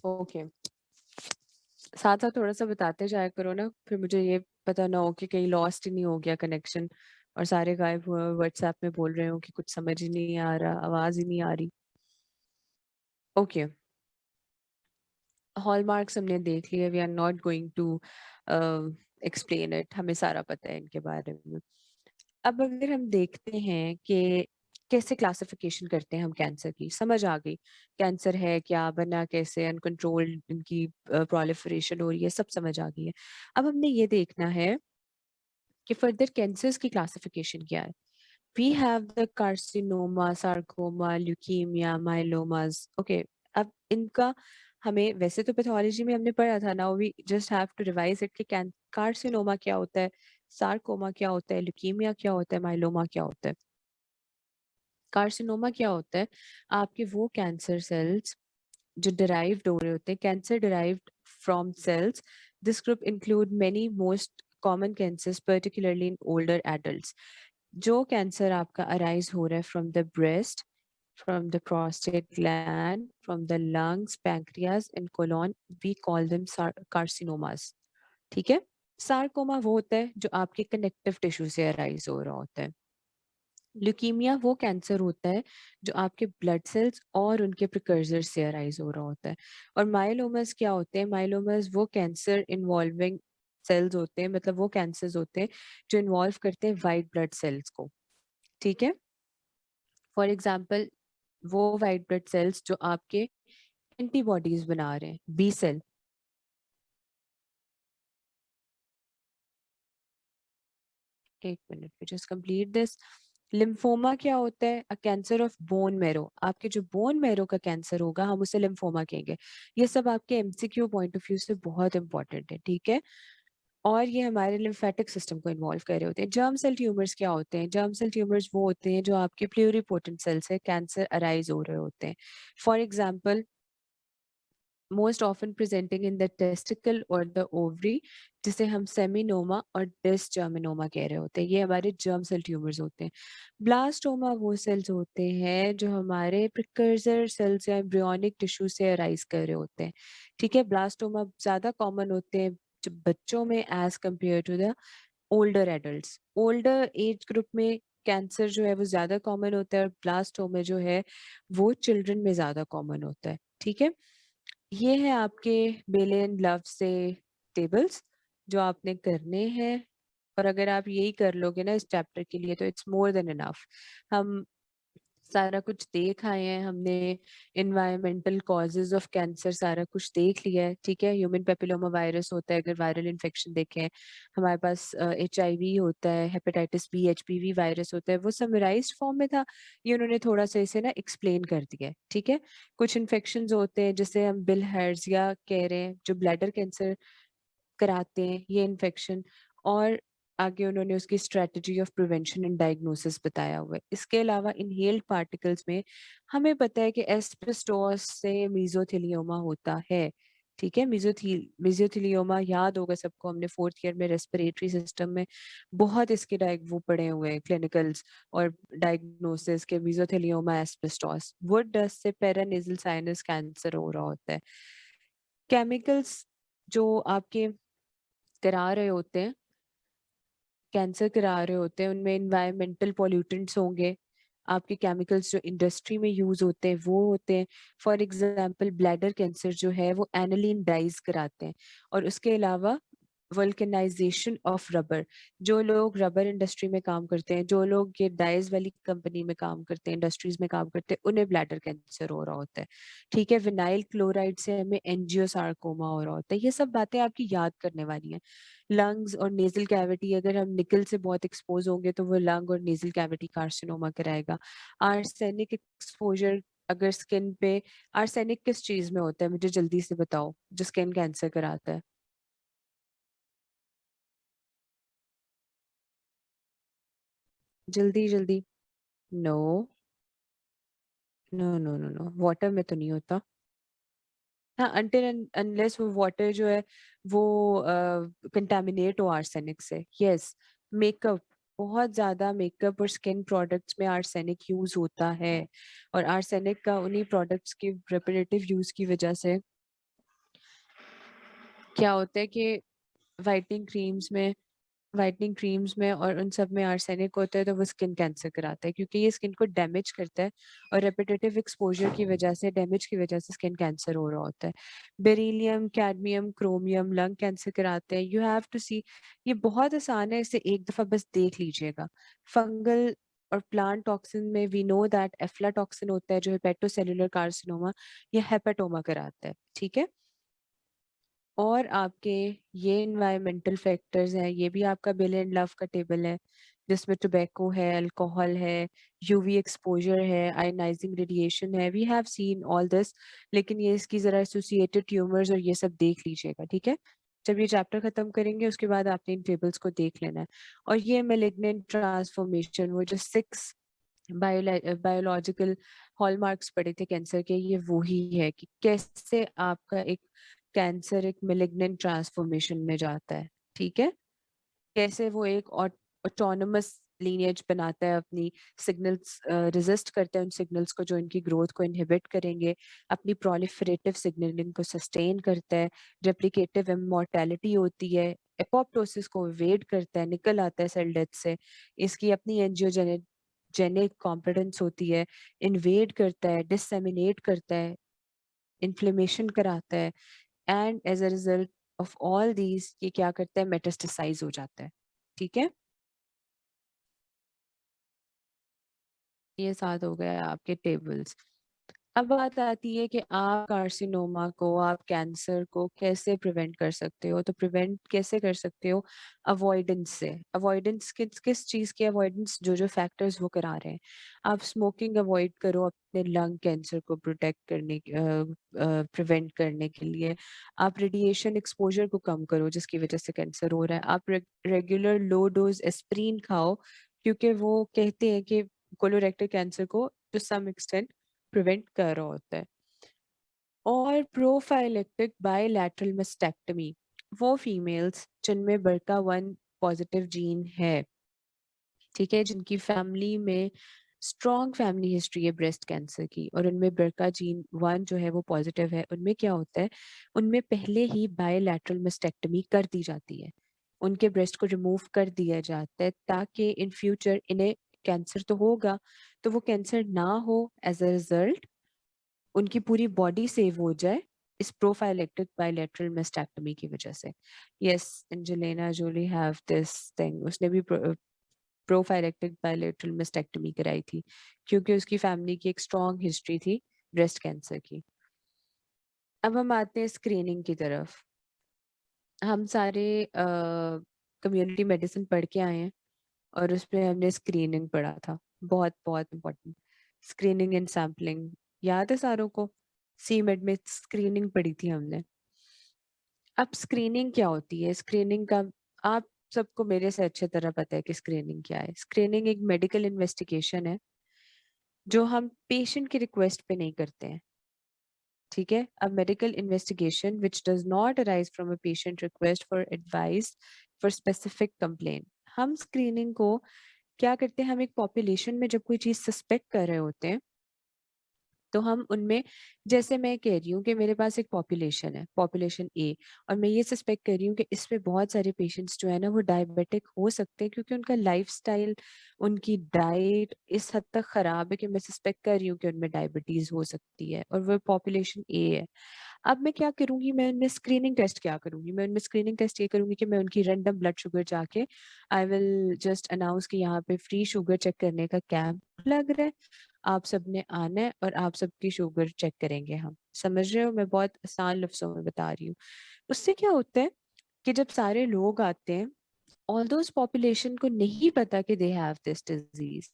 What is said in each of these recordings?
Okay, साथ साथ थोड़ा सा बताते जाया करो ना, फिर मुझे ये पता ना हो कि कहीं लॉस्ट ही नहीं हो गया कनेक्शन और सारे गायब हुए व्हाट्सएप में बोल रहे हो कि कुछ समझ ही नहीं आ रहा, आवाज ही नहीं आ रही। ओके, हॉलमार्क्स हमने देख लिया, we are not going to explain it, हमें सारा पता है इनके बारे में। अब अगर हम देखते हैं कि कैसे क्लासिफिकेशन करते हैं हम कैंसर की, समझ आ गई कैंसर है क्या, बना कैसे, अनकंट्रोल्ड इनकी प्रोलिफरेशन हो रही है, सब समझ आ गई है। अब हमने ये देखना है कि फर्दर कैंसर्स की क्लासिफिकेशन क्या है। We have the carcinoma, sarcoma, leukaemia, myelomas. Okay, अब इनका हमें वैसे तो पैथोलॉजी में हमने पढ़ा था, now we just have to revise it कि कार्सिनोमा क्या होता है, सार्कोमा क्या होता है, ल्यूकीमिया क्या होता है, माइलोमा क्या होता है। कार्सिनोमा क्या होता है, आपके वो कैंसर सेल्स जो डिराइव्ड हो रहे होते हैं, cancer derived from cells. This group include many most common cancers particularly in older adults. जो कैंसर आपका अराइज हो रहा है from the breast, from the prostate gland, from the lungs, pancreas and colon, we call them carcinomas. ठीक है। Sarcoma वो होता है जो आपके कनेक्टिव टिश्यू से अराइज हो रहा होता है। ल्यूकीमिया वो कैंसर होता है जो आपके ब्लड सेल्स और उनके प्रिकर्सर से अराइज हो रहा होता है। और माइलोमस क्या होते हैं, माइलोमस वो कैंसर इन्वॉल्विंग सेल्स होते हैं, मतलब वो कैंसर्स होते हैं जो इन्वॉल्व करते हैं वाइट ब्लड सेल्स को। ठीक है। फॉर एग्जाम्पल वो वाइट ब्लड सेल्स जो आपके एंटीबॉडीज बना रहे हैं, बी सेल। एक मिनट में जस्ट कंप्लीट दिस। लिम्फोमा क्या होता है, a cancer of bone marrow. आपके जो बोन मैरो का कैंसर होगा हम उसे लिम्फोमा कहेंगे। ये सब आपके एमसीक्यू पॉइंट ऑफ व्यू से बहुत इंपॉर्टेंट है, ठीक है। और ये हमारे लिम्फेटिक सिस्टम को इन्वॉल्व कर रहे होते हैं। जर्म सेल ट्यूमर्स क्या होते हैं, जर्म सेल ट्यूमर्स वो होते हैं जो आपके प्लूरिपोटेंट सेल से कैंसर अराइज हो रहे होते हैं। For example, most often presenting in the testicle और द ओवरी, जिसे हम सेमिनोमा और डिसजर्मिनोमा कह रहे होते हैं, ये हमारे जर्म सेल ट्यूमर्स होते हैं। ब्लास्टोमा वो सेल्स होते हैं जो हमारे प्रिकर्सर सेल्स या एम्ब्रियोनिक टिश्यू से अराइज कर रहे होते हैं। ठीक है। ब्लास्टोमा ज्यादा कॉमन होते हैं जब बच्चों में age compare to the older adults. Older age group में कैंसर जो है वो ज्यादा कॉमन होता है और ब्लास्टोमा जो है वो चिल्ड्रन में ज्यादा कॉमन होता है। ठीक है। ये है आपके बेले एंड लव से टेबल्स जो आपने करने हैं। और अगर आप यही कर लोगे ना इस चैप्टर के लिए तो इट्स मोर देन इनफ। हम सारा कुछ देख आए हैं हमने, इन्वायरमेंटल कॉजेज ऑफ कैंसर सारा कुछ देख लिया है। ठीक है। ह्यूमन पेपिलोमा वायरस होता है, अगर वायरल इन्फेक्शन देखें। हमारे पास HIV होता है, हेपेटाइटिस बी, HPV वायरस होता है, वो समराइज्ड फॉर्म में था। ये उन्होंने थोड़ा सा इसे ना एक्सप्लेन कर दिया है। ठीक है। कुछ इन्फेक्शन होते हैं जिसे हम बिल हार्जिया कह रहे हैं, जो ब्लैडर कैंसर कराते हैं ये इन्फेक्शन। और आगे उन्होंने उसकी strategy of prevention and diagnosis बताया हुआ है। इसके अलावा इनहेल्ड पार्टिकल्स में हमें पता है कि एस्बेस्टोस से मीजोथेलियोमा होता है। ठीक है। मीजोथेलियोमा याद होगा सबको, हमने फोर्थ ईयर में रेस्पिरेटरी सिस्टम में बहुत इसके वो पढ़े हुए हैं क्लिनिकल्स और डायग्नोसिस के। मीजोथेलियोमा एस्बेस्टोस, वुड डस्ट से पेरानेजल साइनस कैंसर हो रहा होता है। केमिकल्स जो आपके करा रहे होते हैं, कैंसर करा रहे होते हैं, उनमें इन्वायरमेंटल पॉल्यूटेंट्स होंगे। आपके केमिकल्स जो इंडस्ट्री में यूज होते हैं वो होते हैं। फॉर एग्जांपल ब्लैडर कैंसर जो है वो एनिलीन डाइज कराते हैं। और उसके अलावा वल्कनाइजेशन ऑफ रबर, जो लोग रबर इंडस्ट्री में काम करते हैं, जो लोग ये डाइज वाली कंपनी में काम करते हैं, इंडस्ट्रीज में काम करते हैं, उन्हें ब्लैडर कैंसर हो रहा होता है। ठीक है। विनाइल क्लोराइड से हमें एंजियोसार्कोमा हो रहा होता है। ये सब बातें आपकी याद करने वाली हैं। लंग्स और नेजल कैविटी, अगर हम निकल से बहुत एक्सपोज होंगे तो वो लंग और नेजल कैविटी कार्सिनोमा कराएगा। आर्सेनिक एक्सपोजर अगर स्किन पे, आर्सेनिक किस चीज में होता है मुझे जल्दी से बताओ जो स्किन कैंसर कराता है। जल्दी जल्दी। No, no no no no, water में तो नहीं होता। हाँ, अनटिल अनलेस वो वाटर जो है वो कंटामिनेट हो आर्सेनिक से। यस। मेकअप, बहुत ज्यादा मेकअप और स्किन प्रोडक्ट्स में आर्सेनिक यूज होता है। और आर्सेनिक का उन्हीं प्रोडक्ट्स के रेपिटेटिव यूज की वजह से क्या होता है कि व्हाइटनिंग क्रीम्स में और उन सब में आर्सेनिक होता है, तो वो स्किन कैंसर कराता है, क्योंकि ये स्किन को डैमेज करता है और रेपिटेटिव एक्सपोजर की वजह से, डैमेज की वजह से स्किन कैंसर हो रहा होता है। Beryllium, cadmium, chromium lung cancer कराते हैं। यू हैव टू सी, ये बहुत आसान है, इसे एक दफा बस देख लीजिएगा। फंगल और प्लांट टॉक्सिन में वी नो दैट एफ्लाटॉक्सिन होता है जो हेपेटोसेलुलर कार्सिनोमा या हेपेटोमा कराता है, ठीक है। और आपके ये इन्वायरमेंटल फैक्टर्स हैं, ये भी आपका बिल एंड लव का टेबल है, जिसमें टोबैको है, अल्कोहल है, यूवी एक्सपोजर है, आयनाइजिंग रेडिएशन है। We have seen all this, लेकिन ये इसकी जरा एसोसिएटेड ट्यूमर्स और ये सब देख लीजिएगा, ठीक है। जब ये चैप्टर खत्म करेंगे उसके बाद आपने इन टेबल्स को देख लेना है। और ये मेलिग्नेंट ट्रांसफॉर्मेशन, वो जो 6 बायोलॉजिकल हॉलमार्क्स पड़े थे कैंसर के, ये वो ही है कि कैसे आपका एक कैंसर एक मेलिग्नेंट ट्रांसफॉर्मेशन में जाता है, ठीक है। कैसे वो एक ऑटोनमस लीनिएज बनाता है, अपनी सिग्नल्स रेजिस्ट करता है उन सिग्नल्स को जो इनकी ग्रोथ को इनहिबिट करेंगे, अपनी प्रोलिफरेटिव सिग्नलिंग को सस्टेन करता है, रेप्लिकेटिव इमॉर्टैलिटी होती है, एपोप्टोसिस को अवॉइड करता है, निकल आता है सेल डेथ से, इसकी अपनी एंजियोजेनिक जेनिक कॉम्पिटेंस होती है, इन्वेड करता है, डिससेमिनेट करता है, इन्फ्लेमेशन कराता है, and as a result of all these ये क्या करता है, मेटास्टेसाइज हो जाता है, ठीक है। ये साथ हो गया आपके टेबल्स। अब बात आती है कि आप कार्सिनोमा को, आप कैंसर को कैसे प्रिवेंट कर सकते हो। तो प्रिवेंट कैसे कर सकते हो, अवॉइडेंस से। अवॉइडेंस किस किस चीज़ की अवॉइडेंस, जो जो फैक्टर्स वो करा रहे हैं। आप स्मोकिंग अवॉइड करो अपने लंग कैंसर को प्रोटेक्ट करने, प्रिवेंट करने के लिए। आप रेडिएशन एक्सपोजर को कम करो जिसकी वजह से कैंसर हो रहा है। आप रेगुलर लो डोज एस्प्रीन खाओ, क्योंकि वो कहते हैं कि कोलोरेक्टल कैंसर को टू सम एक्सटेंट प्रिवेंट कर रहा होता है। और प्रोफाइलेक्टिक बायलैटरल मस्टेक्टमी, वो फीमेल्स जिनमें बरका 1 पॉजिटिव जीन है, ठीक है, जिनकी फैमिली में स्ट्रॉन्ग फैमिली हिस्ट्री है ब्रेस्ट कैंसर की, और उनमें बरका जीन 1 जो है वो पॉजिटिव है, उनमें क्या होता है, उनमें पहले ही बायलैटरल मस्टेक्टमी कर दी जाती है, उनके ब्रेस्ट को रिमूव कर दिया जाता है, ताकि इन फ्यूचर इन्हें कैंसर तो होगा, तो वो कैंसर ना हो, एज अ रिजल्ट उनकी पूरी बॉडी सेव हो जाए इस प्रोफाइलेक्टिक बायलैटरल मेस्टेक्टमी की वजह से। Yes, Angelina Jolie have this thing, उसने भी प्रोफाइलेक्टिक बायलैटरल मेस्टेक्टमी कराई थी, क्योंकि उसकी फैमिली की एक स्ट्रॉन्ग हिस्ट्री थी ब्रेस्ट कैंसर की। अब हम आते हैं स्क्रीनिंग की तरफ। हम सारे कम्युनिटी मेडिसिन पढ़ के आए हैं, और उसमें हमने स्क्रीनिंग पढ़ा था, बहुत बहुत इम्पोर्टेंट। स्क्रीनिंग एंड सैम्पलिंग याद है सारों को, सी मेड में स्क्रीनिंग पढ़ी थी हमने। अब स्क्रीनिंग क्या होती है, स्क्रीनिंग का आप सबको मेरे से अच्छे तरह पता है कि स्क्रीनिंग क्या है। स्क्रीनिंग एक मेडिकल इन्वेस्टिगेशन है जो हम पेशेंट की रिक्वेस्ट पे नहीं करते हैं, ठीक है। A medical investigation which does not arise from a patient request for advice for specific complain. हम स्क्रीनिंग को क्या करते हैं, हम एक पॉपुलेशन में जब कोई चीज सस्पेक्ट कर रहे होते हैं, तो हम उनमें, जैसे मैं कह रही हूँ कि मेरे पास एक पॉपुलेशन है, पॉपुलेशन ए, और मैं ये सस्पेक्ट कर रही हूँ कि इसमें बहुत सारे पेशेंट्स जो है ना वो डायबिटिक हो सकते हैं, क्योंकि उनका लाइफस्टाइल, उनकी डाइट इस हद तक खराब है कि मैं सस्पेक्ट कर रही हूँ कि उनमें डायबिटीज हो सकती है, और वो पॉपुलेशन ए है। अब मैं क्या करूंगी, मैं उनमें स्क्रीनिंग टेस्ट क्या करूंगी, मैं उनमें स्क्रीनिंग टेस्ट ये करूंगी कि मैं उनकी रैंडम ब्लड शुगर जाके, आई विल जस्ट अनाउंस कि यहाँ पे फ्री शुगर चेक करने का कैंप लग रहा है, आप सबने आना है और आप सबकी शुगर चेक करेंगे हम। समझ रहे हो, मैं बहुत आसान लफ्जों में बता रही हूँ। उससे क्या होता है कि जब सारे लोग आते हैं, ऑल्दो उस पॉपुलेशन को नहीं पता कि they have this disease,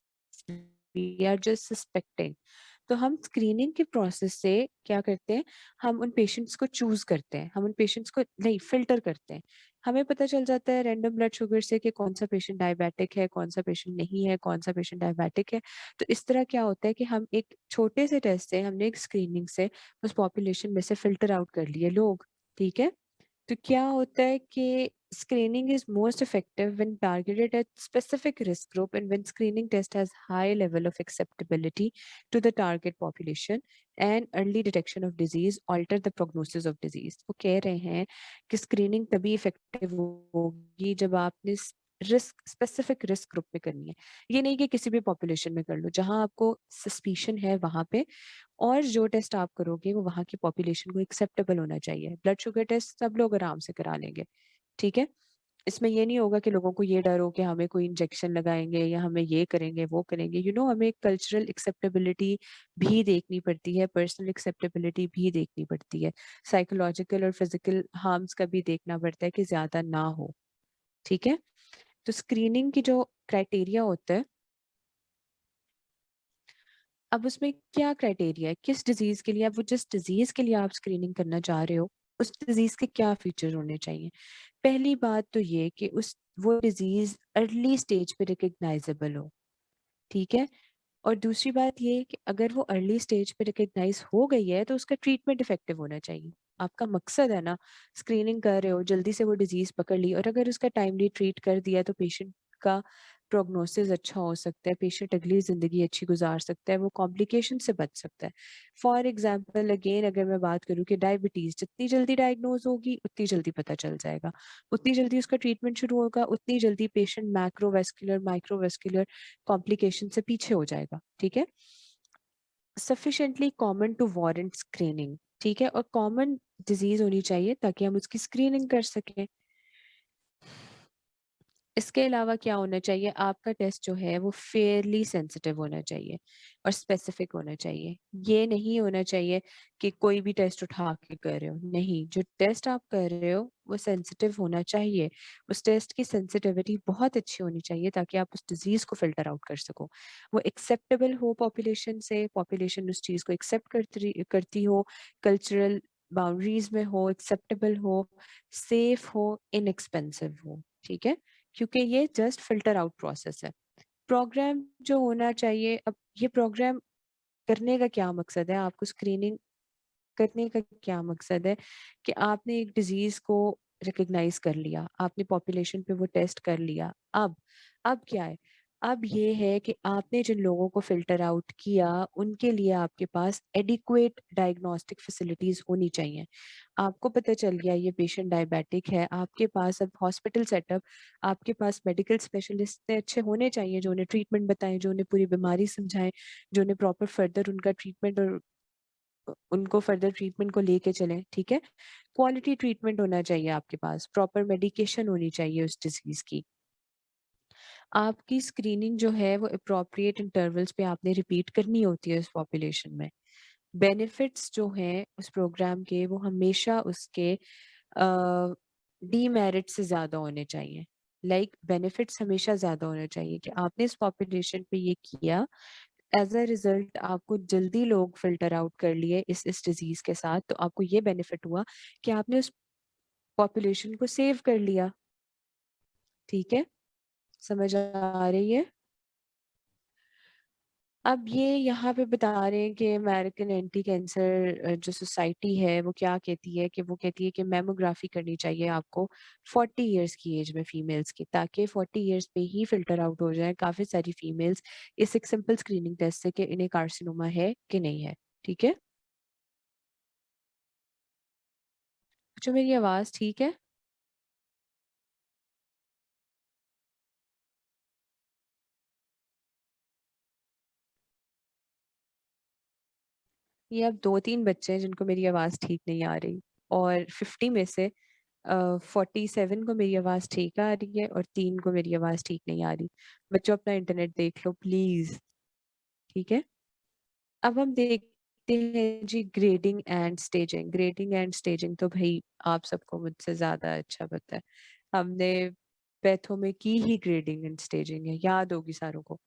we are just suspecting, तो हम स्क्रीनिंग के प्रोसेस से क्या करते हैं, हम उन पेशेंट्स को चूज करते हैं, हम उन पेशेंट्स को नहीं फिल्टर करते हैं। हमें पता चल जाता है रैंडम ब्लड शुगर से कि कौन सा पेशेंट डायबिटिक है, कौन सा पेशेंट नहीं है, कौन सा पेशेंट डायबिटिक है। तो इस तरह क्या होता है कि हम एक छोटे से टेस्ट से, हमने एक स्क्रीनिंग से उस पॉपुलेशन में से फिल्टर आउट कर लिए लोग, ठीक है। तो क्या होता है कि screening is most effective when targeted at specific risk group and when screening test has high level of acceptability to the target population and early detection of disease alter the prognosis of disease. वो कह रहे हैं कि screening तभी effective होगी जब आपने specific risk group में करनी है। ये नहीं कि किसी भी पॉपुलेशन में कर लो, जहां आपको सस्पिशन है वहां पे, और जो टेस्ट आप करोगे वो वहाँ की पॉपुलेशन को एक्सेप्टेबल होना चाहिए। ब्लड शुगर टेस्ट सब लोग आराम से करा लेंगे, ठीक है? इसमें ये नहीं होगा कि लोगों को ये डर हो कि हमें कोई इंजेक्शन लगाएँगे या हमें ये करेंगे, वो करेंगे। हमें कल्चरल एक्सेप्टेबिलिटी भी देखनी पड़ती है, पर्सनल एक्सेप्टेबिलिटी भी देखनी पड़ती है। साइकोलॉजिकल और फिज़िकल हार्म्स का भी देखना पड़ता है कि ज़्यादा ना हो, ठीक है? तो स्क्रीनिंग की जो क्राइटेरिया होता है, अब उसमें क्या क्राइटेरिया है, किस डिज़ीज़ के लिए, अब वो जिस डिज़ीज़ के लिए आप स्क्रीनिंग करना चाह रहे हो, उस डिज़ीज़ के क्या फीचर होने चाहिए? पहली बात तो ये कि उस वो डिज़ीज़ अर्ली स्टेज पे रिकग्नाइज़ेबल हो, ठीक है? और दूसरी बात ये कि अगर वो अर्ली स्टेज पे रिकग्नाइज़ हो गई है, तो उसका ट्रीटमेंट इफ़ेक्टिव होना चाहिए। आपका मकसद है ना, स्क्रीनिंग कर रहे हो, जल्दी से वो डिज़ीज़ पकड़ ली और अगर उसका टाइमली ट्रीट कर दिया तो पेशेंट का प्रोग्नोसिस अच्छा हो सकता है, पेशेंट अगली ज़िंदगी अच्छी गुज़ार सकता है, वो कॉम्प्लिकेशन से बच सकता है। फॉर एग्ज़ाम्पल अगेन अगर मैं बात करूँ कि डायबिटीज़ जितनी जल्दी डायग्नोज़ होगी, उतनी जल्दी पता चल जाएगा। उतनी जल्दी उसका ट्रीटमेंट शुरू होगा, उतनी जल्दी पेशेंट मैक्रोवास्कुलर, माइक्रोवास्कुलर कॉम्प्लिकेशन से पीछे हो जाएगा, ठीक है? Sufficiently common to warrant screening, ठीक है? और कॉमन डिज़ीज़ होनी चाहिए ताकि हम उसकी स्क्रीनिंग कर सकें। इसके अलावा क्या होना चाहिए, आपका टेस्ट जो है वो फेयरली सेंसिटिव होना चाहिए और स्पेसिफिक होना चाहिए। ये नहीं होना चाहिए कि कोई भी टेस्ट उठा के कर रहे हो, नहीं, जो टेस्ट आप कर रहे हो वो सेंसिटिव होना चाहिए। उस टेस्ट की सेंसिटिविटी बहुत अच्छी होनी चाहिए ताकि आप उस डिज़ीज़ को फ़िल्टर आउट कर सको। वो एक्सेप्टेबल हो पॉपुलेशन से, पॉपुलेशन उस चीज़ को एक्सेप्ट करती हो, कल्चरल बाउंड्रीज़ में हो, एक्सेप्टेबल हो, सेफ हो, इनएक्सपेंसिव हो, ठीक है? क्योंकि ये जस्ट फ़िल्टर आउट प्रोसेस है। प्रोग्राम जो होना चाहिए, अब ये प्रोग्राम करने का क्या मकसद है? आपको स्क्रीनिंग करने का क्या मकसद है कि आपने एक डिज़ीज़ को रिकॉग्नाइज़ कर लिया, आपने पॉपुलेशन पे वो टेस्ट कर लिया। अब क्या है? अब ये है कि आपने जिन लोगों को फ़िल्टर आउट किया, उनके लिए आपके पास एडिक्वेट डायग्नोस्टिक फैसिलिटीज़ होनी चाहिए। आपको पता चल गया ये पेशेंट डायबिटिक है, आपके पास अब हॉस्पिटल सेटअप, आपके पास मेडिकल स्पेशलिस्ट इतने अच्छे होने चाहिए जो उन्हें ट्रीटमेंट बताएँ, जो उन्हें पूरी बीमारी समझाएँ, जो उन्हें प्रॉपर फर्दर उनका ट्रीटमेंट और उनको फर्दर ट्रीटमेंट को लेके चलें, ठीक है? क्वालिटी ट्रीटमेंट होना चाहिए आपके पास, प्रॉपर मेडिकेशन होनी चाहिए उस डिज़ीज़ की। आपकी स्क्रीनिंग जो है वो एप्रोप्रिएट इंटरवल्स पे आपने रिपीट करनी होती है उस पॉपुलेशन में। बेनिफिट्स जो हैं उस प्रोग्राम के वो हमेशा उसके डीमेरिट से ज़्यादा होने चाहिए। लाइक बेनिफिट्स हमेशा ज़्यादा होने चाहिए कि आपने इस पॉपुलेशन पे ये किया, एज़ अ रिज़ल्ट आपको जल्दी लोग फ़िल्टर आउट कर लिए इस डिज़ीज़ के साथ, तो आपको ये बेनिफिट हुआ कि आपने उस पॉपुलेशन को सेव कर लिया, ठीक है? समझ आ रही है? अब ये यहाँ पे बता रहे हैं कि अमेरिकन एंटी कैंसर जो सोसाइटी है वो क्या कहती है कि वो कहती है कि मैमोग्राफी करनी चाहिए आपको 40 इयर्स की एज में फीमेल्स की, ताकि 40 इयर्स पे ही फिल्टर आउट हो जाए काफ़ी सारी फीमेल्स इस एक सिंपल स्क्रीनिंग टेस्ट से कि इन्हें कार्सिनोमा है कि नहीं है, ठीक है? जो मेरी आवाज़ ठीक है? ये अब 2-3 बच्चे हैं जिनको मेरी आवाज़ ठीक नहीं आ रही और 50 में से 47 को मेरी आवाज़ ठीक आ रही है और 3 को मेरी आवाज़ ठीक नहीं आ रही। बच्चों अपना इंटरनेट देख लो प्लीज़, ठीक है? अब हम देखते हैं जी grading and staging. Grading and staging तो भई आप सबको मुझसे ज़्यादा अच्छा पता है। हमने पैथो में की ही ग्रेडिंग एंड स्टेजिंग है, याद होगी सारों को।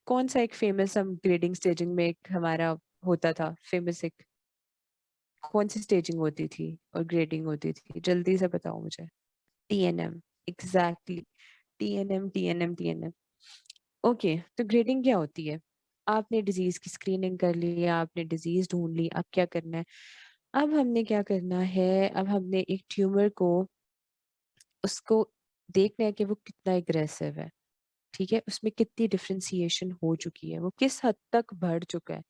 कौन-सा एक फ़ेमस हम ग्रेडिंग स्टेजिंग में एक हमारा होता था फ़ेमस एक कौन-सी स्टेजिंग होती थी और ग्रेडिंग होती थी? जल्दी से बताओ मुझे। TNM, exactly TNM, TNM, TNM. Okay, तो ग्रेडिंग क्या होती है? आपने डिज़ीज़ की स्क्रीनिंग कर ली, आपने डिज़ीज़ ढूँढ ली, अब क्या करना है? अब हमने क्या करना है, अब हमने एक ट्यूमर को, उसको देखना है कि वो कितना एग्रेसिव है, ठीक है, उसमें कितनी डिफ्रेंसिएशन हो चुकी है, वो किस हद तक बढ़ चुका है,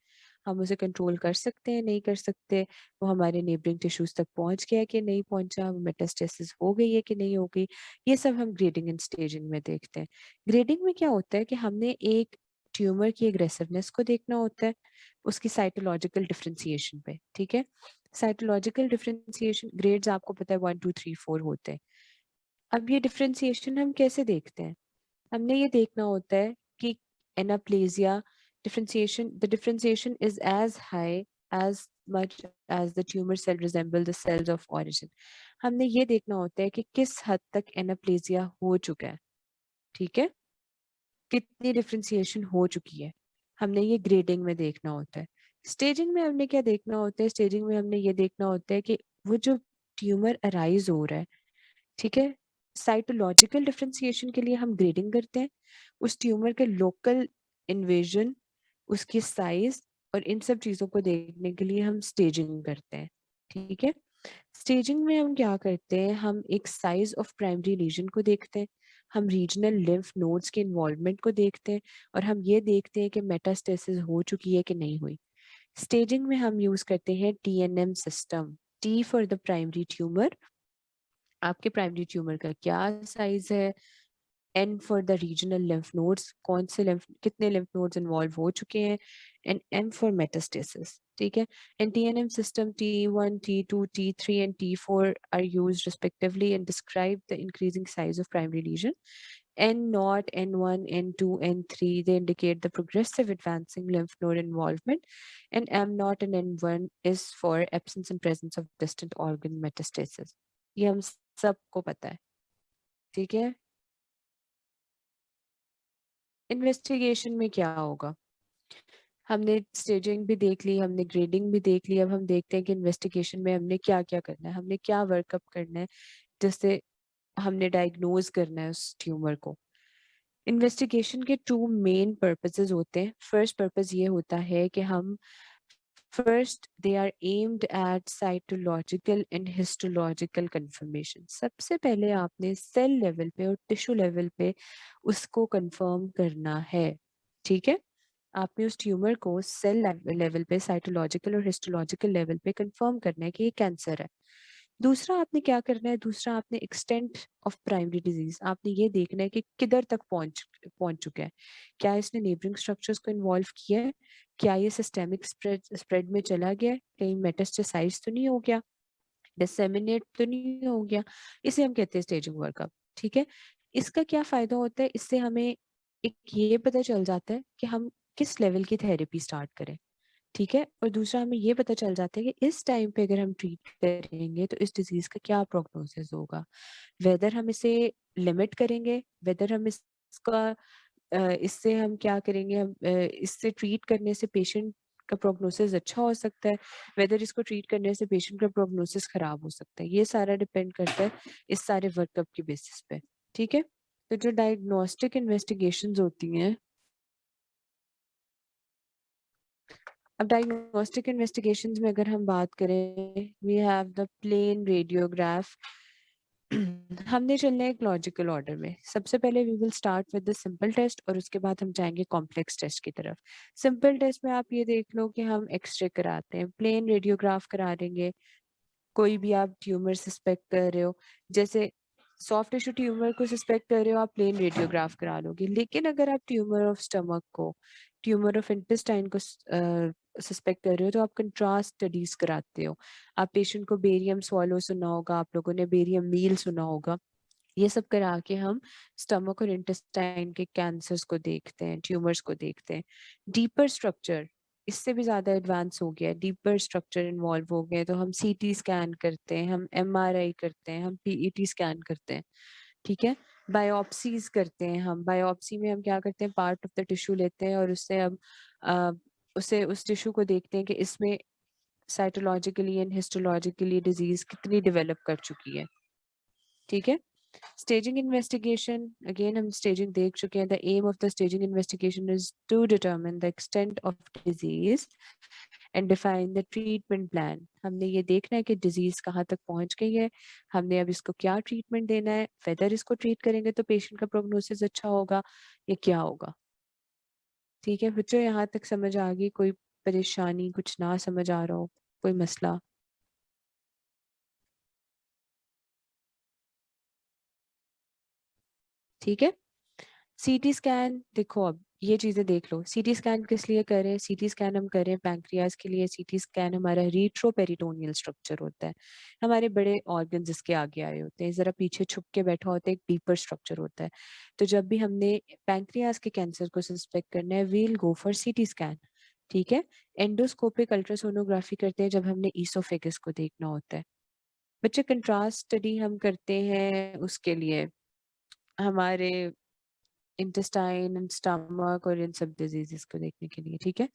हम उसे कंट्रोल कर सकते हैं, नहीं कर सकते, वो हमारे नेबरिंग टिश्यूज तक पहुंच गया है कि नहीं पहुंचा, वो मेटास्टेसिस हो गई है कि नहीं हो गई, ये सब हम ग्रेडिंग एंड स्टेजिंग में देखते हैं। ग्रेडिंग में क्या होता है कि हमने एक ट्यूमर की एग्रेसिवनेस को देखना होता है उसकी साइटोलॉजिकल डिफ्रेंसिएशन पे, ठीक है। साइटोलॉजिकल डिफ्रेंसिएशन ग्रेड्स आपको पता है 1 2 3 4 होते हैं। अब ये डिफ्रेंसिएशन हम कैसे देखते हैं, हमने ये देखना होता है कि एनाप्लेजिया differentiation the differentiation is as high as much as the tumor cell resemble the cells of origin। हमने ये देखना होता है कि किस हद तक एनाप्लेजिया हो चुका है, ठीक है, कितनी डिफ्रेंसिएशन हो चुकी है, हमने ये ग्रेडिंग में देखना होता है। स्टेजिंग में हमने क्या देखना होता है, स्टेजिंग में हमने ये देखना होता है कि वो जो ट्यूमर अराइज हो रहा है, ठीक है, साइटोलॉजिकल डिफरेंशिएशन के लिए हम ग्रेडिंग करते हैं, उस ट्यूमर के लोकल इन्वेजन, उसकी साइज और इन सब चीजों को देखने के लिए हम स्टेजिंग करते हैं, ठीक है। स्टेजिंग में हम क्या करते हैं, हम एक साइज ऑफ प्राइमरी लीजन को देखते हैं, हम रीजनल लिम्फ नोड्स के इन्वॉल्वमेंट को देखते हैं, और हम ये देखते हैं कि मेटास्टेसिस हो चुकी है कि नहीं हुई। स्टेजिंग में हम यूज करते हैं TNM system, T for the primary tumour, आपके प्राइमरी ट्यूमर का क्या साइज है, N for the regional lymph nodes, कौन से लिम्फ, कितने लिम्फ नोड्स इन्वॉल्व हो चुके हैं, एंड एम फॉर मेटास्टेसिस, ठीक है। And TNM system T1 T2 T3 and T4 are used respectively and describe the increasing size of primary lesion. N0, N1, N2, N3, they indicate the progressive advancing lymph node involvement, and M0 and N1 is for absence and presence of distant organ metastasis। ये हम सबको पता है, ठीक है। Investigation में क्या होगा, हमने स्टेजिंग भी देख ली, हमने ग्रेडिंग भी देख ली, अब हम देखते हैं कि इन्वेस्टिगेशन में हमने क्या क्या करना है, हमने क्या वर्कअप करना है जिससे हमने डायग्नोज करना है उस ट्यूमर को। इन्वेस्टिगेशन के टू मेन पर्पसेस होते हैं। फर्स्ट पर्पस ये होता है कि हम first they are aimed at cytological and histological confirmation. सबसे पहले आपने सेल लेवल पे और टिश्यू लेवल पे उसको कंफर्म करना है, ठीक है। आपने उस ट्यूमर को सेल लेवल पे, साइटोलॉजिकल और हिस्टोलॉजिकल लेवल पे कंफर्म करना है कि ये कैंसर है। दूसरा आपने क्या करना है, दूसरा आपने एक्सटेंट ऑफ प्राइमरी डिजीज, आपने ये देखना है कि किधर तक पहुंच पहुंच चुका है, क्या इसने नेबरिंग स्ट्रक्चर्स को इन्वॉल्व किया है, क्या ये सिस्टेमिक स्प्रेड में चला गया है, कहीं मेटास्टेसाइज तो नहीं हो गया, डिसेमिनेट तो नहीं हो गया। इसे हम कहते हैं स्टेजिंग वर्कअप, ठीक है। इसका क्या फायदा होता है, इससे हमें एक ये पता चल जाता है कि हम किस लेवल की थेरेपी स्टार्ट करें, ठीक है। और दूसरा हमें ये पता चल जाता है कि इस टाइम पे अगर हम ट्रीट करेंगे तो इस डिजीज का क्या प्रोग्नोसिस होगा, वेदर हम इसे लिमिट करेंगे, वेदर हम इसका इससे हम क्या करेंगे, हम इससे ट्रीट करने से पेशेंट का प्रोग्नोसिस अच्छा हो सकता है, वेदर इसको ट्रीट करने से पेशेंट का प्रोग्नोसिस खराब हो सकता है। ये सारा डिपेंड करता है इस सारे वर्कअप के बेसिस पे, ठीक है। तो जो डायग्नोस्टिक इन्वेस्टिगेशंस होती हैं, अब डायग्नोस्टिक इन्वेस्टिगेशंस में अगर हम बात करें, we have the plain radiograph. हमने चलना है एक लॉजिकल ऑर्डर में। सबसे पहले we will start with the simple test और उसके बाद हम जाएंगे कॉम्प्लेक्स टेस्ट की तरफ। सिंपल टेस्ट में आप ये देख लो कि हम एक्सरे कराते हैं, प्लेन रेडियोग्राफ करा देंगे, कोई भी आप ट्यूमर सस्पेक्ट कर रहे हो, जैसे सॉफ्ट टिश्यू ट्यूमर को सस्पेक्ट कर रहे हो आप प्लेन रेडियोग्राफ करा लोगे, लेकिन अगर आप ट्यूमर ऑफ स्टमक को, ट्यूमर ऑफ इंटेस्टाइन को सस्पेक्ट कर रहे हो तो आप कंट्रास्ट स्टडीज कराते हो। आप पेशेंट को बेरियम स्वॉलो सुना होगा, आप लोगों ने बेरियम मील सुना होगा, ये सब करा के हम स्टमक और इंटेस्टाइन के कैंसर्स को देखते हैं, ट्यूमर्स को देखते हैं। डीपर स्ट्रक्चर इससे भी ज्यादा एडवांस हो गया है, डीपर स्ट्रक्चर इन्वॉल्व हो गए तो हम CT स्कैन करते हैं, हम MRI करते हैं, हम PET स्कैन करते हैं, ठीक है। बायोप्सीज करते हैं, हम बायोप्सी में हम क्या करते हैं, पार्ट ऑफ द टिश्यू लेते हैं और उससे हम अ, उसे उस टिश्यू को देखते हैं कि इसमें साइटोलॉजिकली एंड हिस्टोलॉजिकली डिजीज कितनी डेवलप कर चुकी है, ठीक है। Staging investigation, again हम staging देख चुके हैं. The aim of the staging investigation is to determine the extent of disease and define the treatment plan. हमने ये देखना है कि disease कहाँ तक पहुंच गई है, हमने अब इसको क्या treatment देना है, whether इसको treat करेंगे तो patient का prognosis अच्छा होगा या क्या होगा. ठीक है बच्चों, यहाँ तक समझ आ गई? कोई परेशानी, कुछ ना समझ आ रहा हो, कोई मसला? ठीक है. सीटी स्कैन देखो, अब ये चीजें देख लो. सीटी स्कैन किस लिए करें? सीटी स्कैन हम करें पैंक्रियाज के लिए. सीटी स्कैन हमारा रीट्रोपेरिटोनियल स्ट्रक्चर होता है, हमारे बड़े ऑर्गन जिसके आगे आए होते हैं, जरा पीछे छुप के बैठा होता है, एक डीपर स्ट्रक्चर होता है. तो जब भी हमने पैंक्रियाज के कैंसर को सस्पेक्ट करना है, we'll go for CT scan. ठीक है. एंडोस्कोपिक अल्ट्रासोनोग्राफी करते हैं जब हमने ईसोफेगस को देखना होता है. बच्चे कंट्रास्ट स्टडी हम करते हैं उसके लिए, हमारे इंटेस्टाइन एंड स्टमक और इन सब डिजीजेस को देखने के लिए. ठीक है.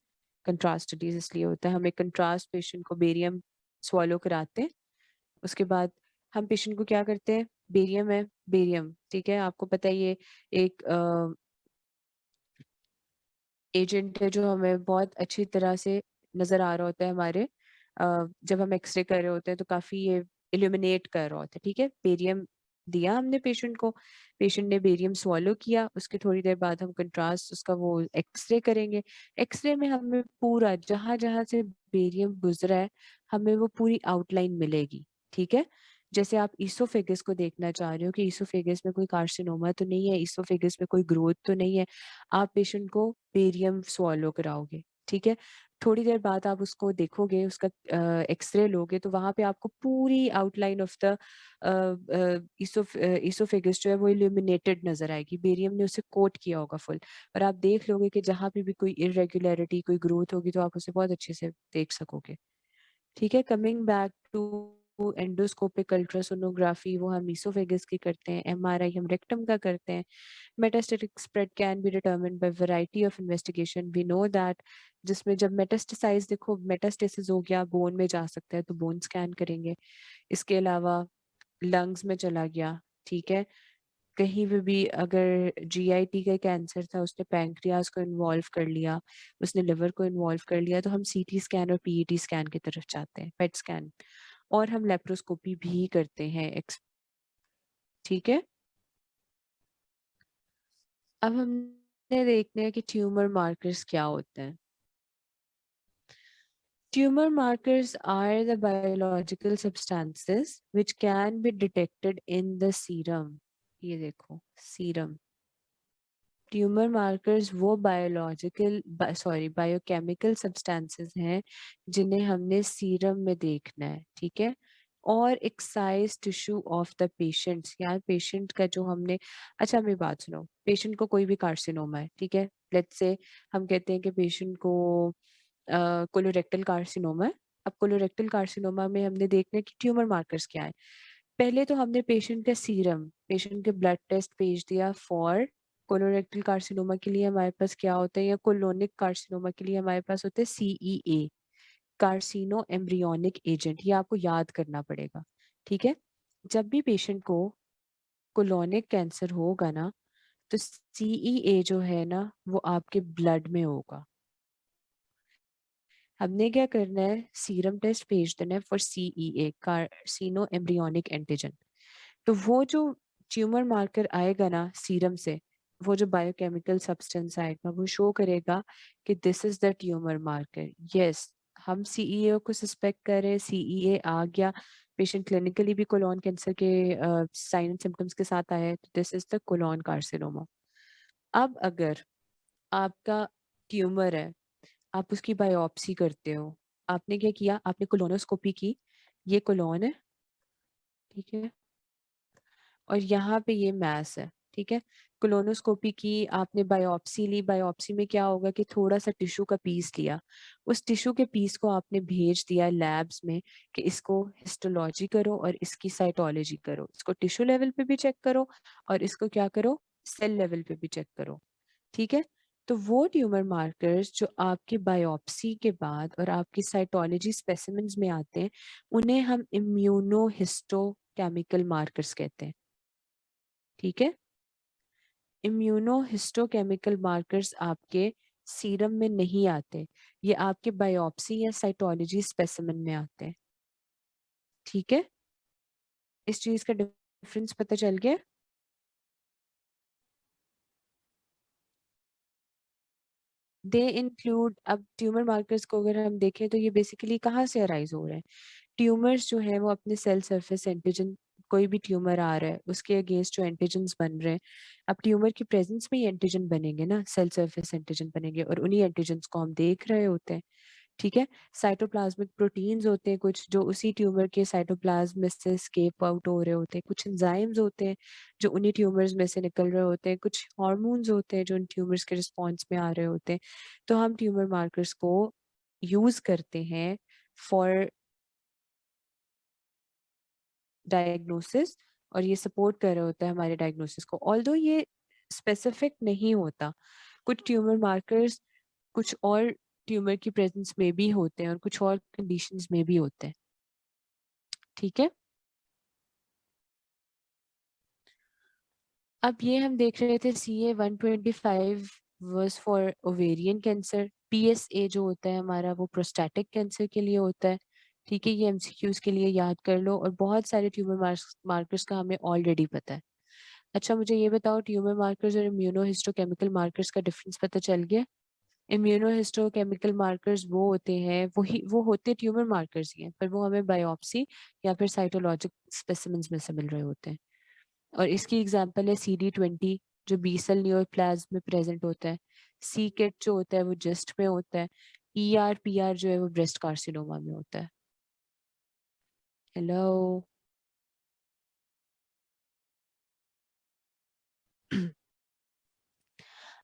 कंट्रास्ट स्टडीज इसलिए होता है, हम एक कंट्रास्ट पेशेंट को बेरियम स्वॉलो कराते हैं. उसके बाद हम पेशेंट को क्या करते हैं, बेरियम है, बेरियम ठीक है, आपको पता है ये एक एजेंट है जो हमें बहुत अच्छी तरह से नजर आ रहा होता है हमारे जब हम एक्सरे कर रहे होते हैं तो काफी ये इल्यूमिनेट कर रहा होता है. ठीक है. बेरियम दिया हमने पेशेंट को, पेशेंट ने बेरियम स्वॉलो किया, उसके थोड़ी देर बाद हम कंट्रास्ट उसका वो एक्सरे करेंगे. एक्सरे में हमें पूरा जहां जहां से बेरियम गुजरा है हमें वो पूरी आउटलाइन मिलेगी. ठीक है. जैसे आप ईसोफेगस को देखना चाह रहे हो कि ईसोफेगस में कोई कार्सिनोमा तो नहीं है, ईसोफेगस में कोई ग्रोथ तो नहीं है, आप पेशेंट को बेरियम स्वॉलो कराओगे. ठीक है. थोड़ी देर बाद आप उसको देखोगे, उसका एक्सरे लोगे तो वहां पे आपको पूरी आउटलाइन ऑफ द ईसोफेगस जो है वो इल्यूमिनेटेड नजर आएगी, बेरियम ने उसे कोट किया होगा फुल. और आप देख लोगे कि जहां पे भी कोई इरेगुलरिटी, कोई ग्रोथ होगी तो आप उसे बहुत अच्छे से देख सकोगे. ठीक है. Coming back to endoscopic ultrasonography, वो हम ईसोफेगस की करते हैं. एमआरआई हम रेक्टम का करते हैं. Metastatic spread can be determined by variety of investigation. We know that जिसमें जब मेटास्टेसाइज, देखो मेटास्टेसिस हो गया, बोन में जा सकता है तो बोन स्कैन करेंगे. इसके अलावा लंग्स में चला गया. ठीक है. कहीं भी अगर जीआईटी का कैंसर था, उसने पैंक्रियाज को इन्वॉल्व कर लिया, उसने लिवर को इन्वॉल्व कर लिया, तो हम सीटी स्कैन और पीईटी स्कैन की तरफ जाते हैं, पेट स्कैन. और हम लेप्रोस्कोपी भी करते हैं. ठीक है. अब हमने देखते हैं कि ट्यूमर मार्कर्स क्या होते हैं. Tumor markers are the biological substances which can be detected in the serum. ये देखो सीरम. ट्यूमर मार्कर्स वो बायोकेमिकल सब्सटेंसेस हैं जिन्हें हमने सीरम में देखना है. ठीक है. और excise tissue of the patients, यार पेशेंट का जो हमने, अच्छा मेरी बात सुनो, पेशेंट को कोई भी कार्सिनोमा है. ठीक है. लेट्स से हम कहते हैं कि पेशेंट को कोलोरेक्टल कार्सिनोमा है. अब कोलोरेक्टल कार्सिनोमा में हमने देखना है कि ट्यूमर मार्कर्स क्या है. पहले तो हमने पेशेंट का सीरम, पेशेंट के ब्लड टेस्ट भेज दिया फॉर कोलोरेक्टल कार्सिनोमा के लिए हमारे पास क्या होता है, या कोलोनिक कार्सिनोमा के लिए हमारे पास होते हैं सीईए, कार्सिनो एम्ब्रियोनिक एजेंट. ये आपको याद करना पड़ेगा. ठीक है. जब भी पेशेंट को कोलोनिक कैंसर होगा ना, तो सीईए जो है ना वो आपके ब्लड में होगा. हमने क्या करना है, सीरम टेस्ट भेज देना है फॉर सीईए, कार्सिनो एम्ब्रियोनिक एंटीजन. तो वो जो ट्यूमर मार्कर आएगा ना सीरम से, वो जो बायोकेमिकल सब्सटेंस आएगा वो शो करेगा कि this is the tumour marker. Yes, हम सीईए को सस्पेक्ट कर रहे हैं, सीईए आ गया, पेशेंट क्लिनिकली भी कोलोन कैंसर के साइन एंड सिम्टम्स के साथ आया है, तो this is the colon carcinoma. अब अगर आपका ट्यूमर है, आप उसकी बायोप्सी करते हो, आपने क्या किया, आपने कोलोनोस्कोपी की, ये कोलोन है. ठीक है. और यहाँ पे ये मैस है. ठीक है. कोलोनोस्कोपी की, आपने बायोप्सी ली, बायोप्सी में क्या होगा कि थोड़ा सा टिश्यू का पीस लिया, उस टिश्यू के पीस को आपने भेज दिया लैब्स में कि इसको हिस्टोलॉजी करो और इसकी साइटोलॉजी करो, इसको टिश्यू लेवल पे भी चेक करो और इसको क्या करो, सेल लेवल पे भी चेक करो. ठीक है. तो वो ट्यूमर मार्कर्स जो आपकी बायोप्सी के बाद और आपकी साइटोलॉजी स्पेसिमेंस में आते हैं, उन्हें हम इम्यूनो हिस्टो केमिकल मार्कर्स कहते हैं. ठीक है। इम्यूनोहिस्टोकेमिकल मार्कर्स आपके सीरम में नहीं आते, ये आपके बायोप्सी या साइटोलॉजी स्पेसिमेन में आते हैं। ठीक है, इस चीज का डिफरेंस पता चल गया। दे इंक्लूड, अब ट्यूमर मार्कर्स को अगर हम देखें तो ये बेसिकली कहाँ से अराइज हो रहे हैं। ट्यूमर्स जो है वो अपने सेल सरफेस एंटीजन, कोई भी ट्यूमर आ रहा है उसके अगेंस्ट जो एंटीजन्स बन रहे हैं, अब ट्यूमर की प्रेजेंस में ही एंटीजन बनेंगे ना, सेल सरफेस एंटीजन बनेंगे और उन्हीं एंटीजन्स को हम देख रहे होते हैं। ठीक है। साइटोप्लाज्मिक प्रोटीन्स होते हैं कुछ जो उसी ट्यूमर के साइटोप्लाज्म में से स्केप आउट हो रहे होते हैं, कुछ एंजाइम्स होते हैं जो उन्हीं ट्यूमर्स में से निकल रहे होते हैं, कुछ हार्मोन्स होते हैं जो उन ट्यूमर्स के रिस्पॉन्स में आ रहे होते हैं। तो हम ट्यूमर मार्कर्स को यूज करते हैं फॉर डायग्नोसिस, और ये सपोर्ट कर रहे होता है हमारे डायग्नोसिस को, ऑल्दो ये स्पेसिफिक नहीं होता। कुछ ट्यूमर मार्कर्स कुछ और ट्यूमर की प्रेजेंस में भी होते हैं और कुछ और कंडीशंस में भी होते हैं। ठीक है। अब ये हम देख रहे थे CA 125 was for ovarian cancer, PSA जो होता है हमारा वो प्रोस्टेटिक कैंसर के लिए होता है। ठीक है, ये MCQs के लिए याद कर लो, और बहुत सारे ट्यूमर मार्कर्स का हमें ऑलरेडी पता है। अच्छा मुझे ये बताओ, ट्यूमर मार्कर्स और इम्यूनोहिस्टोकेमिकल मार्कर्स का डिफरेंस पता चल गया। इम्यूनोहिस्टोकेमिकल मार्कर्स वो होते हैं, वो होते ट्यूमर मार्कर्स ही हैं, पर वो हमें बायोप्सी या फिर साइटोलॉजिक स्पेसिमेंस में से मिल रहे होते हैं। और इसकी एग्जांपल है CD20 जो बीसल न्यूरोप्लाज्म में प्रेजेंट होता है, सी किट जो होता है वो जस्ट में होता है, ER PR जो है वो ब्रेस्ट कार्सिनोमा में होता है। हेलो।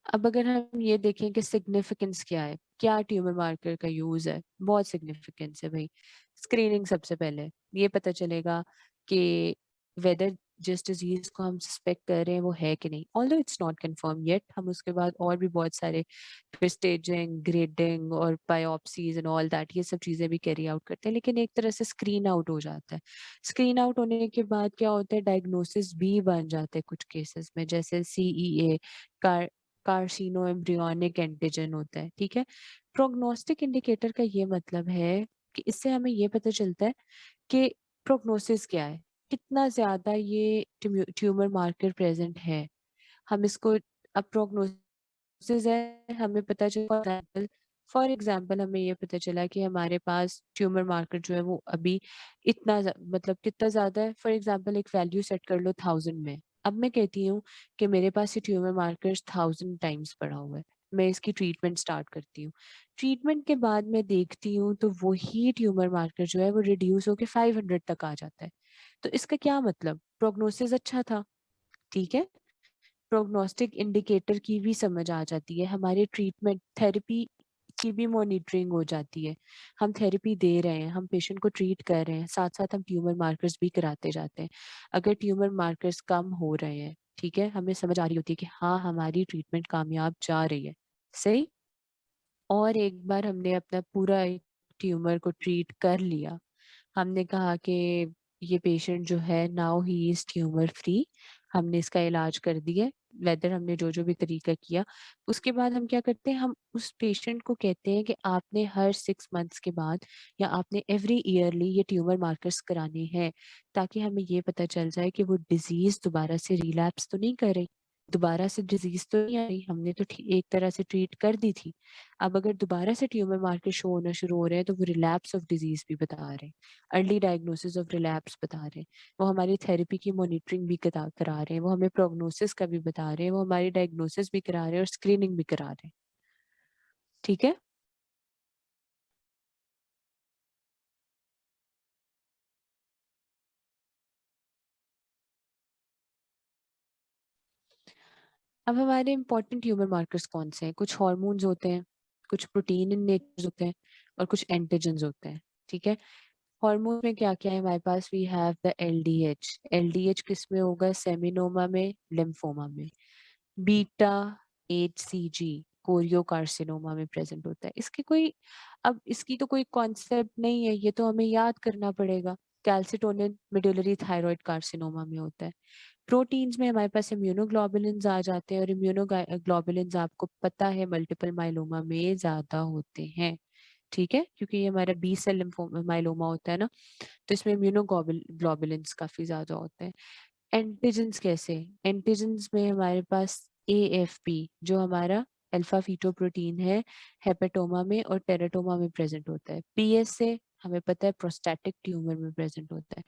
अब अगर हम ये देखें कि सिग्निफिकेंस क्या है, क्या ट्यूमर मार्कर का यूज है, बहुत सिग्निफिकेंस है भाई। स्क्रीनिंग सबसे पहले ये पता चलेगा कि वेदर जिस डिजीज को हम सस्पेक्ट कर रहे हैं वो है कि नहीं, although it's not confirm yet. हम उसके बाद और भी बहुत सारे फिर स्टेजिंग, ग्रेडिंग और बायोप्सीज एंड ऑल दैट ये सब चीजें भी कैरी आउट करते हैं, लेकिन एक तरह से स्क्रीन आउट हो जाता है। स्क्रीन आउट होने के बाद क्या होता है, डायग्नोसिस भी बन जाते हैं कुछ केसेस में, जैसे CEA, कार्सिनो एम्ब्रियोनिक एंटीजन होता है। ठीक है। प्रोग्नोस्टिक इंडिकेटर का ये मतलब है कि इससे हमें ये पता चलता है कि प्रोग्नोसिस क्या है, कितना ज्यादा ये ट्यूमर मार्कर प्रेजेंट है। हम इसको, अब प्रोग्नोसिस है हमें पता चला, फॉर एग्जाम्पल हमें ये पता चला कि हमारे पास ट्यूमर मार्कर जो है वो अभी मतलब कितना ज्यादा है, फॉर एग्जाम्पल एक वैल्यू सेट कर लो 1000 में। अब मैं कहती हूँ कि मेरे पास ये ट्यूमर मार्कर्स 1000 टाइम्स पड़ा हुआ है, मैं इसकी ट्रीटमेंट स्टार्ट करती हूँ। ट्रीटमेंट के बाद मैं देखती हूँ तो वही ट्यूमर मार्कर जो है वो रिड्यूस होकर 500 तक आ जाता है। तो इसका क्या मतलब, प्रोग्नोसिस अच्छा था। ठीक है। प्रोग्नोस्टिक इंडिकेटर की भी समझ आ जाती है, हमारे ट्रीटमेंट थेरेपी की भी मॉनिटरिंग हो जाती है। हम थेरेपी दे रहे हैं, हम पेशेंट को ट्रीट कर रहे हैं, साथ साथ हम ट्यूमर मार्कर्स भी कराते जाते हैं। अगर ट्यूमर मार्कर्स कम हो रहे हैं, ठीक है, हमें समझ आ रही होती है कि हाँ हमारी ट्रीटमेंट कामयाब जा रही है। सही। और एक बार हमने अपना पूरा ट्यूमर को ट्रीट कर लिया, हमने कहा कि ये पेशेंट जो है now he is tumour free, हमने इसका इलाज कर दिया, वेदर हमने जो जो भी तरीका किया, उसके बाद हम क्या करते हैं, हम उस पेशेंट को कहते हैं कि आपने हर 6 मंथ्स के बाद या आपने एवरी ईयरली ये ट्यूमर मार्कर्स कराने हैं, ताकि हमें ये पता चल जाए कि वो डिजीज दोबारा से रिलैप्स तो नहीं करे, दोबारा से डिजीज तो नहीं आई, हमने तो एक तरह से ट्रीट कर दी थी। अब अगर दोबारा से ट्यूमर मार्कर शो होना शुरू हो रहे हैं तो वो रिलैप्स ऑफ डिजीज भी बता रहे हैं, अर्ली डायग्नोसिस ऑफ रिलैप्स बता रहे हैं, वो हमारी थेरेपी की मॉनिटरिंग भी करा रहे हैं, वो हमें प्रोग्नोसिस का भी बता रहे हैं, वो हमारी डायग्नोसिस भी करा रहे हैं और स्क्रीनिंग भी करा रहे हैं। ठीक है। अब हमारे इंपॉर्टेंट ट्यूमर मार्कर्स कौन से हैं, कुछ हॉर्मोन्स होते हैं, कुछ प्रोटीन इन नेचर होते हैं, और कुछ एंटीजन्स होते हैं। ठीक है। हार्मोन में क्या क्या है हमारे पास, we have the LDH। LDH किस में होगा, सेमिनोमा में, लिम्फोमा में। बीटा HCG कोरियोकार्सिनोमा में प्रेजेंट होता है। इसकी कोई, अब इसकी तो कोई कॉन्सेप्ट नहीं है, ये तो हमें याद करना पड़ेगा। कैल्सिटोनिन मेडुलरी थायराइड कार्सिनोमा में होता है। प्रोटीन्स में हमारे पास इम्यूनोग्लोबुलिन्स आ जाते हैं, और इम्यूनोग्लोबुलिन्स आपको पता है मल्टीपल माइलोमा में ज्यादा होते हैं, ठीक है, क्योंकि ये हमारा बी सेल माइलोमा होता है ना, तो इसमें इम्यूनोग्लोबुलिन्स काफी ज्यादा होते हैं। एंटीजेंस कैसे? एंटीजेंस में हमारे पास एएफपी जो हमारा अल्फा फीटोप्रोटीन है, हेपेटोमा में और टेराटोमा में प्रेजेंट होता है। पीएसए हमें पता है प्रोस्टेटिक ट्यूमर में प्रेजेंट होता है।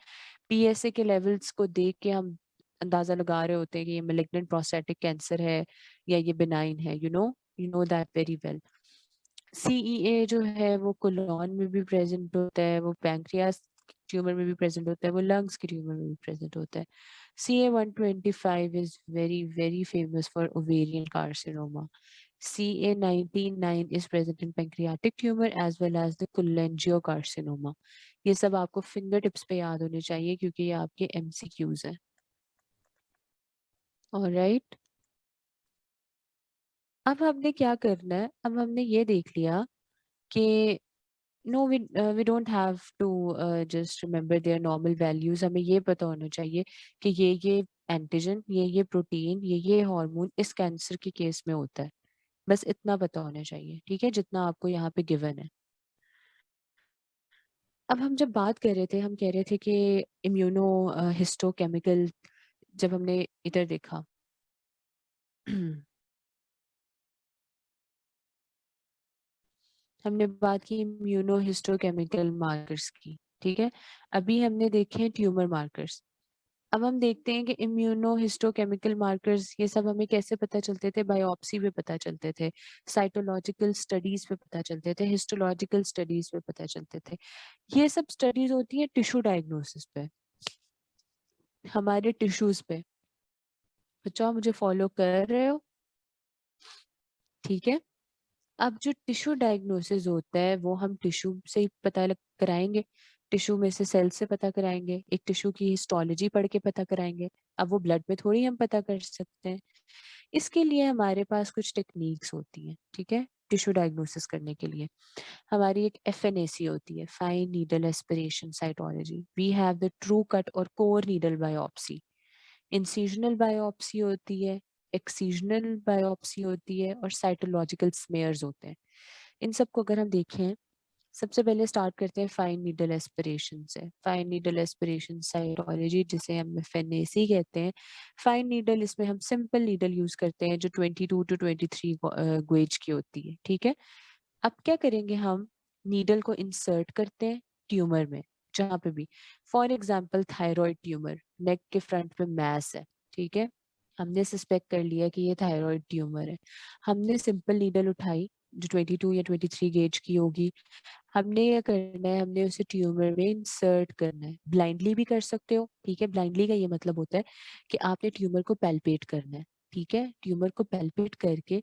पीएसए के लेवल्स को देख के हम अंदाजा लगा रहे होते हैं कि ये मेलिग्नेंट प्रोस्टेटिक कैंसर है या ये बिनाइन है, you know that very well. CEA जो है वो कोलोन में भी प्रेजेंट होता है, वो पैंक्रियास ट्यूमर में भी प्रेजेंट होता है, वो लंग्स के ट्यूमर में भी प्रेजेंट होता है। CA-125 is very very famous for ovarian carcinoma. CA-199 is present in pancreatic tumor as well as the cholangiocarcinoma. ये सब आपको फिंगर टिप्स पे याद होने चाहिए क्योंकि ये आपके MCQs हैं। ऑलराइट, अब हमने क्या करना है, अब हमने ये देख लिया कि no we don't have to just remember their normal values। हमें ये पता होना चाहिए कि ये एंटीजन, ये प्रोटीन, ये हार्मोन इस कैंसर के केस में होता है। बस इतना पता होना चाहिए, ठीक है, जितना आपको यहाँ पे गिवन है। अब हम जब बात कर रहे थे, हम कह रहे थे कि इम्यूनो हिस्टोकेमिकल, जब हमने इधर देखा हमने बात की इम्यूनो हिस्टोकेमिकल मार्कर्स की, ठीक है। अभी हमने देखे हैं ट्यूमर मार्कर्स। अब हम देखते हैं कि इम्यूनो हिस्टोकेमिकल मार्कर्स ये सब हमें कैसे पता चलते थे? बायोप्सी पे पता चलते थे, साइटोलॉजिकल स्टडीज पे पता चलते थे, हिस्टोलॉजिकल स्टडीज पे पता चलते थे। ये सब स्टडीज होती है टिश्यू डायग्नोसिस पे, हमारे टिश्यूज पे। बच्चों आप मुझे फॉलो कर रहे हो? ठीक है। अब जो टिश्यू डायग्नोसिस होता है वो हम टिश्यू से ही पता लग कराएंगे, टिश्यू में से सेल से पता कराएंगे, एक टिश्यू की हिस्टोलॉजी पढ़ के पता कराएंगे। अब वो ब्लड में थोड़ी हम पता कर सकते हैं। इसके लिए हमारे पास कुछ टेक्निक्स होती हैं, ठीक है, टिश्यू डायग्नोसिस करने के लिए। हमारी एक FNAC होती है, fine needle aspiration cytology. We have the true cut और core needle biopsy. Incisional biopsy होती है, एक्सीजनल बायोप्सी होती है, और साइटोलॉजिकल स्मेयर्स होते हैं। इन सबको अगर हम देखें, सबसे पहले स्टार्ट करते हैं फाइन नीडल एस्पिरेशन से। फाइन नीडल एस्पिरेशन साइटोलॉजी, जिसे हम FNAC कहते हैं। फाइन नीडल, इसमें हम सिंपल नीडल यूज करते हैं जो 22 to 23 गेज की होती है, ठीक है। अब क्या करेंगे, हम नीडल को इंसर्ट करते हैं ट्यूमर में, जहाँ पे भी, फॉर एग्जाम्पल थायराइड ट्यूमर, नेक के फ्रंट पे मैस है, ठीक है, हमने सस्पेक्ट कर लिया कि ये थायराइड ट्यूमर है। हमने सिंपल नीडल उठाई जो 22 या 23 गेज की होगी। हमने ये करना है, हमने उसे ट्यूमर में इंसर्ट करना है। ब्लाइंडली भी कर सकते हो, ठीक है। ब्लाइंडली का ये मतलब होता है कि आपने ट्यूमर को पैल्पेट करना है, ठीक है। ट्यूमर को पैल्पेट करके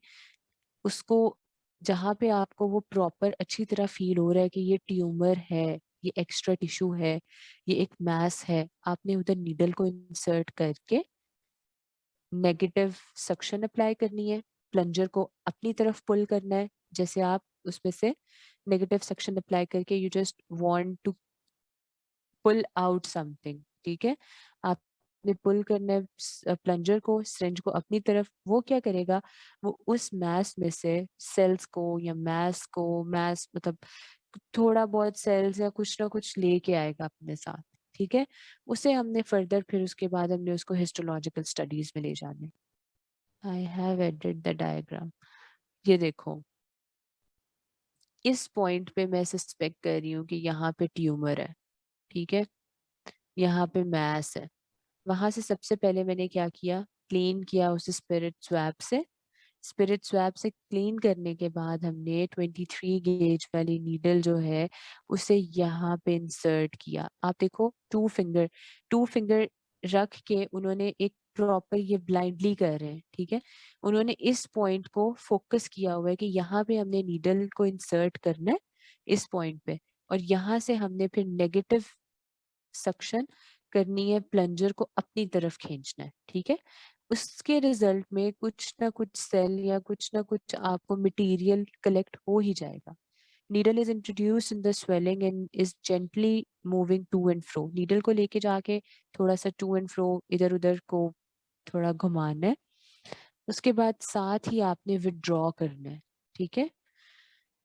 उसको, जहाँ पे आपको वो प्रॉपर अच्छी तरह फील हो रहा है कि ये ट्यूमर है, ये एक्स्ट्रा टिश्यू है, ये एक मैस है, आपने उधर नीडल को इंसर्ट करके नेगेटिव सक्शन अप्लाई करनी है। प्लंजर को अपनी तरफ पुल करना है, जैसे आप उसमें से नेगेटिव सक्शन अप्लाई करके you just want to pull out something, ठीक है। आपने पुल करना है प्लंजर को, सिरिंज को अपनी तरफ। वो क्या करेगा, वो उस मैस में से सेल्स को, या मैस मतलब थोड़ा बहुत सेल्स या कुछ ना कुछ लेके आएगा अपने साथ, ठीक है। उसे हमने फर्दर, फिर उसके बाद हमने उसको हिस्टोलॉजिकल स्टडीज में ले जाने। I have edit the diagram. ये देखो, इस पॉइंट पे मैं सस्पेक्ट कर रही हूँ कि यहाँ पे ट्यूमर है, ठीक है, यहाँ पे मैस है। वहां से सबसे पहले मैंने क्या किया, क्लीन किया उसे स्पिरिट स्वैप से। स्पिरिट स्वैप से क्लीन करने के बाद हमने 23 गेज वाली नीडल जो है उसे यहाँ पे इंसर्ट किया। आप देखो, टू फिंगर रख के उन्होंने एक प्रॉपर, ये ब्लाइंडली कर रहे हैं, ठीक है। उन्होंने इस पॉइंट को फोकस किया हुआ है कि यहाँ पे हमने नीडल को इंसर्ट करना है, इस पॉइंट पे, और यहाँ से हमने फिर नेगेटिव सक्शन करनी है, प्लंजर को अपनी तरफ खींचना है, ठीक है। उसके रिजल्ट में कुछ ना कुछ सेल या कुछ ना कुछ आपको मटेरियल कलेक्ट हो ही जाएगा। Needle is introduce in the swelling and is gently moving to and fro. Needle को लेके जाके थोड़ा सा टू एंड फ्रो इधर उधर को थोड़ा घुमाना है। उसके बाद साथ ही आपने विड्रॉ करना है। ठीक है।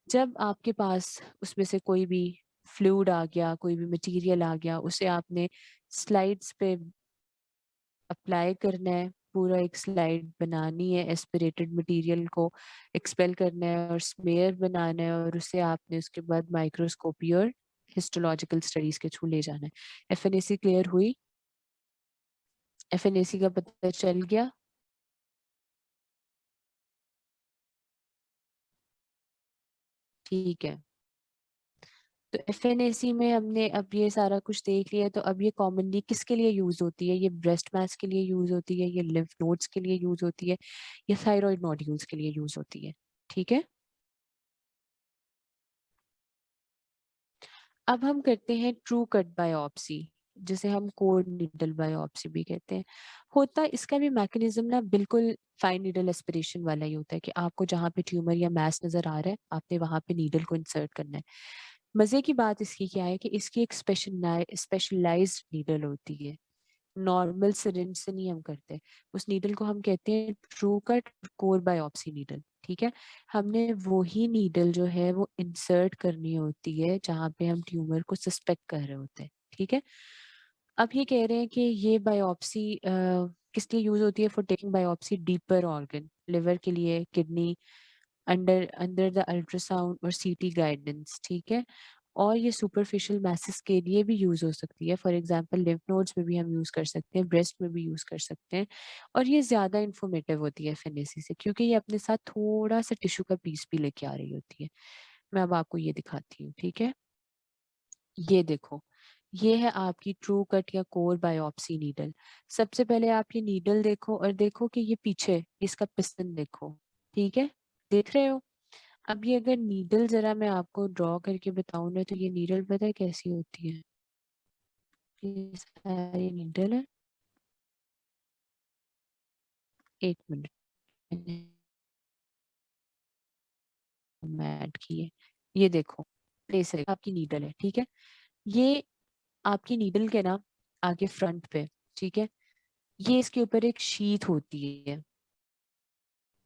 जब आपके पास उसमें से कोई भी फ्लूइड आ गया, कोई भी मटेरियल आ गया, उसे आपने स्लाइड्स पे अप्लाई करना है। पूरा एक स्लाइड बनानी है, एस्पिरेटेड मटेरियल को एक्सपेल करना है और स्मेयर बनाना है, और उसे आपने उसके बाद माइक्रोस्कोपी और हिस्टोलॉजिकल स्टडीज के थ्रू ले जाना है। एफएनएसी क्लियर हुई? एफएनएसी का पता चल गया? ठीक है। तो एफएनएसी में हमने अब ये सारा कुछ देख लिया, तो अब ये कॉमनली किसके लिए यूज होती है? ये ब्रेस्ट मैस के लिए यूज होती है, ये लिम्फ नोड्स के लिए यूज होती है, ये थायराइड नोड्यूल्स के लिए यूज होती है। ठीक है। अब हम करते हैं ट्रू कट बायोप्सी, जिसे हम कोड नीडल बायोप्सी भी कहते हैं। होता इसका भी मैकेनिज्म ना बिल्कुल फाइन नीडल एस्पिरेशन वाला ही होता है कि आपको जहाँ पे ट्यूमर या मैस नजर आ रहा है, आपने वहां पे नीडल को इंसर्ट करना है। मजे की बात इसकी क्या है कि इसकी एक स्पेशलाइज्ड नीडल होती है। नॉर्मल सिरिंज से नहीं हम करते। उस नीडल को हम कहते हैं true cut core biopsy needle. ठीक है। हमने वही नीडल जो है वो इंसर्ट करनी होती है जहाँ पे हम ट्यूमर को सस्पेक्ट कर रहे होते हैं। ठीक है। अब ये कह रहे हैं कि ये बायोप्सी किस लिए यूज होती है? For taking biopsy deeper organ, liver के लिए, kidney, under under the ultrasound और सीटी गाइडेंस। ठीक है। और ये सुपरफिशियल मैसेज के लिए भी यूज हो सकती है। फॉर एग्जांपल लिम्फ नोड्स में भी हम यूज कर सकते हैं, ब्रेस्ट में भी यूज कर सकते हैं। और ये ज्यादा इंफॉर्मेटिव होती है एफएनएसी से, क्योंकि ये अपने साथ थोड़ा सा टिश्यू का पीस भी लेके आ रही होती है। मैं अब आपको ये दिखाती हूँ। ठीक है। ये देखो, ये है आपकी ट्रू कट या कोर बायोप्सी नीडल। सबसे पहले आप ये नीडल देखो और देखो कि ये पीछे इसका पिस्टन देखो। ठीक है। देख रहे हो? अब ये अगर नीडल जरा मैं आपको ड्रॉ करके बताऊं ना, तो ये नीडल पता है कैसी होती है? ये सारी नीडल है। एक मिनट, मैंने ऐड की है। ये देखो, प्लेस है आपकी नीडल है। ठीक है। ये आपकी नीडल के ना आगे फ्रंट पे। ठीक है। ये इसके ऊपर एक शीथ होती है।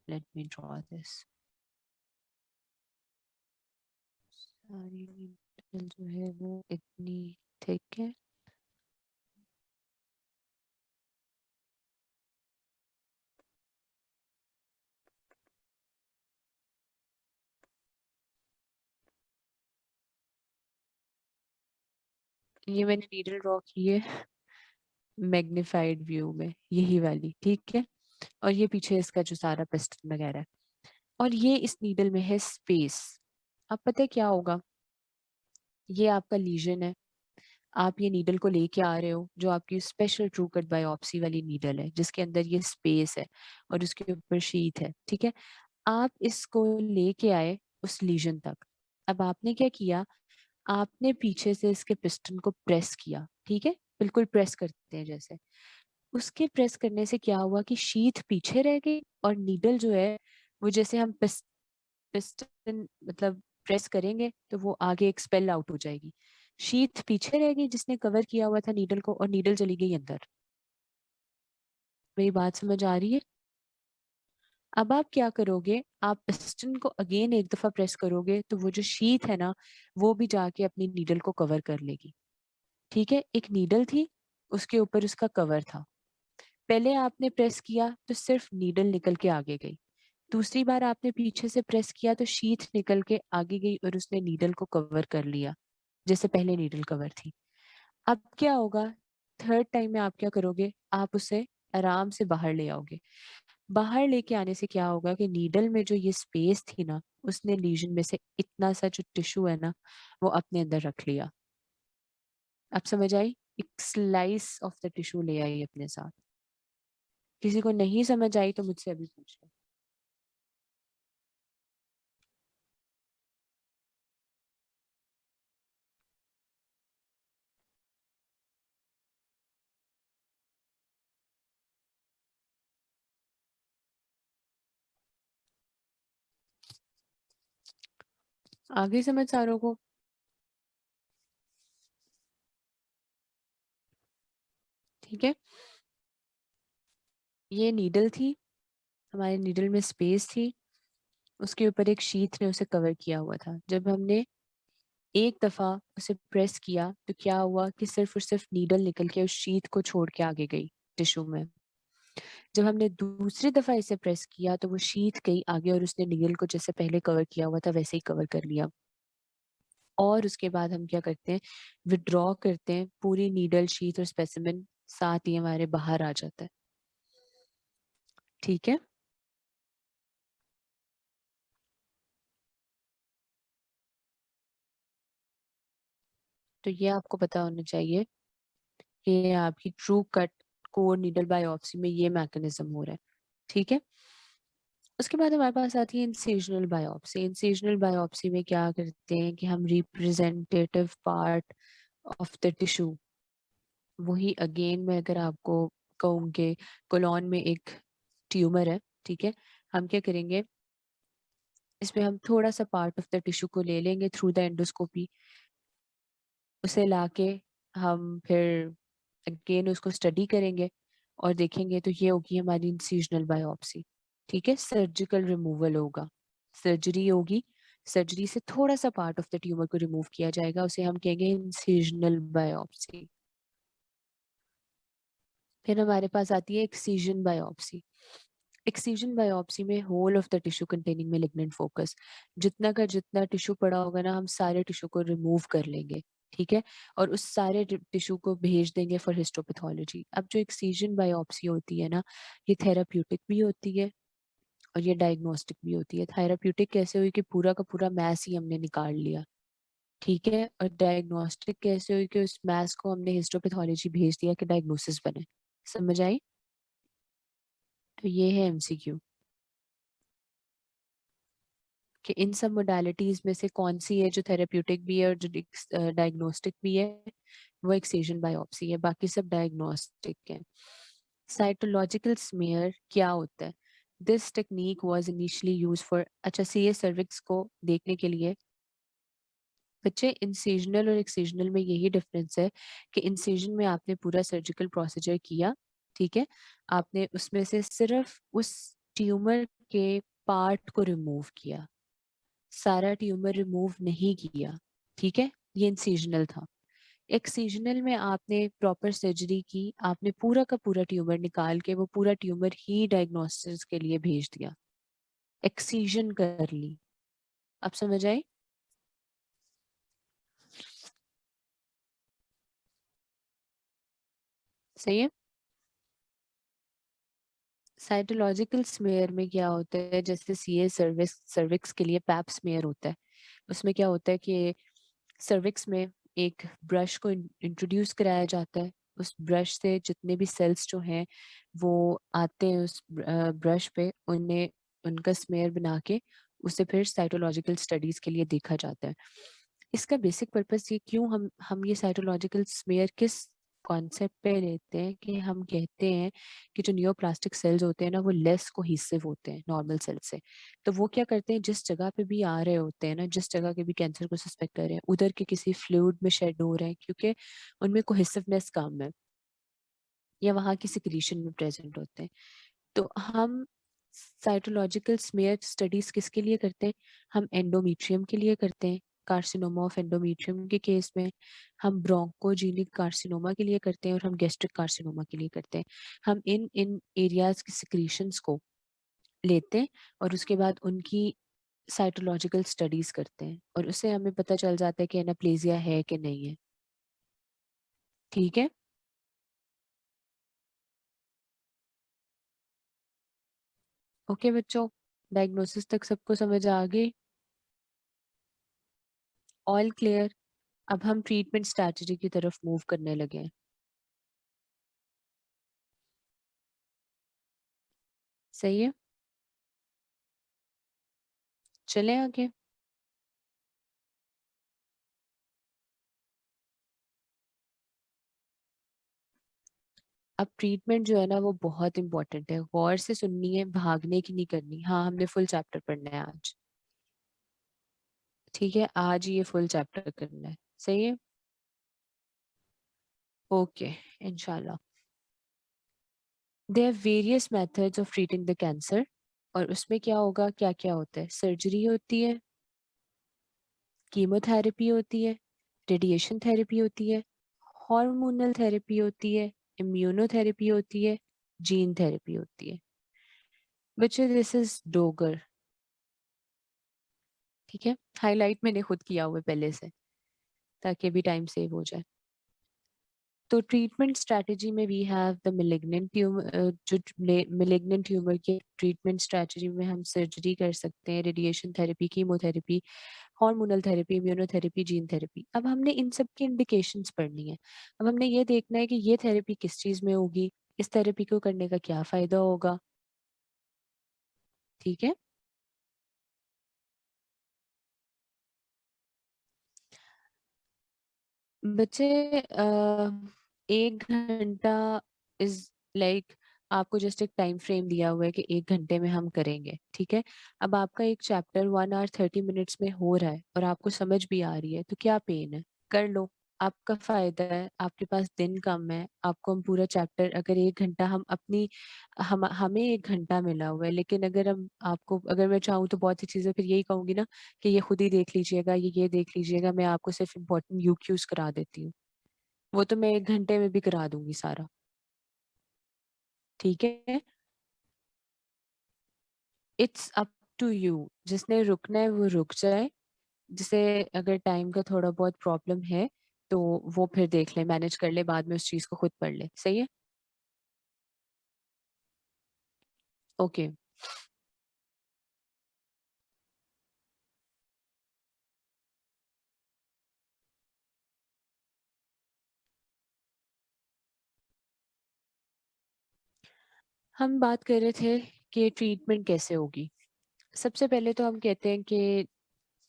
Let me draw this. सारी नीडल जो है वो इतनी थिक है। ये मैंने नीडल ड्रॉ की है मैग्निफाइड व्यू में, यही वाली। ठीक है। और ये पीछे इसका जो सारा पिस्टन वगैरह है, और ये इस नीडल में है स्पेस। अब पता है क्या होगा? ये आपका लीजन है। आप ये नीडल को लेके आ रहे हो, जो आपकी स्पेशल ट्रू कट बायोप्सी वाली नीडल है, जिसके अंदर ये स्पेस है और उसके ऊपर शीट है। ठीक है। आप इसको लेके आए उस लीजन तक। अब आपने क्या किया? आपने पीछे से इसके पिस्टन को प्रेस किया। ठीक है। बिल्कुल प्रेस करते हैं जैसे। उसके प्रेस करने से क्या हुआ कि शीथ पीछे रह गई, और नीडल जो है वो जैसे हम पिस्टन मतलब प्रेस करेंगे तो वो आगे एक्सपेल आउट हो जाएगी। शीथ पीछे रह गई जिसने कवर किया हुआ था नीडल को, और नीडल चली गई अंदर। मेरी बात समझ आ रही है? अब आप क्या करोगे? आप पिस्टन को अगेन एक दफा प्रेस करोगे तो वो जो शीथ है ना, वो भी जाके अपनी नीडल को कवर कर लेगी। ठीक है। एक नीडल थी, उसके ऊपर उसका कवर था। पहले आपने प्रेस किया तो सिर्फ नीडल निकल के आगे गई। दूसरी बार आपने पीछे से प्रेस किया तो शीथ निकल के आगे गई और उसने नीडल को कवर कर लिया, जैसे पहले नीडल कवर थी। अब क्या होगा? थर्ड टाइम में आप क्या करोगे? आप उसे आराम से बाहर ले आओगे। बाहर लेके आने से क्या होगा कि नीडल में जो ये स्पेस थी ना, उसने लीजन में से इतना सा जो टिश्यू है ना, वो अपने अंदर रख लिया। अब समझ आई? एक स्लाइस ऑफ द टिश्यू ले आई अपने साथ। किसी को नहीं समझ आई तो मुझसे अभी पूछ लो। आगे समझ सारों को? ठीक है, ये नीडल थी, हमारे नीडल में स्पेस थी, उसके ऊपर एक शीट ने उसे कवर किया हुआ था। जब हमने एक दफा उसे प्रेस किया तो क्या हुआ कि सिर्फ और सिर्फ नीडल निकल के उस शीट को छोड़ के आगे गई टिश्यू में। जब हमने दूसरी दफा इसे प्रेस किया तो वो शीट गई आगे और उसने नीडल को जैसे पहले कवर किया हुआ था वैसे ही कवर कर लिया। और उसके बाद हम क्या करते हैं, विड्रॉ करते हैं, पूरी नीडल शीट और स्पेसिमेन साथ ही हमारे बाहर आ जाता है। ठीक है, तो ये आपको पता होना चाहिए कि आपकी true cut core needle biopsy में ये मैकेनिज्म हो रहा है। ठीक है, उसके बाद हमारे पास आती है इंसिजनल बायोप्सी। इंसिजनल बायोप्सी में क्या करते हैं कि हम representative part of the tissue, वही अगेन मैं अगर आपको कहूँ कि कोलॉन में एक ट्यूमर है, ठीक है, हम क्या करेंगे, इसमें हम थोड़ा सा पार्ट ऑफ द टिश्यू को ले लेंगे थ्रू द एंडोस्कोपी, उसे लाके हम फिर अगेन उसको स्टडी करेंगे और देखेंगे, तो ये होगी हमारी इंसिजनल बायोप्सी। ठीक है, सर्जिकल रिमूवल होगा, सर्जरी होगी, सर्जरी से थोड़ा सा पार्ट ऑफ द ट्यूमर को रिमूव किया जाएगा, उसे हम कहेंगे इंसिजनल बायोप्सी। फिर हमारे पास आती है एक्सीजन बायोप्सी। एक्सीजन बायोप्सी में whole of the tissue containing malignant focus, जितना का जितना टिश्यू पड़ा होगा ना, हम सारे टिश्यू को रिमूव कर लेंगे। ठीक है, और उस सारे टिश्यू को भेज देंगे फॉर हिस्टोपैथोलॉजी। अब जो एक्सीजन बायोप्सी होती है ना, ये थेराप्यूटिक भी होती है और ये डायग्नोस्टिक भी होती है। थेराप्यूटिक कैसे हुई कि पूरा का पूरा मैस ही हमने निकाल लिया, ठीक है, और डायग्नोस्टिक कैसे हुई कि उस मैस को हमने हिस्टोपैथोलॉजी भेज दिया कि डायग्नोसिस बने। समझ आई? तो ये है एमसीक्यू कि इन सब मोडालिटीज में से कौन सी है जो थेरेप्यूटिक भी है और जो डायग्नोस्टिक भी है, वो एक्सीजन बायोप्सी है, बाकी सब डायग्नोस्टिक है। साइटोलॉजिकल स्मीयर क्या होता है? This technique was initially use for, अच्छा, सीए सर्विक्स को देखने के लिए। बच्चे, इंसिजनल और एक्सिजनल में यही डिफरेंस है कि इंसिजन में आपने पूरा सर्जिकल प्रोसीजर किया, ठीक है, आपने उसमें से सिर्फ उस ट्यूमर के पार्ट को रिमूव किया, सारा ट्यूमर रिमूव नहीं किया। ठीक है, ये इंसिजनल था। एक्सिजनल में आपने प्रॉपर सर्जरी की, आपने पूरा का पूरा ट्यूमर निकाल के वो पूरा ट्यूमर ही डायग्नोसिस के लिए भेज दिया, एक्सीजन कर ली। अब समझ आई? सही है। साइटोलॉजिकल स्मेयर में क्या होता है, जैसे सीए सर्विक्स सर्विक्स के लिए पैप स्मेयर होता है, उसमें क्या होता है कि सर्विक्स में एक ब्रश को इंट्रोड्यूस कराया जाता है, उस ब्रश से जितने भी सेल्स जो हैं वो आते हैं उस ब्रश पे, उन्हें उनका स्मेयर बना के उसे फिर साइटोलॉजिकल स्टडीज के लिए देखा जाता है। इसका बेसिक पर्पस ये, क्यों हम ये साइटोलॉजिकल स्मेयर किस कॉन्सेप्ट पे लेते हैं कि हम कहते हैं कि जो नियोप्लास्टिक सेल्स होते हैं ना, वो लेस कोहेसिव होते हैं नॉर्मल सेल से। तो वो क्या करते हैं, जिस जगह पे भी आ रहे होते हैं ना, जिस जगह के भी कैंसर को सस्पेक्ट कर रहे हैं, उधर के किसी फ्लूइड में शेड हो रहे हैं क्योंकि उनमें कोहेसिवनेस कम है या वहाँ की सिक्रीशन में प्रेजेंट होते हैं। तो हम साइटोलॉजिकल स्मेयर स्टडीज किसके लिए करते हैं? हम एंडोमेट्रियम के लिए करते हैं, कार्सिनोमा ऑफ एंडोमेट्रियम के केस में, हम ब्रोंकोजेनिक कार्सिनोमा के लिए करते हैं और हम गैस्ट्रिक कार्सिनोमा के लिए करते हैं। हम इन इन एरियाज की सिक्रीशंस को लेते हैं और उसके बाद उनकी साइटोलॉजिकल स्टडीज करते हैं और उससे हमें पता चल जाता है कि एनाप्लेजिया है कि नहीं है। ठीक है, ओके बच्चों, डायग्नोसिस तक सबको समझ आ गई? All clear? अब हम ट्रीटमेंट स्ट्रैटेजी की तरफ मूव करने लगे हैं। सही है, चलें आगे। अब ट्रीटमेंट जो है ना वो बहुत इंपॉर्टेंट है, गौर से सुननी है, भागने की नहीं करनी। हाँ, हमने फुल चैप्टर पढ़ना है आज। ठीक है, आज ये फुल चैप्टर करना है, सही है? ओके, इंशाल्लाह। There are various methods of treating the cancer, और उसमें क्या होगा, क्या क्या होता है? सर्जरी होती है, कीमोथेरेपी होती है, रेडिएशन थेरेपी होती है, हार्मोनल थेरेपी होती है, इम्यूनोथेरेपी होती है, जीन थेरेपी होती है। Which is this is Dogar. ठीक है, हाईलाइट मैंने खुद किया हुआ है पहले से, ताकि अभी टाइम सेव हो जाए। तो ट्रीटमेंट स्ट्रैटेजी में we have the malignant tumour, जो मिलिग्नेंट ट्यूमर के ट्रीटमेंट स्ट्रैटेजी में हम सर्जरी कर सकते हैं, radiation therapy, chemotherapy, hormonal therapy, immunotherapy, gene therapy. अब हमने इन सब की इंडिकेशंस पढ़नी है। अब हमने ये देखना है कि ये थेरेपी किस चीज में होगी, इस थेरेपी को करने का क्या फायदा होगा। ठीक है, बच्चे, 1 घंटा इज लाइक, आपको जस्ट एक टाइम फ्रेम दिया हुआ है कि 1 घंटे में हम करेंगे। ठीक है, अब आपका एक चैप्टर 1 आवर 30 मिनट्स में हो रहा है और आपको समझ भी आ रही है, तो क्या पेन है, कर लो। आपका फायदा है, आपके पास दिन कम है, आपको हम पूरा चैप्टर, अगर 1 घंटा हम अपनी, हमें 1 घंटा मिला हुआ है, लेकिन अगर हम आपको, अगर मैं चाहूँ तो बहुत सी चीजें फिर यही कहूंगी ना कि ये खुद ही देख लीजिएगा, ये देख लीजिएगा, मैं आपको सिर्फ इम्पोर्टेंट यूक्यूज करा देती हूँ। वो तो मैं 1 घंटे में भी करा दूंगी सारा। ठीक है, इट्स अप टू यू। जिसने रुकना है वो रुक जाए, जिसे अगर टाइम का थोड़ा बहुत प्रॉब्लम है तो वो फिर देख ले, मैनेज कर ले, बाद में उस चीज को खुद पढ़ ले। सही है, ओके। हम बात कर रहे थे कि ट्रीटमेंट कैसे होगी। सबसे पहले तो हम कहते हैं कि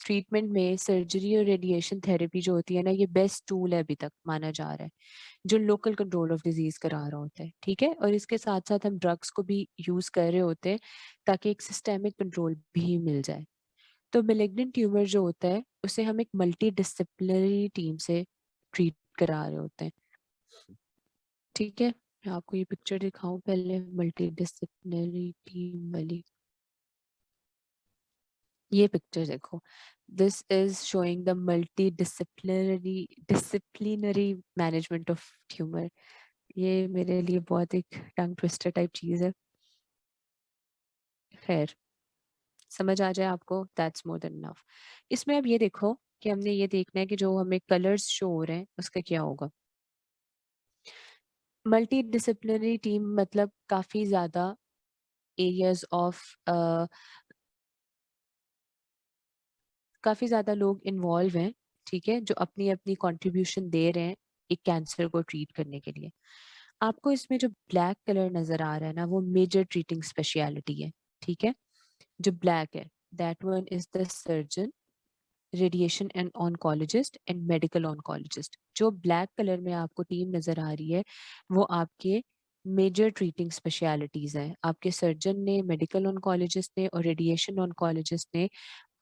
ट्रीटमेंट में सर्जरी और रेडिएशन थेरेपी जो होती है ना, ये बेस्ट टूल है, अभी तक माना जा रहा है, जो लोकल कंट्रोल ऑफ डिजीज करा रहा होता है। ठीक है, और इसके साथ साथ हम ड्रग्स को भी यूज कर रहे होते हैं ताकि एक सिस्टेमिक कंट्रोल भी मिल जाए। तो मेलिग्नेंट ट्यूमर जो होता है उसे हम एक मल्टी डिसिप्लिनरी टीम से ट्रीट करा रहे होते हैं। ठीक है, मैं आपको ये पिक्चर दिखाऊं पहले, मल्टी डिसिप्लिनरी टीम वाली। ये पिक्चर देखो, this is showing the multi disciplinary management of tumour. ये मेरे लिए बहुत एक टंग ट्विस्टर टाइप चीज है। खैर, समझ आ जाए आपको, दैट्स मोर देन इनफ। इसमें अब ये देखो कि हमने ये देखना है कि जो हमें कलर्स शो हो रहे हैं उसका क्या होगा। मल्टी डिसिप्लिनरी टीम मतलब काफी ज्यादा एरियाज ऑफ, काफी ज्यादा लोग इन्वॉल्व हैं। ठीक है, जो अपनी अपनी कंट्रीब्यूशन दे रहे हैं एक कैंसर को ट्रीट करने के लिए। आपको इसमें जो ब्लैक कलर नजर आ रहा है ना, वो मेजर ट्रीटिंग स्पेशलिटी है। ठीक है, जो ब्लैक है, that one is the surgeon, radiation and oncologist and medical oncologist. जो ब्लैक कलर में आपको टीम नजर आ रही है वो आपके मेजर ट्रीटिंग स्पेशलिटीज हैं। आपके सर्जन ने, मेडिकल ऑन्कोलॉजिस्ट ने और रेडिएशन ऑन्कोलॉजिस्ट ने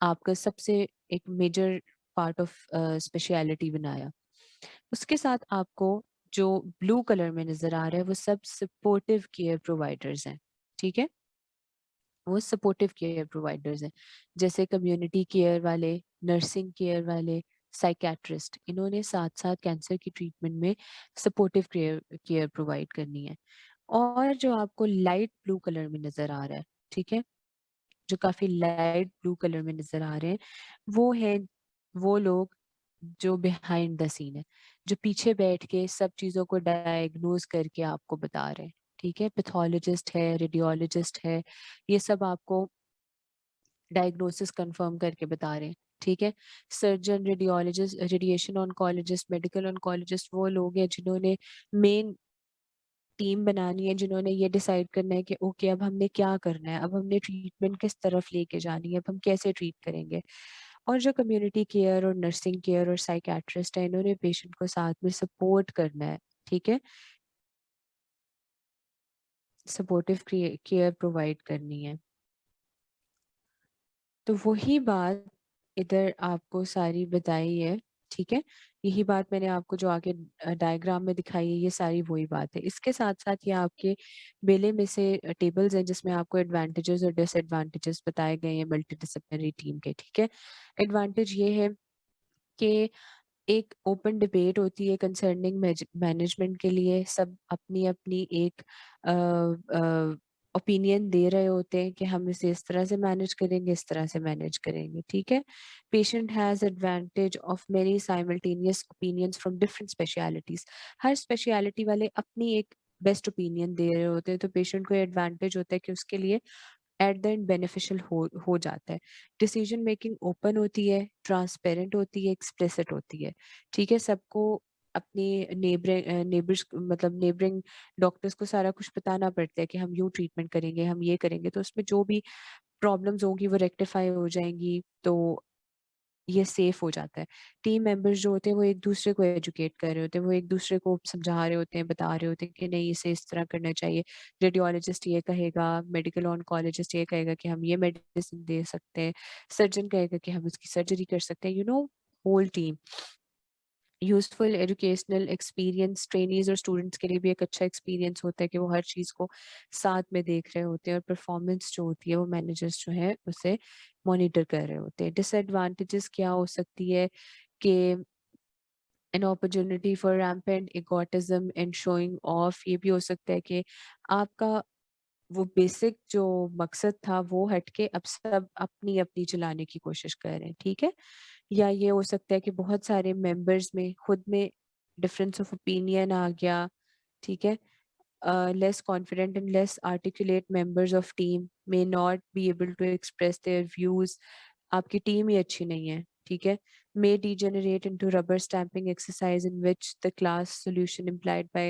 आपका सबसे एक मेजर पार्ट ऑफ स्पेशलिटी बनाया। उसके साथ आपको जो ब्लू कलर में नजर आ रहा है वो सब सपोर्टिव केयर प्रोवाइडर्स हैं। ठीक है, वो सपोर्टिव केयर प्रोवाइडर्स हैं, जैसे कम्युनिटी केयर वाले, नर्सिंग केयर वाले, साइकेट्रिस्ट। इन्होंने साथ साथ कैंसर की ट्रीटमेंट में सपोर्टिव केयर केयर प्रोवाइड करनी है। और जो आपको लाइट ब्लू कलर में नजर आ रहा है, ठीक है, जो काफी लाइट ब्लू कलर में नजर आ रहे हैं, वो है वो लोग जो बिहाइंड द सीन है, जो पीछे बैठ के सब चीजों को डायग्नोज करके आपको बता रहे हैं। ठीक है, पैथोलॉजिस्ट है, रेडियोलॉजिस्ट है, ये सब आपको डायग्नोसिस कंफर्म करके बता रहे हैं। ठीक है, surgeon, radiologist, radiation oncologist, medical oncologist वो लोग हैं जिन्होंने मेन टीम बनानी है, जिन्होंने ये डिसाइड करना है कि ओके अब हमने क्या करना है, अब हमने ट्रीटमेंट किस तरफ लेके जानी है, अब हम कैसे ट्रीट करेंगे। और जो कम्युनिटी केयर और नर्सिंग केयर और साइकेट्रिस्ट है, इन्होंने पेशेंट को साथ में सपोर्ट करना है। ठीक है, सपोर्टिव केयर प्रोवाइड करनी है। तो वही बात इधर आपको सारी बताई है, ठीक है। यही बात मैंने आपको जो आगे डायग्राम में दिखाई है, ये सारी वही बात है। इसके साथ साथ ये आपके बेले में से टेबल्स हैं जिसमें आपको एडवांटेजेस और डिसएडवांटेजेस बताए गए हैं मल्टी डिसिप्लिनरी टीम के, ठीक है। एडवांटेज ये है कि एक ओपन डिबेट होती है कंसर्निंग मैनेजमेंट के लिए, सब अपनी अपनी एक ओपिनियन दे रहे होते हैं कि हम इसे इस तरह से मैनेज करेंगे, इस तरह से मैनेज करेंगे, ठीक है। Patient has advantage of many simultaneous opinions from different specialities. Her speciality वाले अपनी एक बेस्ट ओपिनियन दे रहे होते हैं, तो पेशेंट को एडवांटेज होता है कि उसके लिए एट द एंड बेनिफिशियल हो जाता है। डिसीजन मेकिंग ओपन होती है, ट्रांसपेरेंट होती है, एक्सप्लिसिट होती है, ठीक है। सबको अपनी नेबर्स मतलब नेबरिंग डॉक्टर्स को सारा कुछ बताना पड़ता है कि हम यूँ ट्रीटमेंट करेंगे, हम ये करेंगे, तो उसमें जो भी प्रॉब्लम्स होंगी वो रेक्टिफाई हो जाएंगी, तो ये सेफ हो जाता है। टीम मेंबर्स जो होते हैं वो एक दूसरे को एजुकेट कर रहे होते हैं, वो एक दूसरे को समझा रहे होते हैं, बता रहे होते हैं कि नहीं इसे इस तरह करना चाहिए। रेडियोलॉजिस्ट ये कहेगा, मेडिकल ऑन्कोलॉजिस्ट ये कहेगा कि हम ये मेडिसिन दे सकते हैं, सर्जन कहेगा कि हम इसकी सर्जरी कर सकते हैं, whole team. Useful educational experience trainees और स्टूडेंट्स के लिए भी एक अच्छा एक्सपीरियंस होता है कि वो हर चीज़ को साथ में देख रहे होते हैं, और परफॉर्मेंस जो होती है वो मैनेजर्स जो है उसे मॉनिटर कर रहे होते हैं। डिसएडवांटेजेस क्या हो सकती है कि an opportunity for rampant egotism and showing off, ये भी हो सकता है कि आपका वो बेसिक जो मकसद था वो हटके अब सब अपनी अपनी चलाने की कोशिश कर रहे हैं, ठीक है। या ये हो सकता है कि बहुत सारे मेंबर्स में खुद में डिफरेंस ऑफ ओपिनियन आ गया, ठीक है। less confident and less articulate members of team may not be able to express their views। आपकी टीम ही अच्छी नहीं है, ठीक है। may degenerate into rubber stamping exercise in which the class solution implied by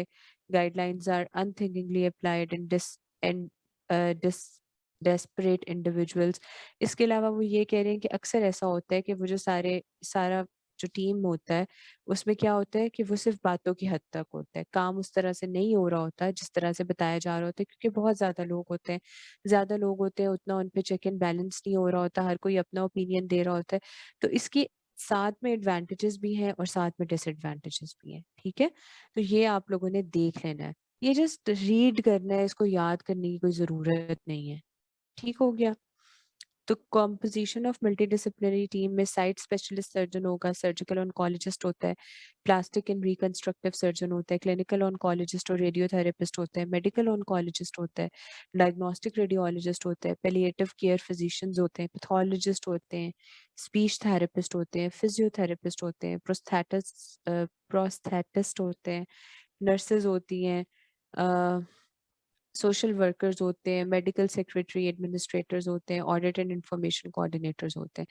guidelines are unthinkingly applied and and dis desperate individuals। इसके अलावा वो ये कह रहे हैं कि अक्सर ऐसा होता है कि वो जो सारा जो टीम होता है उसमें क्या होता है कि वो सिर्फ बातों की हद तक होता है, काम उस तरह से नहीं हो रहा होता है जिस तरह से बताया जा रहा होता है, क्योंकि बहुत ज्यादा लोग होते हैं, उतना उन पे चेक एंड बैलेंस नहीं हो रहा होता, हर कोई अपना ओपिनियन दे रहा होता है। तो इसकी साथ में एडवांटेजेस भी हैं और साथ में डिसएडवांटेजेस भी हैं, ठीक है। तो ये आप लोगों ने देख लेना है, ये जस्ट रीड करना है, इसको याद करने की कोई जरूरत नहीं है, ठीक हो गया। तो कॉम्पोजिशन ऑफ मल्टीडिसिप्लिनरी टीम में साइट स्पेशलिस्ट सर्जन होगा, सर्जिकल ऑन्कोलॉजिस्ट होता है, प्लास्टिक एंड रिकंस्ट्रक्टिव सर्जन होता है, क्लिनिकल ऑन्कोलॉजिस्ट और रेडियोथेरेपिस्ट होता है, मेडिकल ऑन्कोलॉजिस्ट होता है, डायग्नोस्टिक रेडियोलॉजिस्ट होता है, पैलिएटिव केयर फिजिशियंस होते हैं, पैथोलॉजिस्ट होते हैं, स्पीच थेरेपिस्ट होते हैं, फिजियोथेरेपिस्ट होते हैं, प्रोस्थेटिस्ट होते हैं, नर्सेज होती हैं, सोशल वर्कर्स होते हैं, मेडिकल सेक्रेटरी एडमिनिस्ट्रेटर्स होते हैं, ऑडिट एंड इंफॉर्मेशन कोऑर्डिनेटर्स होते हैं।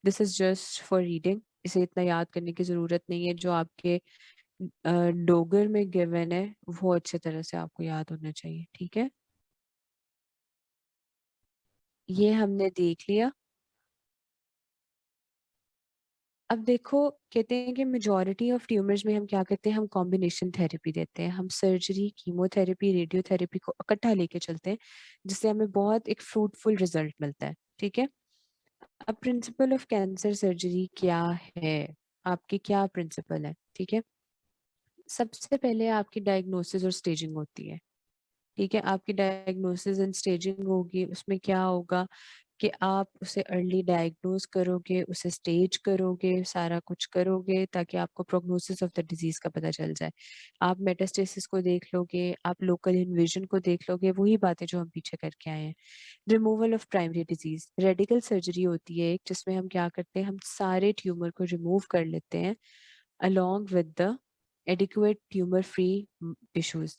This is just for reading, इसे इतना याद करने की ज़रूरत नहीं है। जो आपके डोगर में गिवन है वो अच्छे तरह से आपको याद होना चाहिए, ठीक है। ये हमने देख लिया। अब देखो, कहते हैं कि मेजॉरिटी ऑफ ट्यूमर्स में हम क्या करते हैं, हम कॉम्बिनेशन थेरेपी देते हैं, हम सर्जरी, कीमोथेरेपी, रेडियोथेरेपी को इकट्ठा लेके चलते हैं, जिससे हमें बहुत एक फ्रूटफुल रिजल्ट मिलता है, ठीक है। अब प्रिंसिपल ऑफ कैंसर सर्जरी क्या है, आपकी क्या प्रिंसिपल है, ठीक है। सबसे पहले आपकी डायग्नोसिस और स्टेजिंग होती है, ठीक है। आपकी डायग्नोसिस एंड स्टेजिंग होगी, उसमें क्या होगा कि आप उसे अर्ली डायग्नोज करोगे, उसे स्टेज करोगे, सारा कुछ करोगे ताकि आपको प्रोग्नोसिस ऑफ द डिजीज का पता चल जाए। आप मेटास्टेसिस को देख लोगे, आप लोकल इन्वेजन को देख लोगे, वही बातें जो हम पीछे करके आए हैं। Removal of primary disease, radical surgery होती है एक, जिसमें हम क्या करते हैं, हम सारे ट्यूमर को रिमूव कर लेते हैं along with the adequate tumour free tissues,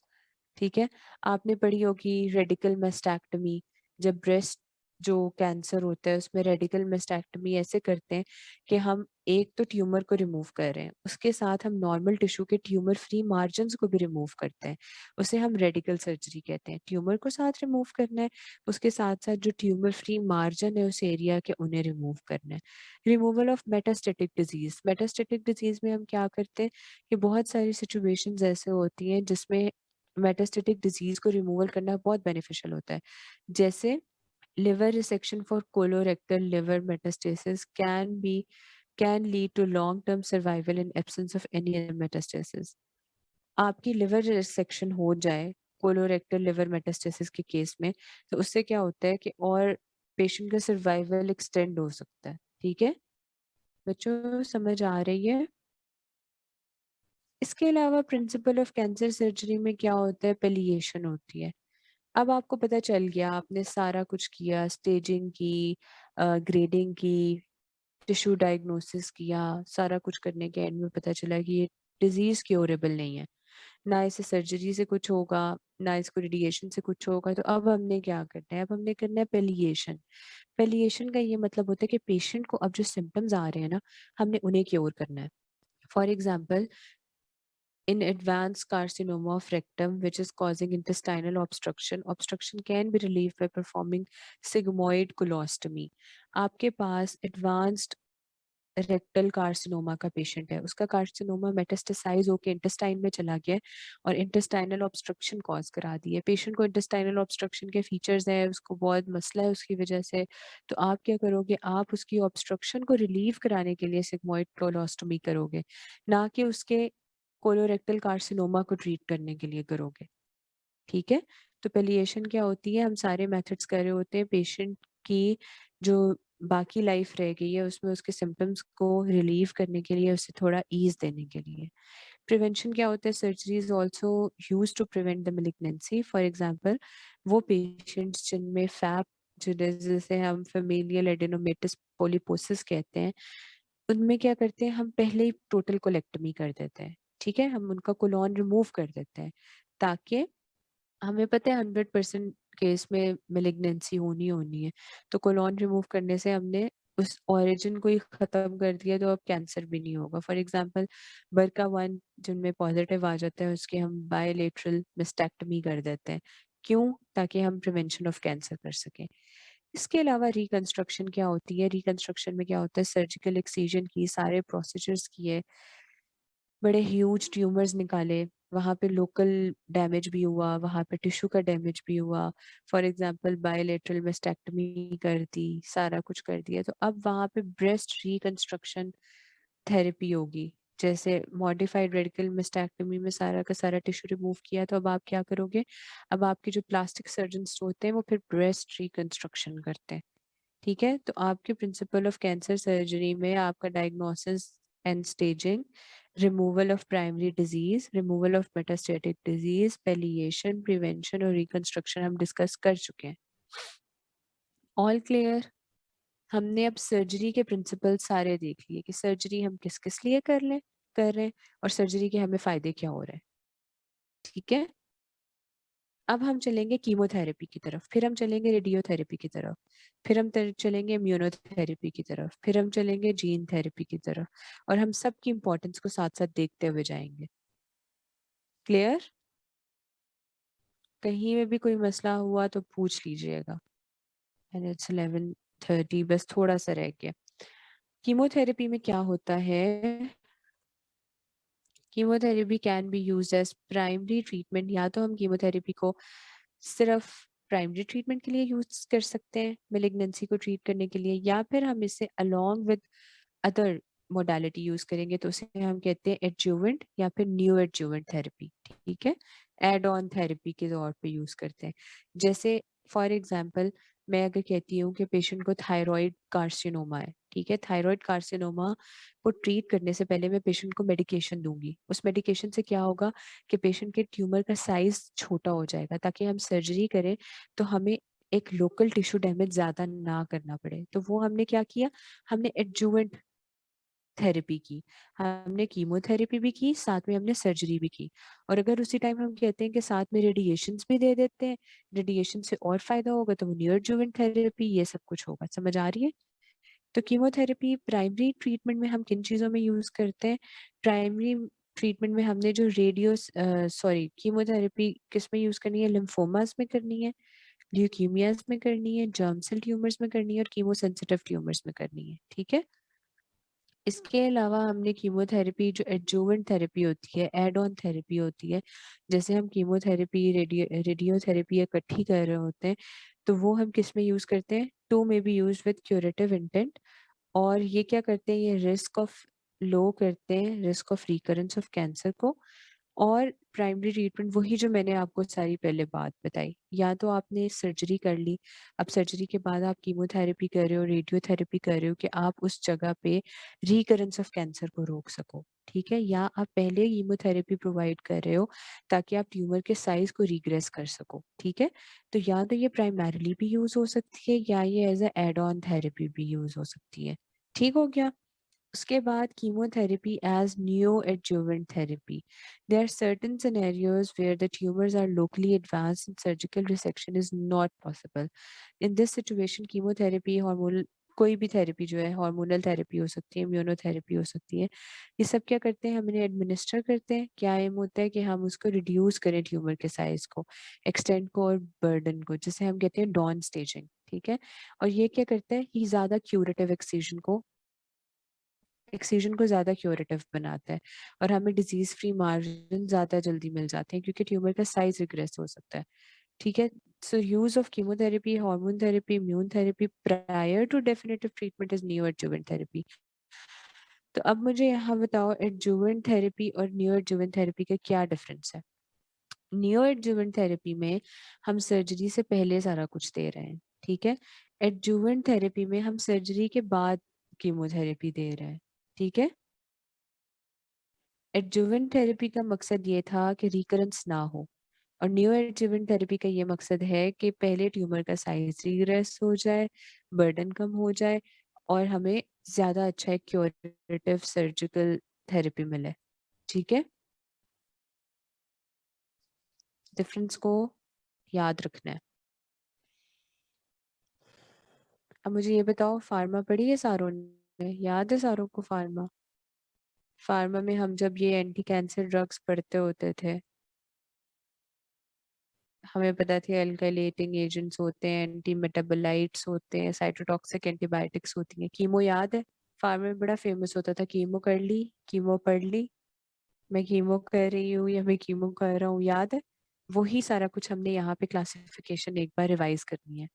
ठीक है। आपने पढ़ी होगी रेडिकल मेस्टेक्टमी, जब ब्रेस्ट जो कैंसर होता है उसमें रेडिकल मेस्टेक्टमी ऐसे करते हैं कि हम एक तो ट्यूमर को रिमूव कर रहे हैं, उसके साथ हम नॉर्मल टिश्यू के ट्यूमर फ्री मार्जिन्स को भी रिमूव करते हैं, उसे हम रेडिकल सर्जरी कहते हैं। ट्यूमर को साथ रिमूव करना है, उसके साथ साथ जो ट्यूमर फ्री मार्जिन है उस एरिया के, उन्हें रिमूव करना है। Removal of metastatic disease, metastatic disease में हम क्या करते हैं कि बहुत सारी सिचुएशंस ऐसे होती हैं जिसमें मेटास्टेटिक डिजीज को रिमूवल करना बहुत बेनिफिशियल होता है। जैसे liver resection for colorectal liver metastasis can lead to long-term survival in absence of any other metastasis. आपकी लिवर रिसेक्शन हो जाए कोलोरेक्टल लिवर मेटास्टेसिस के केस में, तो उससे क्या होता है कि और पेशेंट का सर्वाइवल एक्सटेंड हो सकता है। ठीक है बच्चों, समझ आ रही है? इसके अलावा प्रिंसिपल ऑफ कैंसर सर्जरी में क्या होता है, पेलिएशन होती है। अब आपको पता चल गया, आपने सारा कुछ किया, स्टेजिंग की, ग्रेडिंग की, टिश्यू डायग्नोसिस किया, सारा कुछ करने के एंड में पता चला कि ये डिजीज क्योरेबल नहीं है, ना इसे सर्जरी से कुछ होगा, ना इसको रेडिएशन से कुछ होगा। तो अब हमने क्या करना है, अब हमने करना है पेलिएशन। पेलिएशन का ये मतलब होता है कि पेशेंट को अब जो सिम्टम्स आ रहे हैं ना, हमने उन्हें क्योर करना है। For example, in advanced carcinoma of rectum which is causing intestinal obstruction can be relieved by performing sigmoid colostomy. आपके पास एडवांस्ड रेक्टल कार्सिनोमा का पेशेंट है, उसका कार्सिनोमा मेटास्टेसाइज होकर इंटेस्टाइन में चला गया है और इंटेस्टाइनल ऑब्स्ट्रक्शन कॉज करा दी है। पेशेंट को इंटेस्टाइनल ऑब्स्ट्रक्शन के फीचर्स हैं, उसको बहुत मसला है उसकी वजह से। तो आप क्या करोगे, आप उसकी ऑब्स्ट्रक्शन को रिलीव कराने के लिए सिग्मोइड कोलोस्टोमी करोगे, ना कि उसके कोलोरेक्टल कार्सिनोमा को ट्रीट करने के लिए करोगे। ठीक है, तो पेलिएशन क्या होती है, हम सारे मेथड्स कर रहे होते हैं पेशेंट की जो बाकी लाइफ रह गई है उसमें उसके सिम्टम्स को रिलीव करने के लिए, उसे थोड़ा ईज देने के लिए। प्रिवेंशन क्या होता है, surgery is also use to prevent the malignancy. For example, वो पेशेंट्स जिनमें फैप, जिसे हम फेमिलियल एडेनोमेटस पोलिपोसिस कहते हैं, उनमें क्या करते हैं, हम पहले ही टोटल कोलेक्टमी कर देते हैं। ठीक है, हम उनका कोलॉन रिमूव कर देते हैं ताकि हमें पता है 100% केस में मेलिग्नेंसी होनी होनी है। तो कोलॉन रिमूव करने से हमने उस ओरिजिन को ही खत्म कर दिया, तो अब कैंसर भी नहीं होगा। फॉर एग्जांपल, BRCA1 जिनमें पॉजिटिव आ जाता है उसके हम बायलेटरल मिस्टेक्टमी कर देते हैं। क्यों? ताकि हम प्रिवेंशन ऑफ कैंसर कर सकें। इसके अलावा रिकंस्ट्रक्शन क्या होती है, रिकंस्ट्रक्शन में क्या होता है, सर्जिकल एक्सीजन की, सारे प्रोसीजर्स किए, बड़े ह्यूज ट्यूमर्स निकाले, वहाँ पे लोकल डैमेज भी हुआ, वहाँ पे टिश्यू का डैमेज भी हुआ। फॉर एग्जांपल बायलेटरल मेस्टेक्टमी कर दी, सारा कुछ कर दिया, तो अब वहाँ पे ब्रेस्ट रिकंस्ट्रक्शन थेरेपी होगी। जैसे मॉडिफाइड रेडिकल मेस्टेक्टमी में सारा का सारा टिश्यू रिमूव किया, तो अब आप क्या करोगे, अब आपके जो प्लास्टिक सर्जन्स होते हैं वो फिर ब्रेस्ट रिकंस्ट्रक्शन करते हैं। ठीक है, तो आपके प्रिंसिपल ऑफ कैंसर सर्जरी में आपका diagnosis and staging, removal of primary disease, removal of metastatic disease, palliation, prevention और रिकंस्ट्रक्शन हम डिस्कस कर चुके हैं। All clear? हमने अब सर्जरी के प्रिंसिपल सारे देख लिए कि सर्जरी हम किस किस लिए कर रहे हैं और सर्जरी के हमें फायदे क्या हो रहे हैं। ठीक है, अब हम चलेंगे कीमोथेरेपी की तरफ, फिर हम चलेंगे रेडियोथेरेपी की तरफ, फिर हम चलेंगे इम्यूनोथेरेपी की तरफ, फिर हम चलेंगे जीन थेरेपी की तरफ, और हम सब की इम्पोर्टेंस को साथ साथ देखते हुए जाएंगे। क्लियर? कहीं में भी कोई मसला हुआ तो पूछ लीजिएगा। एंड इट्स 11:30, बस थोड़ा सा रह गया। कीमोथेरेपी में क्या होता है, chemotherapy can be used as primary treatment. या तो हम कीमोथेरेपी को सिर्फ प्राइमरी ट्रीटमेंट के लिए यूज कर सकते हैं, मेलिग्नेंसी को ट्रीट करने के लिए, या फिर हम इसे along with other modality use करेंगे, तो उसे हम कहते हैं एडजुवेंट या फिर न्यू एडजुवेंट थेरेपी। ठीक है, एड ऑन थेरेपी के तौर पे यूज करते हैं। जैसे फॉर एग्जांपल, मैं अगर कहती हूँ कि पेशेंट को थायराइड कार्सिनोमा है, ठीक है, थायराइड कार्सिनोमा को ट्रीट करने से पहले मैं पेशेंट को मेडिकेशन दूंगी। उस मेडिकेशन से क्या होगा कि पेशेंट के ट्यूमर का साइज छोटा हो जाएगा, ताकि हम सर्जरी करें तो हमें एक लोकल टिश्यू डैमेज ज्यादा ना करना पड़े। तो वो हमने क्या किया, हमने एडजुवेंट थेरेपी की, हमने कीमोथेरेपी भी की, साथ में हमने सर्जरी भी की। और अगर उसी टाइम हम कहते हैं कि साथ में रेडिएशंस भी दे देते हैं, रेडिएशन से और फायदा होगा, तो वो नियो एडजुवेंट थेरेपी, ये सब कुछ होगा। समझ आ रही है? तो कीमोथेरेपी प्राइमरी ट्रीटमेंट में हम किन चीज़ों में यूज करते हैं, प्राइमरी ट्रीटमेंट में हमने जो कीमोथेरेपी किस में यूज करनी है, लिम्फोमास में करनी है, ल्यूकीमियाज में करनी है, जर्म सेल ट्यूमर्स में करनी है, और कीमोसेंसिटिव ट्यूमर्स में करनी है। ठीक है, इसके अलावा हमने कीमोथेरेपी जो एडजुवेंट थेरेपी होती है, एड ऑन थेरेपी होती है, जैसे हम कीमोथेरेपी रेडियोथेरेपी इकट्ठी कर रहे होते हैं, तो वो हम किस में यूज करते हैं, टू में B use with curative intent. और ये क्या करते हैं, ये रिस्क ऑफ लो करते हैं, risk of recurrence of cancer को। और प्राइमरी ट्रीटमेंट वही जो मैंने आपको सारी पहले बात बताई, या तो आपने सर्जरी कर ली, अब सर्जरी के बाद आप कीमोथेरेपी कर रहे हो, रेडियोथेरेपी कर रहे हो कि आप उस जगह पे रिकरेंस ऑफ कैंसर को रोक सको, ठीक है, या आप पहले कीमोथेरेपी प्रोवाइड कर रहे हो ताकि आप ट्यूमर के साइज को रिग्रेस कर सको, ठीक है। तो या तो ये प्राइमरीली भी यूज हो सकती है या ये as a add on therapy भी यूज हो सकती है, ठीक हो गया। उसके बाद chemotherapy as neoadjuvant therapy. There are certain scenarios where the tumors are locally advanced and surgical resection is not possible. In this situation, chemotherapy, hormonal कोई भी थेरेपी जो है, हार्मोनल थेरेपी हो सकती है, इम्यूनोथेरेपी हो सकती है, ये सब क्या करते हैं, हम इन्हें एडमिनिस्टर करते हैं। क्या एम होता है कि हम उसको रिड्यूस करें ट्यूमर के साइज को, एक्सटेंड को और बर्डन को, जिसे हम कहते हैं डॉन स्टेजिंग, ठीक है। और ये क्या करता है, ये ज्यादा क्यूरेटिव एक्सीजन को ज़्यादा क्यूरेटिव बनाता है और हमें डिजीज फ्री मार्जिन ज़्यादा जल्दी मिल जाते हैं क्योंकि ट्यूमर का साइज रिग्रेस हो सकता है, ठीक है। So use of chemotherapy, hormone therapy, immune therapy prior to definitive treatment is neo adjuvant therapy. तो अब मुझे यहाँ बताओ, एडजुवेंट थेरेपी और न्यू एडजुवेंट थेरेपी का क्या डिफरेंस है। न्यू एडजुवेंट थेरेपी में हम सर्जरी से पहले सारा कुछ दे रहे हैं, ठीक है। एडजुवेंट थेरेपी में हम सर्जरी के बाद कीमोथेरेपी दे रहे हैं, ठीक है। एडजुवेंट थेरेपी का मकसद ये था कि रिकरेंस ना हो, और न्यू एडजुवेंट थेरेपी का ये मकसद है कि पहले ट्यूमर का साइज रिग्रेस हो जाए, बर्डन कम हो जाए और हमें ज्यादा अच्छा एक क्यूरेटिव सर्जिकल थेरेपी मिले, ठीक है। डिफरेंस को याद रखना है। अब मुझे ये बताओ, फार्मा पढ़ी है सारों ने, याद है सारों को फार्मा। फार्मा में हम जब ये एंटी कैंसर ड्रग्स पढ़ते होते थे, हमें पता थी एल्काइलेटिंग एजेंट्स होते हैं, एंटी मेटाबोलाइट्स होते हैं, साइटोटॉक्सिक एंटीबायोटिक्स होती हैं। कीमो याद है, फार्मा में बड़ा फेमस होता था, कीमो कर ली, कीमो पढ़ ली, मैं कीमो कर रही हूँ या मैं कीमो कर रहा हूँ, याद है। वही सारा कुछ हमने यहाँ पे क्लासिफिकेशन एक बार रिवाइज करनी है।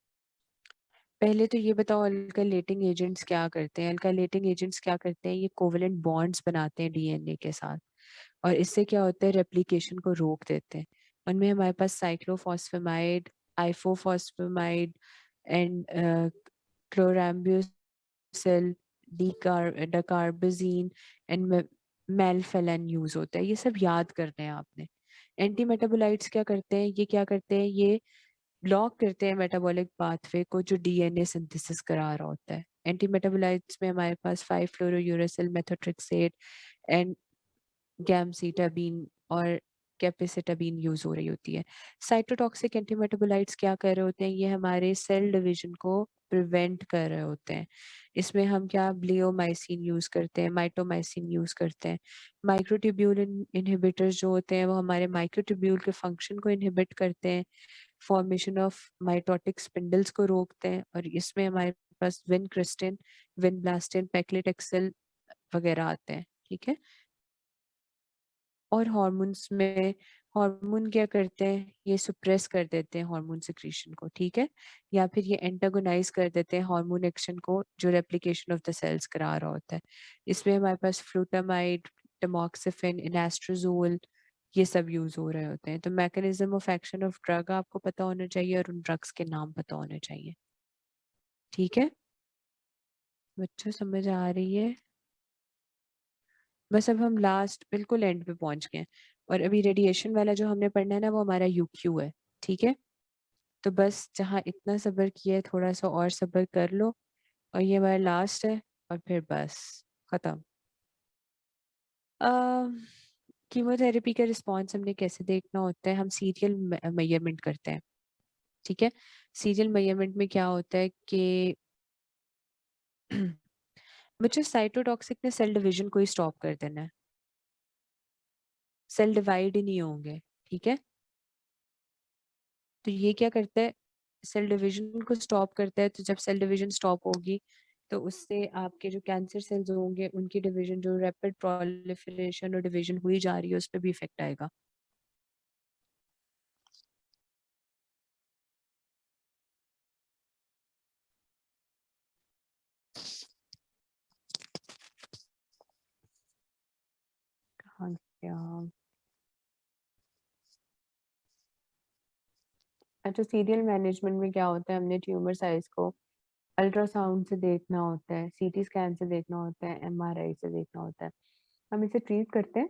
पहले तो ये बताओ, अल्काइलेटिंग एजेंट्स क्या करते हैं। अल्काइलेटिंग एजेंट्स क्या करते हैं, ये कोवेलेंट बॉन्ड्स बनाते हैं डीएनए के साथ, और इससे क्या होता है, रेप्लिकेशन को रोक देते हैं। उनमें हमारे पास cyclophosphamide, आइफोफॉस्फेमाइड and chlorambucil, डकार्बेजीन and मेल्फेलन use होता है। ये सब याद करते हैं आपने। एंटी मेटाबोलाइट्स क्या करते हैं, ये क्या करते हैं, ये ब्लॉक करते हैं मेटाबॉलिक पाथवे को जो डीएनए सिंथेसिस करा रहा होता है। एंटी मेटाबोलाइट्स में हमारे पास 5-फ्लोरोयूरेसिल मेथोट्रेक्सेट एंड गैमसीटाबीन और कैपेसिटाबीन यूज हो रही होती है। साइटोटॉक्सिक एंटीमेटाबोलाइट्स क्या कर रहे होते हैं, ये हमारे सेल डिवीजन को प्रिवेंट कर रहे होते हैं। इसमें हम क्या ब्लियोमाइसिन यूज करते हैं, माइटोमाइसिन यूज करते हैं। माइक्रोट्यूब्यूल इनहिबिटर्स जो होते हैं वो हमारे माइक्रोट्यूब्यूल के फंक्शन को इनहिबिट करते हैं, फॉर्मेशन ऑफ माइटोटिक स्पिंडल्स को रोकते हैं, और इसमें हमारे पास विनक्रिस्टिन, विनब्लास्टिन, पेक्लिटेक्सेल वगैरह आते हैं, ठीक है। और हॉर्मोन्स में, हार्मोन क्या करते हैं, ये सुप्रेस कर देते हैं हार्मोन सिक्रीशन को, ठीक है, या फिर ये एंटागोनाइज कर देते हैं हार्मोन एक्शन को जो रेप्लिकेशन ऑफ द सेल्स करा रहा होता है। इसमें हमारे पास फ्लूटामाइड, टमॉक्सिफिन, इनास्ट्रोजोल, ये सब यूज हो रहे होते हैं। तो mechanism of action of drug आपको पता होना चाहिए और उन ड्रग्स के नाम पता होने चाहिए, ठीक है। बच्चों समझ आ रही है। बस अब हम लास्ट बिल्कुल एंड पे पहुंच गए हैं, और अभी रेडिएशन वाला जो हमने पढ़ना है ना, वो हमारा यूक्यू है, ठीक है। तो बस जहाँ इतना सब्र किया है, थोड़ा सा और सब्र कर लो, और ये हमारा लास्ट है, और फिर बस खत्म। कीमोथेरेपी का रिस्पॉन्स हमने कैसे देखना होता है, हम सीरियल मेजरमेंट करते हैं, ठीक है। सीरियल मेजरमेंट में क्या होता है कि बच्चों, साइटोटॉक्सिक ने सेल डिवीजन को ही स्टॉप कर देना है, सेल डिवाइड ही नहीं होंगे, ठीक है। तो ये क्या करता है, सेल डिवीजन को स्टॉप करता है। तो जब सेल डिवीजन स्टॉप होगी तो उससे आपके जो कैंसर सेल्स होंगे उनकी डिवीजन, जो रैपिड प्रोलिफरेशन और डिवीजन हुई जा रही है, उस पर भी इफेक्ट आएगा। क्या, अच्छा सीरियल मैनेजमेंट में क्या होता है, हमने ट्यूमर साइज को अल्ट्रासाउंड से देखना होता है, सीटी स्कैन से देखना होता है, एमआरआई से देखना होता है। हम इसे ट्रीट करते हैं।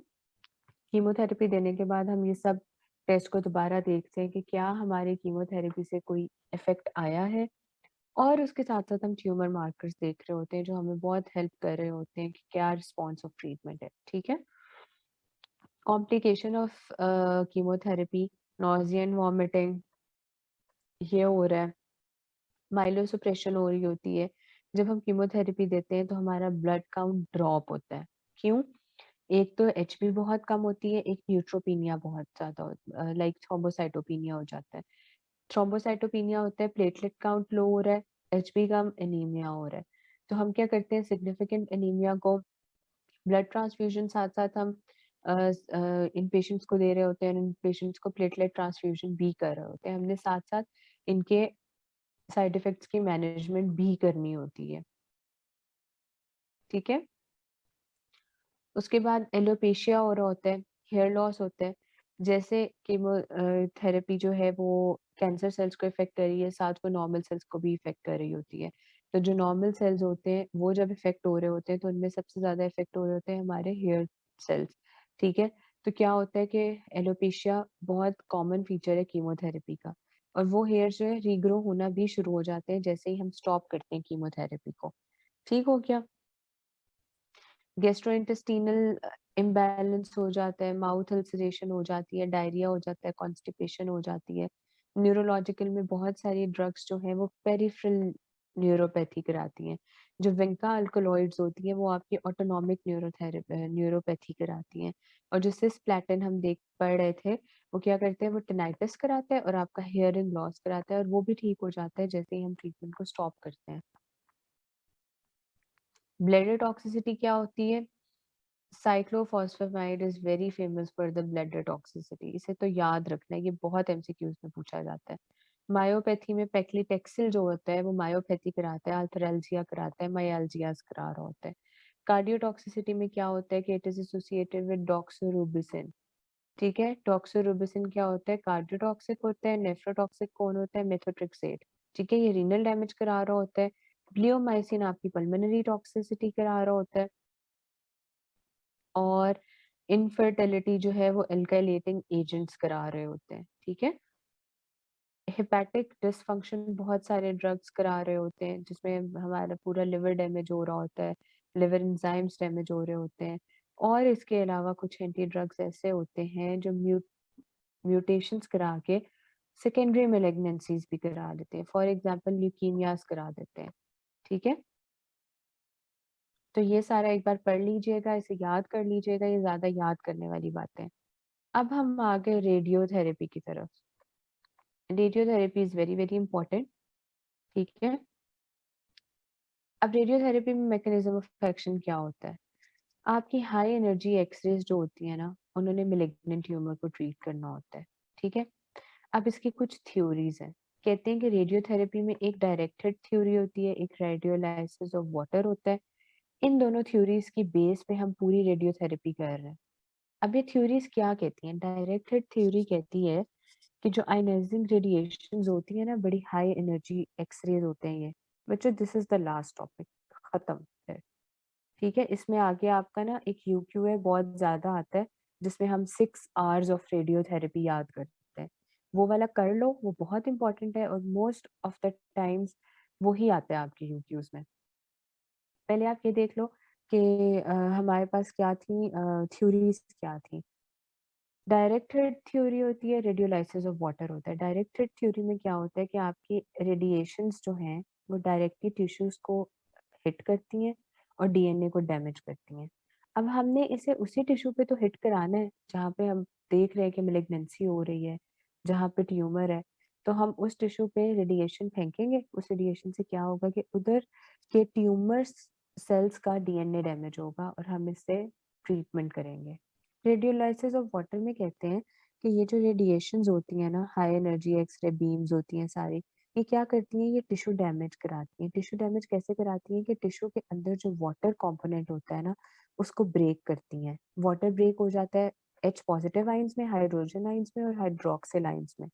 कीमोथेरेपी देने के बाद हम ये सब टेस्ट को दोबारा देखते हैं कि क्या हमारी कीमोथेरेपी से कोई इफेक्ट आया है, और उसके साथ साथ हम ट्यूमर मार्कर्स देख रहे होते हैं जो हमें बहुत हेल्प कर रहे होते हैं कि क्या रिस्पॉन्स ऑफ ट्रीटमेंट है। ठीक है। Complication of chemotherapy, nausea and vomiting ये हो रहा है, माइलोसुप्रेशन हो रही होती है। जब हम कीमोथेरेपी देते हैं तो हमारा ब्लड काउंट ड्रॉप होता है। क्यों? एक तो एचबी बहुत कम होती है, एक न्यूट्रोपीनिया बहुत ज्यादा लाइक थ्रोम्बोसाइटोपिनिया हो जाता है। थ्रोम्बोसाइटोपिनिया होता है, प्लेटलेट काउंट लो हो रहा है, एचबी कम, एनीमिया हो रहा है। तो हम क्या करते हैं, सिग्निफिकेंट एनीमिया को ब्लड ट्रांसफ्यूजन साथ साथ हम इन पेशेंट्स को दे रहे होते हैं, इन पेशेंट्स को प्लेटलेट ट्रांसफ्यूजन भी कर रहे होते हैं। हमने साथ साथ इनके साइड इफेक्ट्स की मैनेजमेंट भी करनी होती है। ठीक है। उसके बाद एलोपेशिया हो रहा होता है, हेयर लॉस होता है। जैसे कीमोथेरेपी जो है वो कैंसर सेल्स को इफेक्ट कर रही है, साथ वो नॉर्मल सेल्स को भी इफेक्ट कर रही होती है। तो जो नॉर्मल सेल्स होते हैं वो जब इफेक्ट हो रहे होते हैं तो उनमें सबसे ज्यादा इफेक्ट हो रहे होते हैं हमारे हेयर सेल्स। ठीक है। तो क्या होता है कि एलोपेशिया बहुत कॉमन फीचर है कीमोथेरेपी का, और वो हेयर जो है रीग्रो होना भी शुरू हो जाते हैं जैसे ही हम स्टॉप करते हैं कीमोथेरेपी को। ठीक हो गया। गैस्ट्रोइंटेस्टिनल इम्बैलेंस हो जाता है, माउथ अल्सरेशन हो जाती है, डायरिया हो जाता है, कॉन्स्टिपेशन हो जाती है। न्यूरोलॉजिकल में बहुत सारी ड्रग्स जो हैं वो पेरिफेरल न्यूरोपैथी कराती हैं। जो विंका अल्कलॉइड्स होती है वो आपकी ऑटोनॉमिक न्यूरोपैथी कराती हैं। और जो सिस्प्लैटिन हम देख पढ़ रहे थे, वो क्या करते हैं, वो टिनाइटिस कराता है और आपका हियरिंग लॉस कराता है, और वो भी ठीक हो जाता है जैसे ही हम ट्रीटमेंट को स्टॉप करते हैं। ब्लडर टॉक्सिसिटी क्या होती है? Cyclophosphamide is very famous for the bladder toxicity. इसे तो याद रखना है, ये बहुत एमसीक्यूज में पूछा जाता है। मायोपैथी में पेक्लीटेक्सिल जो होता है वो मायोपैथी कराता है, अल्थरैल्जिया कराता है, मायाल्जियास करा रहा होता है। कार्डियोटॉक्सिसिटी में क्या होता है कि it is associated with doxorubicin. ठीक है। डॉक्सोरूबिसिन क्या होता है, कार्डियोटॉक्सिक होता है। नेफ्रोटॉक्सिक कौन होता है, मेथोट्रेक्सेट। ठीक है, ये रीनल डैमेज करा रहा होता है। ब्लियोमाइसिन आपकी पल्मोनरी टॉक्सिसिटी करा रहा होता है। और इनफर्टिलिटी जो है वो एल्काइलेटिंग एजेंट्स करा रहे होते हैं। ठीक है। हेपेटिक डिसफंक्शन बहुत सारे ड्रग्स करा रहे होते हैं जिसमें हमारा पूरा लिवर डैमेज हो रहा होता है, लिवर एंजाइम्स डैमेज हो रहे होते हैं। और इसके अलावा कुछ एंटी ड्रग्स ऐसे होते हैं जो म्यूटेशंस करा के सेकेंडरी मेलिग्नेंसीज भी करा देते हैं, फॉर एग्जांपल ल्यूकीमियास करा देते हैं। ठीक है। तो ये सारा एक बार पढ़ लीजिएगा, इसे याद कर लीजिएगा, ये ज्यादा याद करने वाली बातें हैं। अब हम आ गए रेडियोथेरेपी की तरफ। Radiotherapy is very very important. ठीक है। अब रेडियोथेरेपी में मैकेनिज्म ऑफ एक्शन क्या होता है? आपकी हाई एनर्जी एक्सरेज जो होती है ना, उन्होंने मेलिग्नेंट ट्यूमर को ट्रीट करना होता है। ठीक है। अब इसकी कुछ थ्योरीज हैं। कहते हैं कि रेडियोथेरेपी में एक डायरेक्टेड थ्योरी होती है, एक रेडियोलाइसिस ऑफ वाटर होता है। इन दोनों थ्योरीज की बेस पे हम पूरी रेडियोथेरेपी कर रहे हैं। अब ये थ्योरीज क्या कहती हैं? डायरेक्टेड थ्योरी कहती है कि जो आयनाइजिंग रेडिएशंस होती है ना, बड़ी हाई एनर्जी एक्सरेज होते हैं ये। बच्चों this is the last topic, खत्म है। ठीक है। इसमें आगे आपका ना एक यूक्यू है, बहुत ज्यादा आता है, जिसमें हम 6 आवर्स ऑफ रेडियोथेरेपी याद करते हैं। वो वाला कर लो, वो बहुत इंपॉर्टेंट है, और मोस्ट ऑफ द टाइम्स वो ही आता है आपके यूक्यूज में। पहले आप ये देख लो कि हमारे पास क्या थी, थ्योरीज क्या थी। डायरेक्टेड थ्योरी होती है, रेडियोलाइसिस ऑफ वाटर होता है। डायरेक्टेड थ्योरी में क्या होता है कि आपकी रेडिएशंस जो हैं वो डायरेक्टली टिश्यूज को हिट करती हैं और डीएनए को डैमेज करती हैं। अब हमने इसे उसी टिश्यू पे तो हिट कराना है जहाँ पे हम देख रहे हैं कि मेलिग्नेंसी हो रही है, जहाँ पे ट्यूमर है। तो हम उस टिश्यू पे रेडिएशन फेंकेंगे, उस रेडिएशन से क्या होगा कि उधर के ट्यूमर सेल्स का डीएनए डैमेज होगा और हम इससे ट्रीटमेंट करेंगे। रेडियोलाइसिस ऑफ वाटर में कहते हैं कि ये जो रेडिएशंस होती हैं ना, हाई एनर्जी एक्सरे बीम्स होती हैं सारी, ये क्या करती हैं, ये टिश्यू डैमेज कराती हैं। टिश्यू डैमेज कैसे कराती हैं कि टिश्यू के अंदर जो वाटर कंपोनेंट होता है ना, उसको ब्रेक करती हैं। वाटर ब्रेक हो जाता है, H पॉजिटिव आइंस में, हाइड्रोजन आइंस में और हाइड्रोक्सिल आइंस में।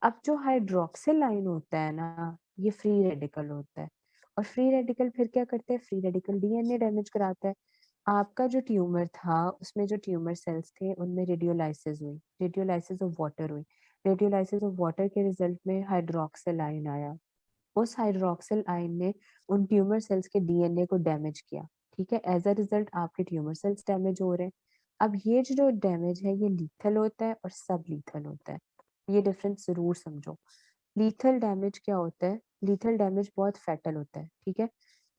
अब जो हाइड्रोक्सिल आयन होता है ना, ये फ्री रेडिकल होता है। और फ्री रेडिकल फिर क्या करते हैं, फ्री रेडिकल डीएनए डैमेज कराता है। आपका जो ट्यूमर था उसमें जो ट्यूमर सेल्स थे उनमें रेडियोलाइसिस हुई, रेडियोलाइसिस ऑफ वाटर हुई। रेडियोलाइसिस ऑफ वाटर के रिजल्ट में हाइड्रोक्सिल आयन आया। उस हाइड्रोक्सिल आयन ने उन ट्यूमर सेल्स के डीएनए को डैमेज किया। ठीक है, एज अ रिजल्ट आपके ट्यूमर सेल्स डैमेज हो रहे हैं। अब ये जो डैमेज है ये लीथल होता है और सब लीथल होता है। ये डिफरेंस जरूर समझो। लीथल डैमेज क्या होता है, लीथल डैमेज बहुत फैटल होता है। ठीक है,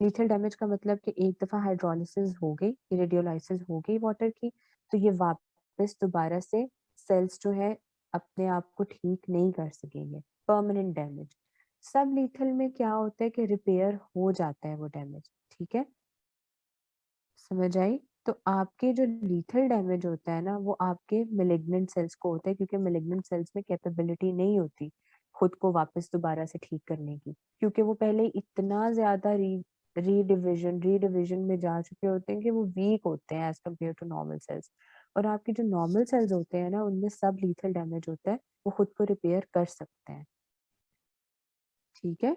लीथल डैमेज का मतलब कि एक दफा हाइड्रोलिसिस हो गई, रेडियोलाइसिस हो गई वाटर की, तो ये वापस दोबारा से सेल्स जो है अपने आप को ठीक नहीं कर सकेंगे, परमानेंट डैमेज। सब लीथल में क्या होता है कि रिपेयर हो जाता है वो डैमेज। ठीक है, समझ आई। तो आपके जो लीथल डैमेज होता है ना वो आपके मेलिग्नेंट सेल्स को होता है, क्योंकि मेलिग्नेंट सेल्स में कैपेबिलिटी नहीं होती खुद को वापस दोबारा से ठीक करने की, क्योंकि वो पहले इतना ज्यादा रीडिविजन में जा चुके होते हैं कि वो वीक होते हैं as compare to normal cells. और आपके जो नॉर्मल सेल्स होते हैं ना उनमें सब लीथल डैमेज होता है, वो खुद को रिपेयर कर सकते हैं। ठीक है,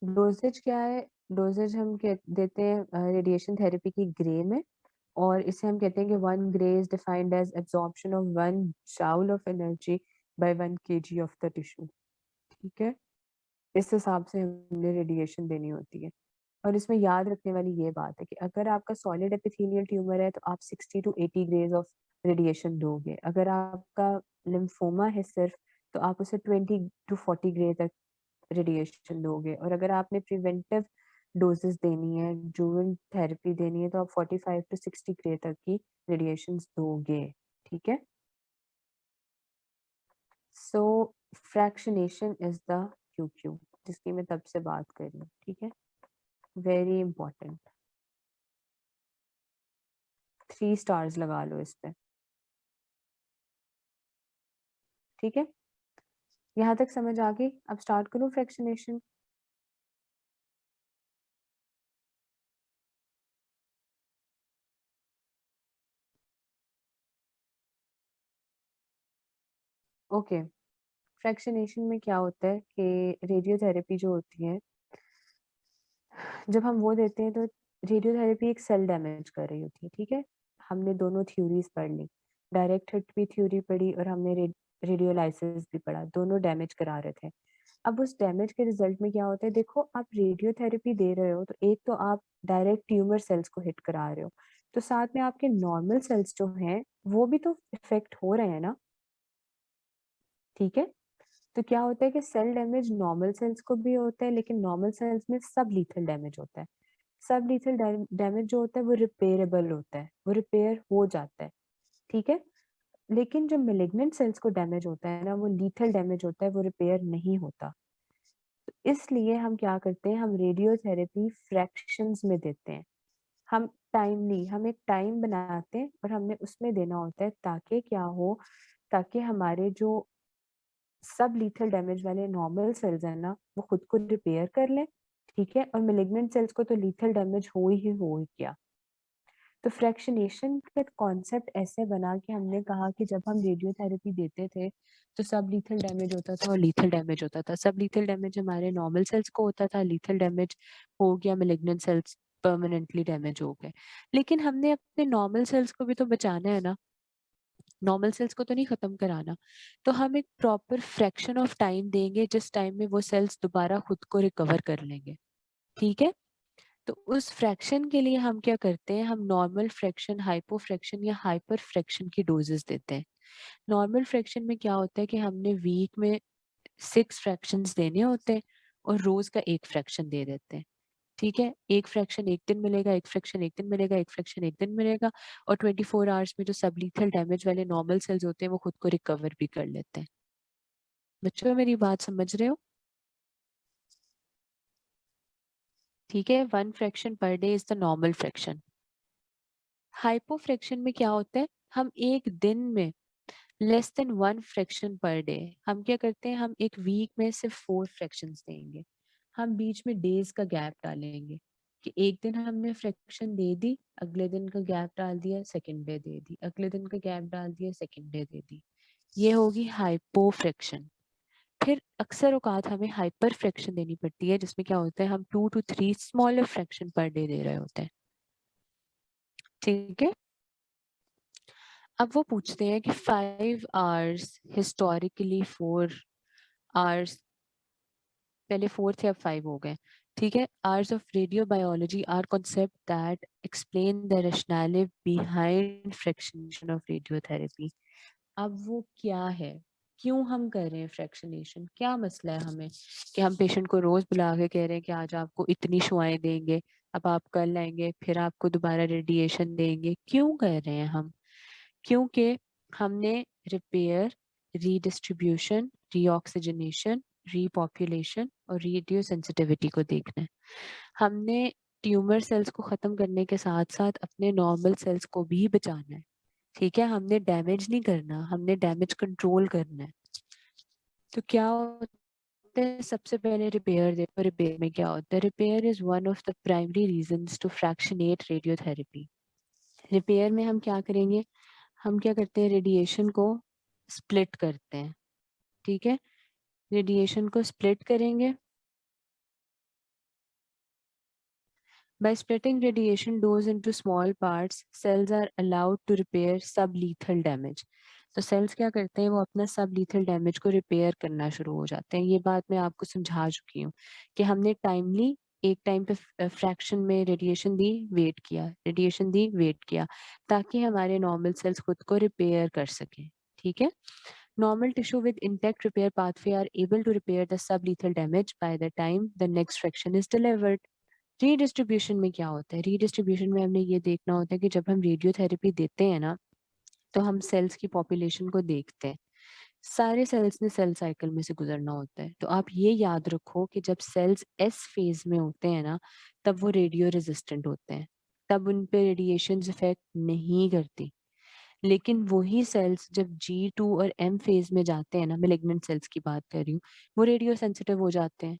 डोजेज क्या है, डोजेज हम देते हैं रेडिएशन थेरेपी की ग्रे में। और इसे हम कहते हैं कि 1 gray is defined as absorption of 1 joule of energy by 1 kg of the tissue. ठीक है, इस हिसाब से हमने रेडिएशन देनी होती है। और इसमें याद रखने वाली ये बात है कि अगर आपका सॉलिड एपिथेलियल ट्यूमर है तो आप 60 to 80 ग्रेज ऑफ रेडिएशन दोगे। अगर आपका लिम्फोमा है सिर्फ, तो आप उसे 20 to 40 ग्रे तक रेडिएशन दोगे। और अगर आपने प्रिवेंटिव डोजेस देनी है, जूवेन थेरेपी देनी है, तो आप 45 to 60 ग्रे तक की रेडिएशन दोगे। ठीक है, सो फ्रैक्शनेशन इज द क्यू जिसकी मैं तब से बात कर रही हूँ। ठीक है, वेरी इंपॉर्टेंट, 3 स्टार्स लगा लो इस पे। ठीक है, यहाँ तक समझ आ गई। अब स्टार्ट करूँ फ्रैक्शनेशन। ओके, फ्रैक्शनेशन में क्या होता है कि रेडियोथेरेपी जो होती है, जब हम वो देते हैं तो रेडियोथेरेपी एक सेल डैमेज कर रही होती है। ठीक है, हमने दोनों थ्योरीज पढ़ ली, डायरेक्ट हिट भी थ्योरी पढ़ी और हमने रेडियोलाइसिस भी पढ़ा, दोनों डैमेज करा रहे थे। अब उस डैमेज के रिजल्ट में क्या होता है, देखो आप रेडियोथेरेपी दे रहे हो तो एक तो आप डायरेक्ट ट्यूमर सेल्स को हिट करा रहे हो, तो साथ में आपके नॉर्मल सेल्स जो हैं वो भी तो इफेक्ट हो रहे हैं ना। ठीक है, तो क्या होता है कि सेल डैमेज नॉर्मल सेल्स को भी होता है, लेकिन नॉर्मल सेल्स में सब लीथल डैमेज होता है। सब लीथल डैमेज जो होता है वो रिपेयरेबल होता है, वो रिपेयर हो जाता है। ठीक है, लेकिन जो मेलिग्नेंट सेल्स को डैमेज होता है ना वो लीथल डैमेज होता है, वो रिपेयर नहीं होता। तो इसलिए हम क्या करते हैं, हम रेडियोथेरेपी फ्रैक्शंस में देते हैं। हम टाइमली, हम एक टाइम बनाते हैं और हमने उसमें देना होता है, ताकि क्या हो, ताकि हमारे जो सब लीथल डैमेज वाले नॉर्मल सेल्स हैं ना वो खुद को रिपेयर कर लें। ठीक है, और मेलिग्नेंट सेल्स को तो लीथल डैमेज हो ही गया। तो फ्रैक्शनेशन का कॉन्सेप्ट ऐसे बना कि हमने कहा कि जब हम रेडियोथेरेपी देते थे तो सब लीथल डैमेज होता था और लीथल डैमेज होता था। सब लीथल डैमेज हमारे नॉर्मल सेल्स को होता था, लीथल डैमेज हो गया मेलिग्नेंट सेल्स परमानेंटली डैमेज हो गए। लेकिन हमने अपने नॉर्मल सेल्स को भी तो बचाना है ना, नॉर्मल सेल्स को तो नहीं खत्म कराना। तो हम एक प्रॉपर फ्रैक्शन ऑफ टाइम देंगे जिस टाइम में वो सेल्स दोबारा खुद को रिकवर कर लेंगे। ठीक है, तो उस फ्रैक्शन के लिए हम क्या करते हैं, हम नॉर्मल फ्रैक्शन, हाइपो फ्रैक्शन या हाइपर फ्रैक्शन की डोजेस देते हैं। नॉर्मल फ्रैक्शन में क्या होता है कि हमने वीक में 6 फ्रैक्शंस देने होते हैं और रोज का एक फ्रैक्शन दे देते हैं। ठीक है, एक फ्रैक्शन एक दिन मिलेगा, एक फ्रैक्शन एक दिन मिलेगा, एक फ्रैक्शन एक दिन मिलेगा। और 24 आवर्स में जो सबलीथल डैमेज वाले नॉर्मल सेल्स होते हैं वो खुद को रिकवर भी कर लेते हैं। बच्चों मेरी बात समझ रहे हो? ठीक है, 1 fraction per day is the normal fraction. Hypo fraction में क्या होता है, हम एक दिन में less than 1 fraction per day, हम क्या करते हैं, हम एक वीक में सिर्फ 4 फ्रैक्शंस देंगे। हम बीच में डेज का गैप डालेंगे। कि एक दिन हमने फ्रैक्शन दे दी, अगले दिन का गैप डाल दिया, सेकंड डे दे दी, अगले दिन का गैप डाल दिया, सेकंड डे दे दी। ये होगी हाइपो फ्रैक्शन। फिर अक्सर औकात हमें हाइपर फ्रैक्शन देनी पड़ती है, जिसमें क्या होता है हम 2 to 3 smaller fraction per day they रहे होते हैं। ठीक है। अब वो पूछते हैं कि 5 आवर्स हिस्टोरिकली 4 आवर्स, पहले 4 थे अब 5 हो गए। ठीक है। Ours of radio biology are concept that explain the rationality behind fractionation of radiotherapy. अब वो क्या है, क्यों हम कर रहे हैं फ्रैक्शनेशन, क्या मसला है हमें कि हम पेशेंट को रोज बुला के कह रहे हैं कि आज आपको इतनी शुआएं देंगे, अब आप कल आएंगे, फिर आपको दोबारा रेडिएशन देंगे, क्यों कर रहे हैं हम? क्योंकि हमने रिपेयर, रीडिस्ट्रीब्यूशन, रीऑक्सीजनेशन, रीपॉपुलेशन और रेडियो सेंसिटिविटी को देखना है। हमने ट्यूमर सेल्स को खत्म करने के साथ साथ अपने नॉर्मल सेल्स को भी बचाना है। ठीक है। हमने डैमेज नहीं करना, हमने डैमेज कंट्रोल करना है। तो क्या होता है, सबसे पहले रिपेयर देखो। रिपेयर में क्या होता है? Repair is one of the primary reasons to fractionate radiotherapy. Repair में हम क्या करेंगे? हम क्या करते हैं, रेडिएशन को स्प्लिट करते हैं। ठीक है। रेडिएशन को स्प्लिट करेंगे। By splitting radiation dose into small parts, cells are allowed to repair sublethal damage. तो सेल्स क्या करते हैं, वो अपना सब लीथल डैमेज को रिपेयर करना शुरू हो जाते हैं। ये बात मैं आपको समझा चुकी हूँ कि हमने टाइमली एक टाइम पे फ्रैक्शन में रेडिएशन दी, वेट किया, रेडिएशन दी, वेट किया, ताकि हमारे नॉर्मल सेल्स खुद को रिपेयर कर सकें। ठीक है। Normal tissue with intact repair pathway are able to repair the sublethal damage by the time the next fraction is delivered. Redistribution में क्या होता है? रीडिस्ट्रीब्यूशन में हमने ये देखना होता है कि जब हम रेडियोथेरेपी देते हैं ना, तो हम सेल्स की पॉपुलेशन को देखते हैं। सारे सेल्स ने सेल साइकिल में से गुजरना होता है। तो आप ये याद रखो कि जब सेल्स एस फेज में होते हैं ना, तब वो रेडियो रेजिस्टेंट होते हैं, तब उन पे रेडिएशन इफेक्ट नहीं करती। लेकिन वही सेल्स जब G2 और M फेज में जाते हैं ना, मेलिग्नेंट सेल्स की बात कर रही हूँ, वो रेडियो सेंसिटिव हो जाते हैं।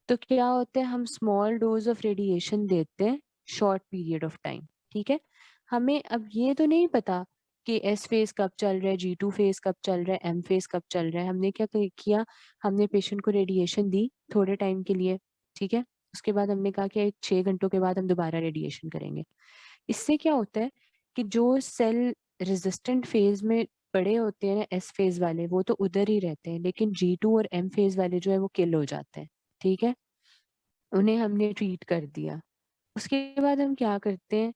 तो क्या होता है, हम स्मॉल डोज ऑफ रेडिएशन देते हैं शॉर्ट पीरियड ऑफ टाइम। ठीक है। हमें अब ये तो नहीं पता कि एस फेज कब चल रहा है, G2 फेज कब चल रहा है, एम फेज कब चल रहा है। हमने क्या किया, हमने पेशेंट को रेडिएशन दी थोड़े टाइम के लिए। ठीक है। उसके बाद हमने कहा कि 6 घंटों के बाद हम दोबारा रेडिएशन करेंगे। इससे क्या होता है कि जो सेल रेजिस्टेंट फेज में पड़े होते हैं ना, एस फेज वाले, वो तो उधर ही रहते हैं, लेकिन G2 और एम फेज वाले जो है वो किल हो जाते हैं। ठीक है। उन्हें हमने ट्रीट कर दिया। उसके बाद हम क्या करते हैं,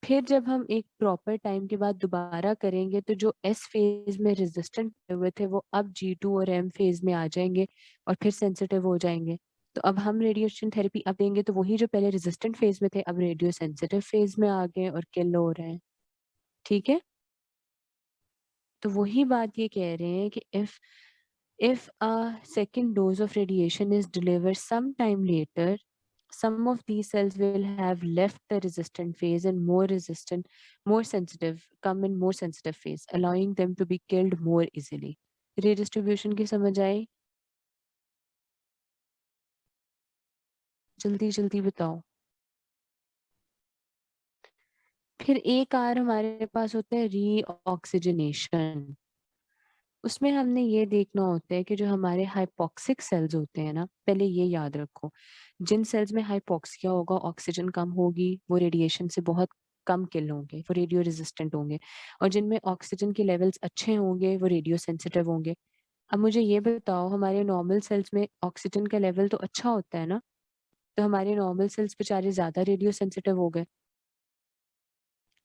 फिर जब हम एक प्रॉपर टाइम के बाद दोबारा करेंगे, तो जो एस फेज में रेजिस्टेंट हुए थे वो अब G2 और एम फेज में आ जाएंगे और फिर सेंसिटिव हो जाएंगे। तो अब हम रेडिएशन थेरेपी अब देंगे, तो वही जो पहले रेजिस्टेंट फेज में थे अब रेडियो सेंसिटिव फेज में आ गए और किल हो रहे हैं। ठीक है। तो वही बात ये कह रहे हैं कि if a second dose of radiation is delivered sometime later, some of these cells will have left the resistant phase and more sensitive, come in more sensitive phase, allowing them to be killed more easily. Redistribution की समझ आई? जल्दी जल्दी बताओ। फिर एक are हमारे पास होता है रीऑक्सीजनेशन। उसमें हमने ये देखना होता है कि जो हमारे हाइपोक्सिक सेल्स होते हैं ना, पहले ये याद रखो, जिन सेल्स में हाइपोक्सिया होगा, ऑक्सीजन कम होगी, वो रेडिएशन से बहुत कम किल होंगे, वो रेडियो रेजिस्टेंट होंगे। और जिनमें ऑक्सीजन के लेवल्स अच्छे होंगे, वो रेडियो सेंसिटिव होंगे। अब मुझे ये बताओ, हमारे नॉर्मल सेल्स में ऑक्सीजन का लेवल तो अच्छा होता है ना, तो हमारे नॉर्मल सेल्स बेचारे ज्यादा रेडियो सेंसिटिव हो गए।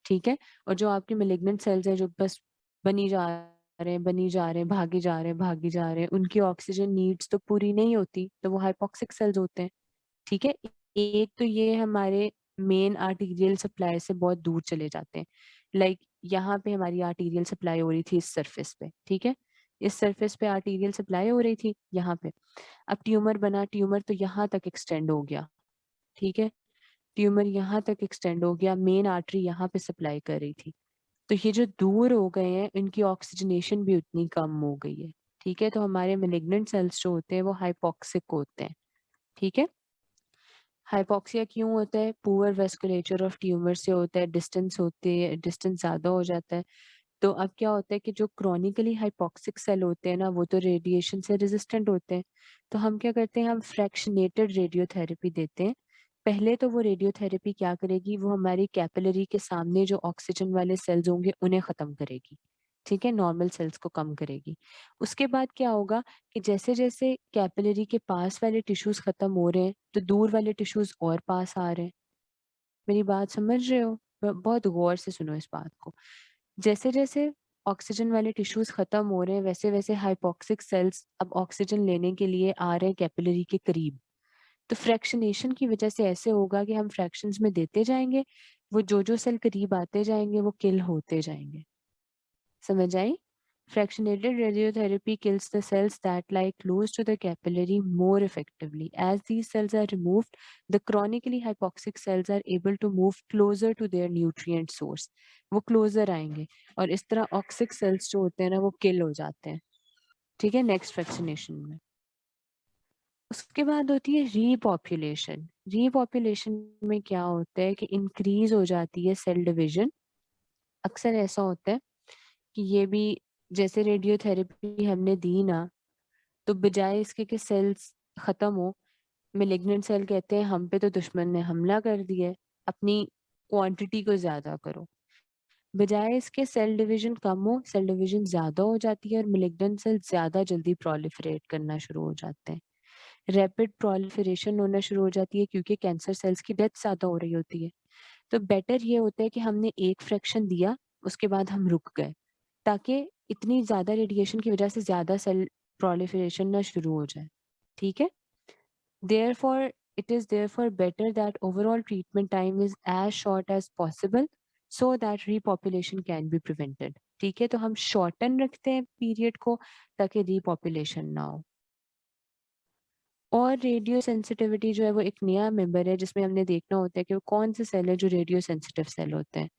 ठीक है। और जो आपके मेलिग्नेंट सेल्स हैं, जो बस बनी जा रहे हैं, बनी जा रहे हैं, भागी जा रहे हैं, भागी जा रहे हैं, उनकी ऑक्सीजन नीड्स तो पूरी नहीं होती, तो वो हाइपोक्सिक सेल्स होते हैं। ठीक है। एक तो ये हमारे मेन आर्टीरियल सप्लाई से बहुत दूर चले जाते हैं। लाइक यहाँ पे हमारी आर्टीरियल सप्लाई हो रही थी इस सरफेस पे। ठीक है। इस सरफेस पे आर्टीरियल सप्लाई हो रही थी यहाँ पे। अब ट्यूमर बना, ट्यूमर तो यहाँ तक एक्सटेंड हो गया। ठीक है। ट्यूमर यहाँ तक एक्सटेंड हो गया, मेन आर्टरी यहाँ पे सप्लाई कर रही थी। तो ये जो दूर हो गए हैं, इनकी ऑक्सीजनेशन भी उतनी कम हो गई है। ठीक है। तो हमारे मेलिग्नेंट सेल्स जो होते हैं वो हाइपोक्सिक होते हैं। ठीक है। हाइपॉक्सिया क्यों होता है? पुअर वेस्कुलेचर ऑफ ट्यूमर से होता है, डिस्टेंस होती है, डिस्टेंस ज़्यादा हो जाता है। तो अब क्या होता है कि जो क्रॉनिकली हाइपॉक्सिक सेल होते हैं ना, वो तो रेडिएशन से रेजिस्टेंट होते हैं। तो हम क्या करते हैं, हम फ्रैक्शनेटेड रेडियोथेरेपी देते हैं। पहले तो वो रेडियोथेरेपी क्या करेगी, वो हमारी कैपिलरी के सामने जो ऑक्सीजन वाले सेल्स होंगे उन्हें ख़त्म करेगी, ठीक है, नॉर्मल सेल्स को कम करेगी। उसके बाद क्या होगा कि जैसे जैसे कैपिलरी के पास वाले टिश्यूज खत्म हो रहे हैं, तो दूर वाले टिश्यूज और पास आ रहे हैं। मेरी बात समझ रहे हो? बहुत गौर से सुनो इस बात को। जैसे जैसे ऑक्सीजन वाले टिश्यूज खत्म हो रहे हैं, वैसे वैसे हाइपॉक्सिक सेल्स अब ऑक्सीजन लेने के लिए आ रहे हैं कैपिलरी के करीब। तो फ्रैक्शनेशन की वजह से ऐसे होगा कि हम फ्रैक्शंस में देते जाएंगे, वो जो सेल करीब आते जाएंगे वो किल होते जाएंगे। समझ आई? Fractionated radiotherapy kills the cells that lie close to the capillary more effectively. As these cells are removed, the chronically hypoxic cells are able to move closer to their nutrient source. वो closer आएंगे और इस तरह ऑक्सिक sales जो होते हैं ना वो किल हो जाते हैं। ठीक है, नेक्स्ट फ्रैक्शनेशन में। उसके बाद होती है रीपॉपुलेशन। रीपॉपुलेशन में क्या होता है कि इंक्रीज हो जाती है सेल डिवीजन। अक्सर ऐसा होता है कि ये भी जैसे रेडियोथेरेपी हमने दी ना, तो बजाय इसके कि सेल्स खत्म हो, मेलिग्नेंट सेल कहते हैं हम पे तो दुश्मन ने हमला कर दिया है, अपनी क्वांटिटी को ज्यादा करो। बजाय इसके सेल डिवीजन कम हो, सेल डिवीजन ज्यादा हो जाती है और मेलिग्नेंट सेल ज्यादा जल्दी प्रोलिफरेट करना शुरू हो जाते हैं। रैपिड प्रोलिफरेशन होना शुरू हो जाती है क्योंकि कैंसर सेल्स की डेथ ज्यादा हो रही होती है। तो बेटर ये होता है कि हमने एक फ्रैक्शन दिया, उसके बाद हम रुक गए, ताकि इतनी ज्यादा रेडिएशन की वजह से ज्यादा सेल प्रोलिफरेशन ना शुरू हो जाए। ठीक है, therefore it is therefore better that overall treatment time is as short as possible so that repopulation can be prevented। ठीक है, तो हम शॉर्टन रखते हैं पीरियड को ताकि रीपॉपुलेशन ना हो। और रेडियो सेंसिटिविटी जो है वो एक नया मेंबर है जिसमें हमने देखना होता है कि वो कौन से सेल है जो रेडियो सेंसिटिव सेल होते हैं।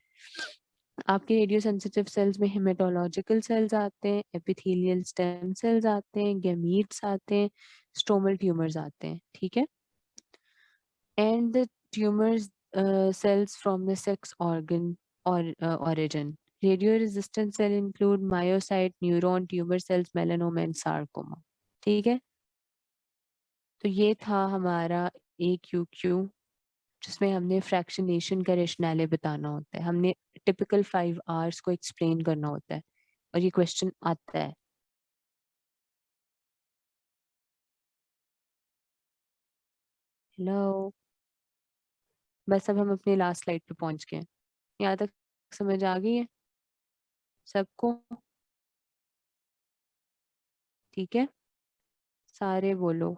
आपके रेडियो सेंसिटिव सेल्स में हेमेटोलॉजिकल सेल्स आते हैं, एपिथेलियल स्टेम सेल्स आते हैं, गैमीट्स आते हैं, स्टोमल ट्यूमर्स आते हैं। ठीक है, and the tumours cells from the sex organ or origin। Radio resistant cell include myocyte, neuron, tumor cells, melanoma and sarcoma। ठीक है, तो ये था हमारा AQQ, जिसमें हमने फ्रैक्शनेशन का रेशनैले बताना होता है, हमने टिपिकल 5 Rs को एक्सप्लेन करना होता है और ये क्वेश्चन आता है। हेलो, बस अब हम अपनी लास्ट स्लाइड पे पहुंच गए हैं। यहाँ तक समझ आ गई है सबको? ठीक है, सारे बोलो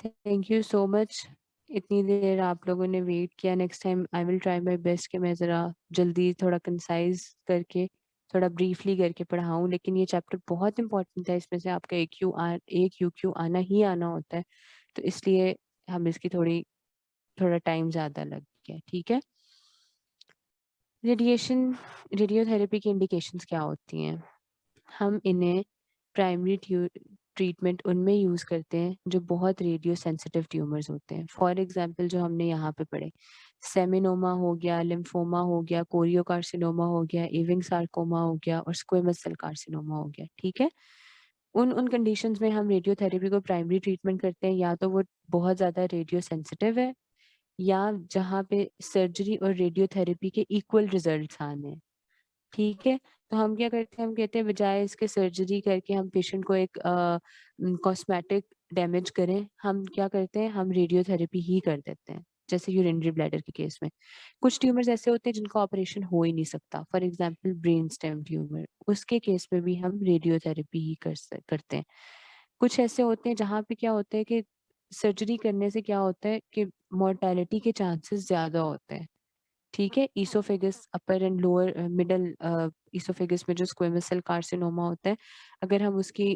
थैंक यू सो मच। इतनी देर आप लोगों ने वेट किया। Next time I will try my best कि मैं ज़रा जल्दी थोड़ा कंसाइज करके थोड़ा ब्रीफली करके पढ़ाऊँ, लेकिन ये चैप्टर बहुत इंपॉर्टेंट है, इसमें से आपका एक यू क्यू आना ही आना होता है, तो इसलिए हम इसकी थोड़ा टाइम ज़्यादा लग गया। ठीक है, रेडिएशन रेडियोथेरेपी की इंडिकेशंस क्या होती हैं? हम इन्हें प्राइमरी ट्रीटमेंट उनमें यूज़ करते हैं जो बहुत रेडियो सेंसिटिव ट्यूमर्स होते हैं। फॉर एग्जांपल जो हमने यहाँ पे पढ़े, सेमिनोमा हो गया, लिम्फोमा हो गया, कोरियोकार्सिनोमा हो गया, एविंग सार्कोमा हो गया और स्क्वेमस सेल कार्सिनोमा हो गया। ठीक है, उन उन कंडीशंस में हम रेडियोथेरेपी को प्राइमरी ट्रीटमेंट करते हैं, या तो वो बहुत ज़्यादा रेडियो सेंसिटिव है या जहाँ पे सर्जरी और रेडियोथेरेपी के इक्वल रिजल्ट्स आने हैं। ठीक है, तो हम क्या करते हैं, हम कहते हैं बजाय इसके सर्जरी करके हम पेशेंट को एक कॉस्मेटिक डैमेज करें, हम क्या करते हैं, हम रेडियोथेरेपी ही कर देते हैं। जैसे यूरिनरी ब्लैडर के केस में कुछ ट्यूमर्स ऐसे होते हैं जिनका ऑपरेशन हो ही नहीं सकता, for example brain stem tumour, उसके केस में भी हम रेडियोथेरेपी ही करते हैं। कुछ ऐसे होते हैं जहाँ पे क्या होता है कि सर्जरी करने से क्या होता है कि मोर्टेलिटी के चांसेस ज्यादा होते हैं। ठीक है, oesophagus upper and lower middle oesophagus में जो स्क्वेमस सेल कार्सिनोमा होता है, अगर हम उसकी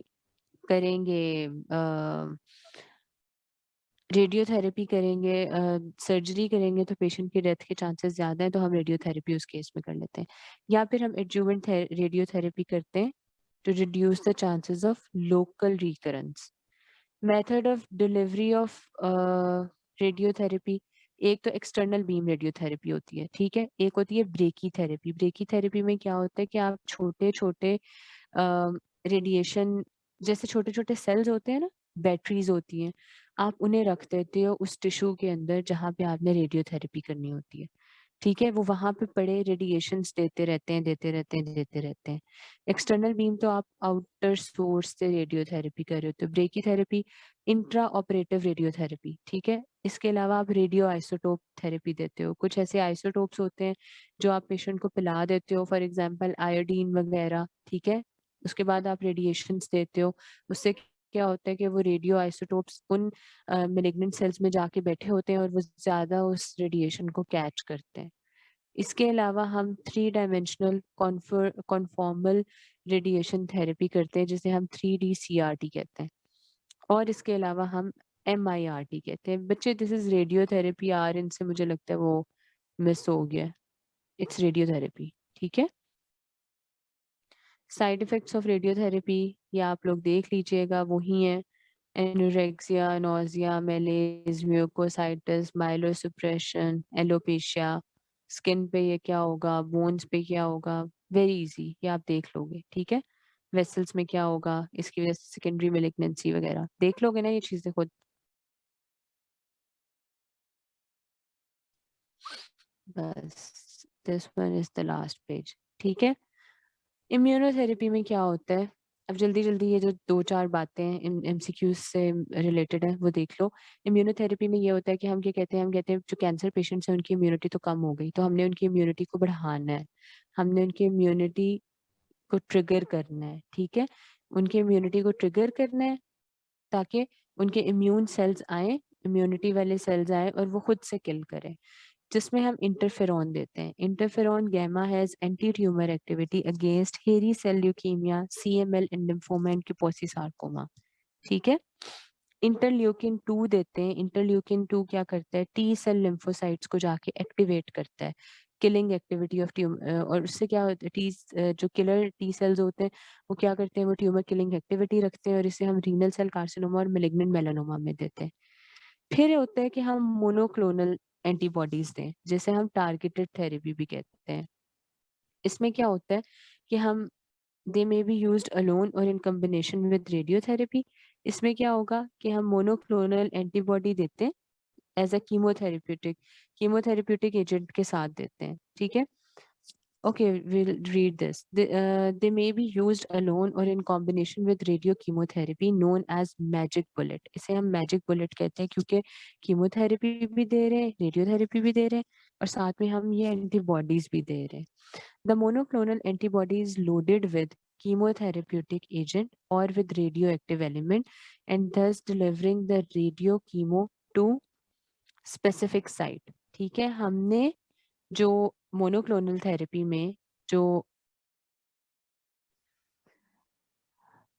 करेंगे रेडियोथेरेपी करेंगे, सर्जरी करेंगे तो पेशेंट की डेथ के चांसेस ज़्यादा हैं, तो हम रेडियोथेरेपी उस केस में कर लेते हैं। या फिर हम एडजुवेंट रेडियोथेरेपी करते हैं to reduce the chances of local recurrence. Method of delivery of radiotherapy, एक तो एक्सटर्नल बीम रेडियोथेरेपी होती है, ठीक है, एक होती है ब्रेकी थेरेपी। ब्रेकी थेरेपी में क्या होता है कि आप छोटे छोटे रेडिएशन, जैसे छोटे छोटे सेल्स होते हैं ना, बैटरीज होती हैं, आप उन्हें रख देते हो उस टिश्यू के अंदर जहाँ पे आपने रेडियोथेरेपी करनी होती है, ठीक है, वो वहां पे पड़े रेडिएशंस देते रहते हैं, देते रहते हैं, देते रहते हैं। एक्सटर्नल बीम तो आप आउटर सोर्स से रेडियोथेरेपी कर रहे हो, तो ब्रेकी थेरेपी इंट्रा ऑपरेटिव रेडियोथेरेपी, ठीक है। इसके अलावा आप रेडियो आइसोटोप थेरेपी देते हो, कुछ ऐसे आइसोटोप्स होते हैं जो आप पेशेंट को पिला देते हो, फॉर एग्जांपल आयोडीन वगैरह, ठीक है। उसके बाद आप रेडिएशंस देते हो, उससे क्या होता है कि वो रेडियो आइसोटोप्स उन मेलिग्नेंट सेल्स में जाके बैठे होते हैं और वो ज्यादा उस रेडिएशन को कैच करते हैं। इसके अलावा हम 3 डायमेंशनल कॉन्फॉर्मल रेडिएशन थेरेपी करते हैं, जिसे हम 3D CRT कहते हैं। और इसके अलावा हम MIRT कहते हैं। बच्चे, दिस इज रेडियोथेरेपी, आर इनसे मुझे लगता है वो मिस हो गया। इट्स रेडियोथेरेपी, ठीक है। साइड इफेक्ट्स ऑफ रेडियोथेरेपी ये आप लोग देख लीजिएगा, वही है anorexia, nausea, malaise, mucositis, myelosuppression, alopecia. Skin पे ये क्या होगा, बोन्स पे क्या होगा, वेरी इजी, ये आप देख लोगे, ठीक है। वेसल्स में क्या होगा, इसकी वजह से सेकेंडरी मेलिग्नेंसी वगैरह देख लोगे ना ये चीजें खुद। बस this one is the last page, ठीक है। इम्यूनोथेरेपी में क्या होता है, अब जल्दी जल्दी ये जो 2-4 बातें हैं इन MCQs से रिलेटेड है वो देख लो। इम्यूनोथेरेपी में ये होता है कि हम क्या कहते हैं, हम कहते हैं जो कैंसर पेशेंट्स हैं उनकी इम्यूनिटी तो कम हो गई, तो हमने उनकी इम्यूनिटी को बढ़ाना है, हमने उनकी इम्यूनिटी को ट्रिगर करना है, ठीक है। उनकी इम्यूनिटी को ट्रिगर करना है ताकि उनके इम्यून सेल्स आए, इम्यूनिटी वाले सेल्स आए और वो खुद से किल करें, जिसमें हम इंटरफेरॉन देते हैं। Interferon gamma has anti tumour activity against hairy cell leukaemia, CML in lymphoma and Kaposi sarcoma, ठीक है। इंटरल्यूकिन 2 देते हैं। इंटरल्यूकिन 2 क्या करता है, टी सेल लिम्फोसाइट्स को जाके एक्टिवेट करता है, किलिंग एक्टिविटी ऑफ ट्यूमर, और उससे क्या होता है, जो किलर टी सेल्स होते हैं वो क्या करते हैं, वो ट्यूमर किलिंग एक्टिविटी रखते हैं, और इसे हम रीनल सेल कार्सिनोमा और मेलिग्नेंट मेलानोमा में देते हैं। फिर ये होता है कि हम मोनोक्लोनल एंटीबॉडीज दें, जिसे हम टारगेटेड थेरेपी भी कहते हैं। इसमें क्या होता है कि हम दे मे बी यूज्ड अलोन और इन कॉम्बिनेशन विद रेडियोथेरेपी। इसमें क्या होगा कि हम मोनोक्लोनल एंटीबॉडी देते हैं एज अ कीमोथेरेप्यूटिक एजेंट के साथ देते हैं, ठीक है। Okay, we'll read this. They may be used alone or in combination with radiochemotherapy known as magic bullet. इसे हम magic bullet कहते हैं क्योंकि कीमोथेरेपी भी दे रहे हैं, रेडियोथेरेपी भी दे रहे हैं, और साथ में हम ये एंटीबॉडीज भी दे रहे हैं. The monoclonal antibody is loaded with chemotherapeutic agent or with radioactive element and thus delivering the radio chemo to specific site. ठीक है, हमने जो मोनोक्लोनल थेरेपी में जो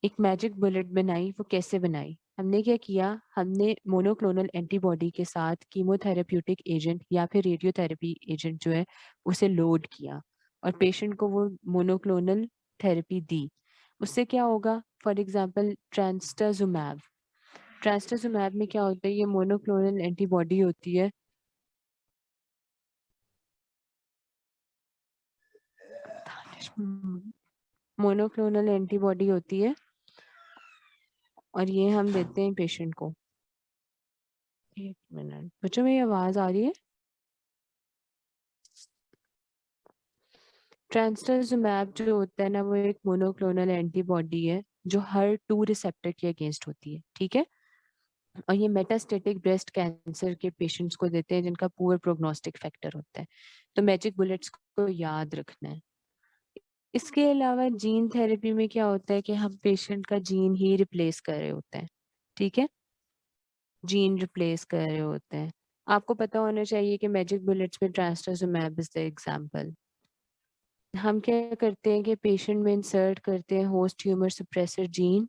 एक मैजिक बुलेट बनाई, वो कैसे बनाई, हमने क्या किया, हमने मोनोक्लोनल एंटीबॉडी के साथ कीमोथेरेप्यूटिक एजेंट या फिर रेडियोथेरेपी एजेंट जो है उसे लोड किया और पेशेंट को वो मोनोक्लोनल थेरेपी दी। उससे क्या होगा, फॉर एग्जांपल ट्रांस्टाजुमैब। ट्रांस्टाजुमैब में क्या होता है, ये मोनोक्लोनल एंटीबॉडी होती है। मोनोक्लोनल एंटीबॉडी होती है और ये हम देते हैं पेशेंट को। 1 मिनट बच्चों, मेरी आवाज आ रही है। ट्रांस्टरजुमैब जो होता है ना, वो एक मोनोक्लोनल एंटीबॉडी है जो हर 2 रिसेप्टर के अगेंस्ट होती है, ठीक है। और ये मेटास्टेटिक ब्रेस्ट कैंसर के पेशेंट्स को देते हैं जिनका पुअर प्रोग्नोस्टिक फैक्टर होता है। तो मैजिक बुलेट्स को याद रखना है। इसके अलावा जीन थेरेपी में क्या होता है कि हम पेशेंट का जीन ही रिप्लेस कर रहे होते हैं, ठीक है, जीन रिप्लेस कर रहे होते हैं। आपको पता होना चाहिए कि मैजिक बुलेट्स में ट्रांस्टरजुमैब इज द एग्जांपल। हम क्या करते हैं कि पेशेंट में इंसर्ट करते हैं होस्ट ट्यूमर सप्रेसर जीन,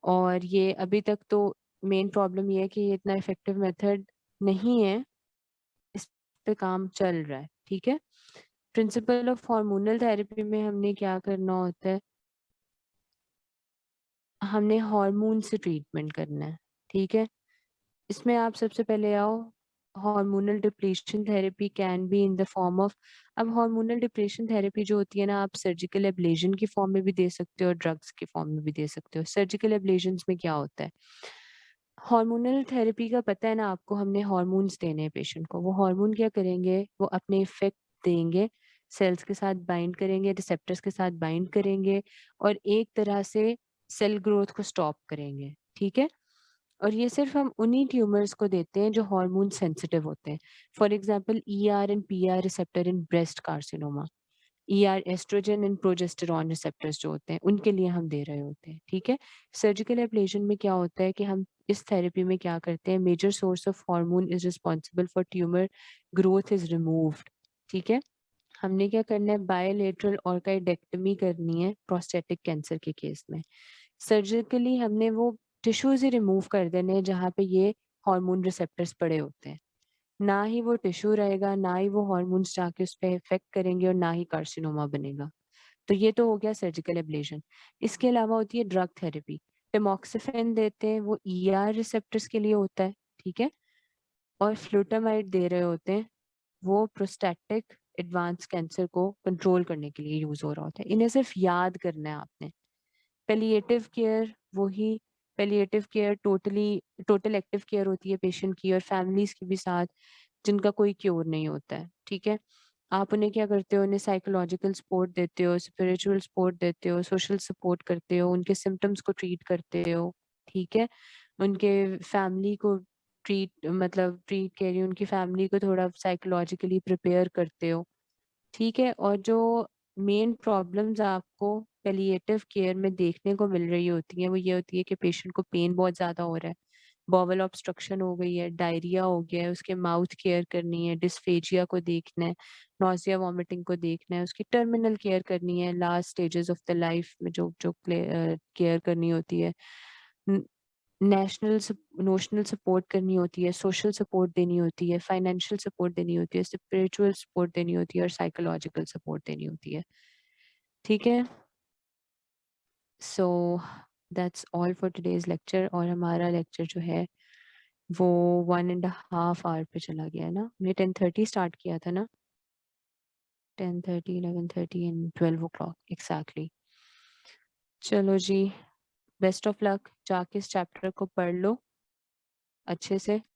और ये अभी तक तो मेन प्रॉब्लम ये है कि ये इतना इफेक्टिव मेथड नहीं है, इस पे काम चल रहा है, ठीक है। प्रिंसिपल ऑफ हार्मोनल थेरेपी में हमने क्या करना होता है, हमने हार्मोन से ट्रीटमेंट करना है, ठीक है। इसमें आप सबसे पहले आओ, hormonal depletion therapy can be in the form of. अब हार्मोनल डिप्लेशन थेरेपी जो होती है ना, आप सर्जिकल एब्लेशन की फॉर्म में भी दे सकते हो और ड्रग्स की फॉर्म में भी दे सकते हो। सर्जिकल एब्लेशन में क्या होता है, हार्मोनल थेरेपी का पता है ना आपको, हमने हार्मोन्स देने हैं पेशेंट को। वो हार्मोन क्या करेंगे, वो अपने इफेक्ट देंगे, सेल्स के साथ बाइंड करेंगे, रिसेप्टर्स के साथ बाइंड करेंगे और एक तरह से सेल ग्रोथ को स्टॉप करेंगे। ठीक है। और ये सिर्फ हम उन्हीं ट्यूमर्स को देते हैं जो हार्मोन सेंसिटिव होते हैं। For example ER and PR receptor in breast carcinoma, ER oestrogen and progesterone receptors जो होते हैं, उनके लिए हम दे रहे होते हैं। ठीक है। सर्जिकल एब्लेशन में क्या होता है कि हम इस थेरेपी में क्या करते हैं, major source of hormone is responsible for tumour growth is removed. ठीक है। हमने क्या करना है, बायोलेटरल ऑर्काइडेक्टमी करनी है प्रोस्टेटिक कैंसर के केस में। सर्जिकली हमने वो टिश्यूज ही रिमूव कर देने हैं जहाँ पे ये हार्मोन रिसेप्टर्स पड़े होते हैं। ना ही वो टिश्यू रहेगा, ना ही वो हार्मोन्स जाके उस पर इफेक्ट करेंगे और ना ही कार्सिनोमा बनेगा। तो ये तो हो गया सर्जिकल एब्लेशन। इसके अलावा होती है ड्रग थेरेपी। टेमोक्सिफेन देते हैं, वो ER रिसेप्टर्स के लिए होता है। ठीक है। और फ्लूटामाइड दे रहे होते हैं, वो प्रोस्टैटिक एडवांस कैंसर को कंट्रोल करने के लिए यूज हो रहा होता है। इन्हें सिर्फ याद करना है आपने। पैलिएटिव केयर वही, palliative care total active care होती है पेशेंट की और फैमिलीज की भी साथ, जिनका कोई क्योर नहीं होता है। ठीक है। आप उन्हें क्या करते हो, उन्हें साइकोलॉजिकल सपोर्ट देते हो, स्पिरिचुअल सपोर्ट देते हो, सोशल सपोर्ट करते हो, उनके सिम्टम्स को ट्रीट करते हो। ठीक है। उनके फैमिली को ट्रीट करिए, उनकी फैमिली को थोड़ा साइकोलॉजिकली प्रिपेयर करते हो। ठीक है। और जो मेन प्रॉब्लम्स आपको पैलिएटिव केयर में देखने को मिल रही होती हैं, वो ये होती है कि पेशेंट को पेन बहुत ज़्यादा हो रहा है, बॉवल ऑब्स्ट्रक्शन हो गई है, डायरिया हो गया है, उसके माउथ केयर करनी है, डिस्फेजिया को देखना है, नौसिया वॉमिटिंग को देखना है, उसकी टर्मिनल केयर करनी है, last stages of the life में जो जो केयर करनी होती है, नेशनल नोशनल सपोर्ट करनी होती है, सोशल सपोर्ट देनी होती है, फाइनेंशियल सपोर्ट देनी होती है, स्पिरिचुअल सपोर्ट देनी होती है और साइकोलॉजिकल सपोर्ट देनी होती है। ठीक है। So that's all for today's lecture. और हमारा लेक्चर जो है वो 1.5 आवर पे चला गया है ना। हमने 10:30 स्टार्ट किया था ना, 10:30, 11:30 एंड 12 o'clock एग्जैक्टली। चलो जी, बेस्ट ऑफ लक, जाके इस चैप्टर को पढ़ लो अच्छे से।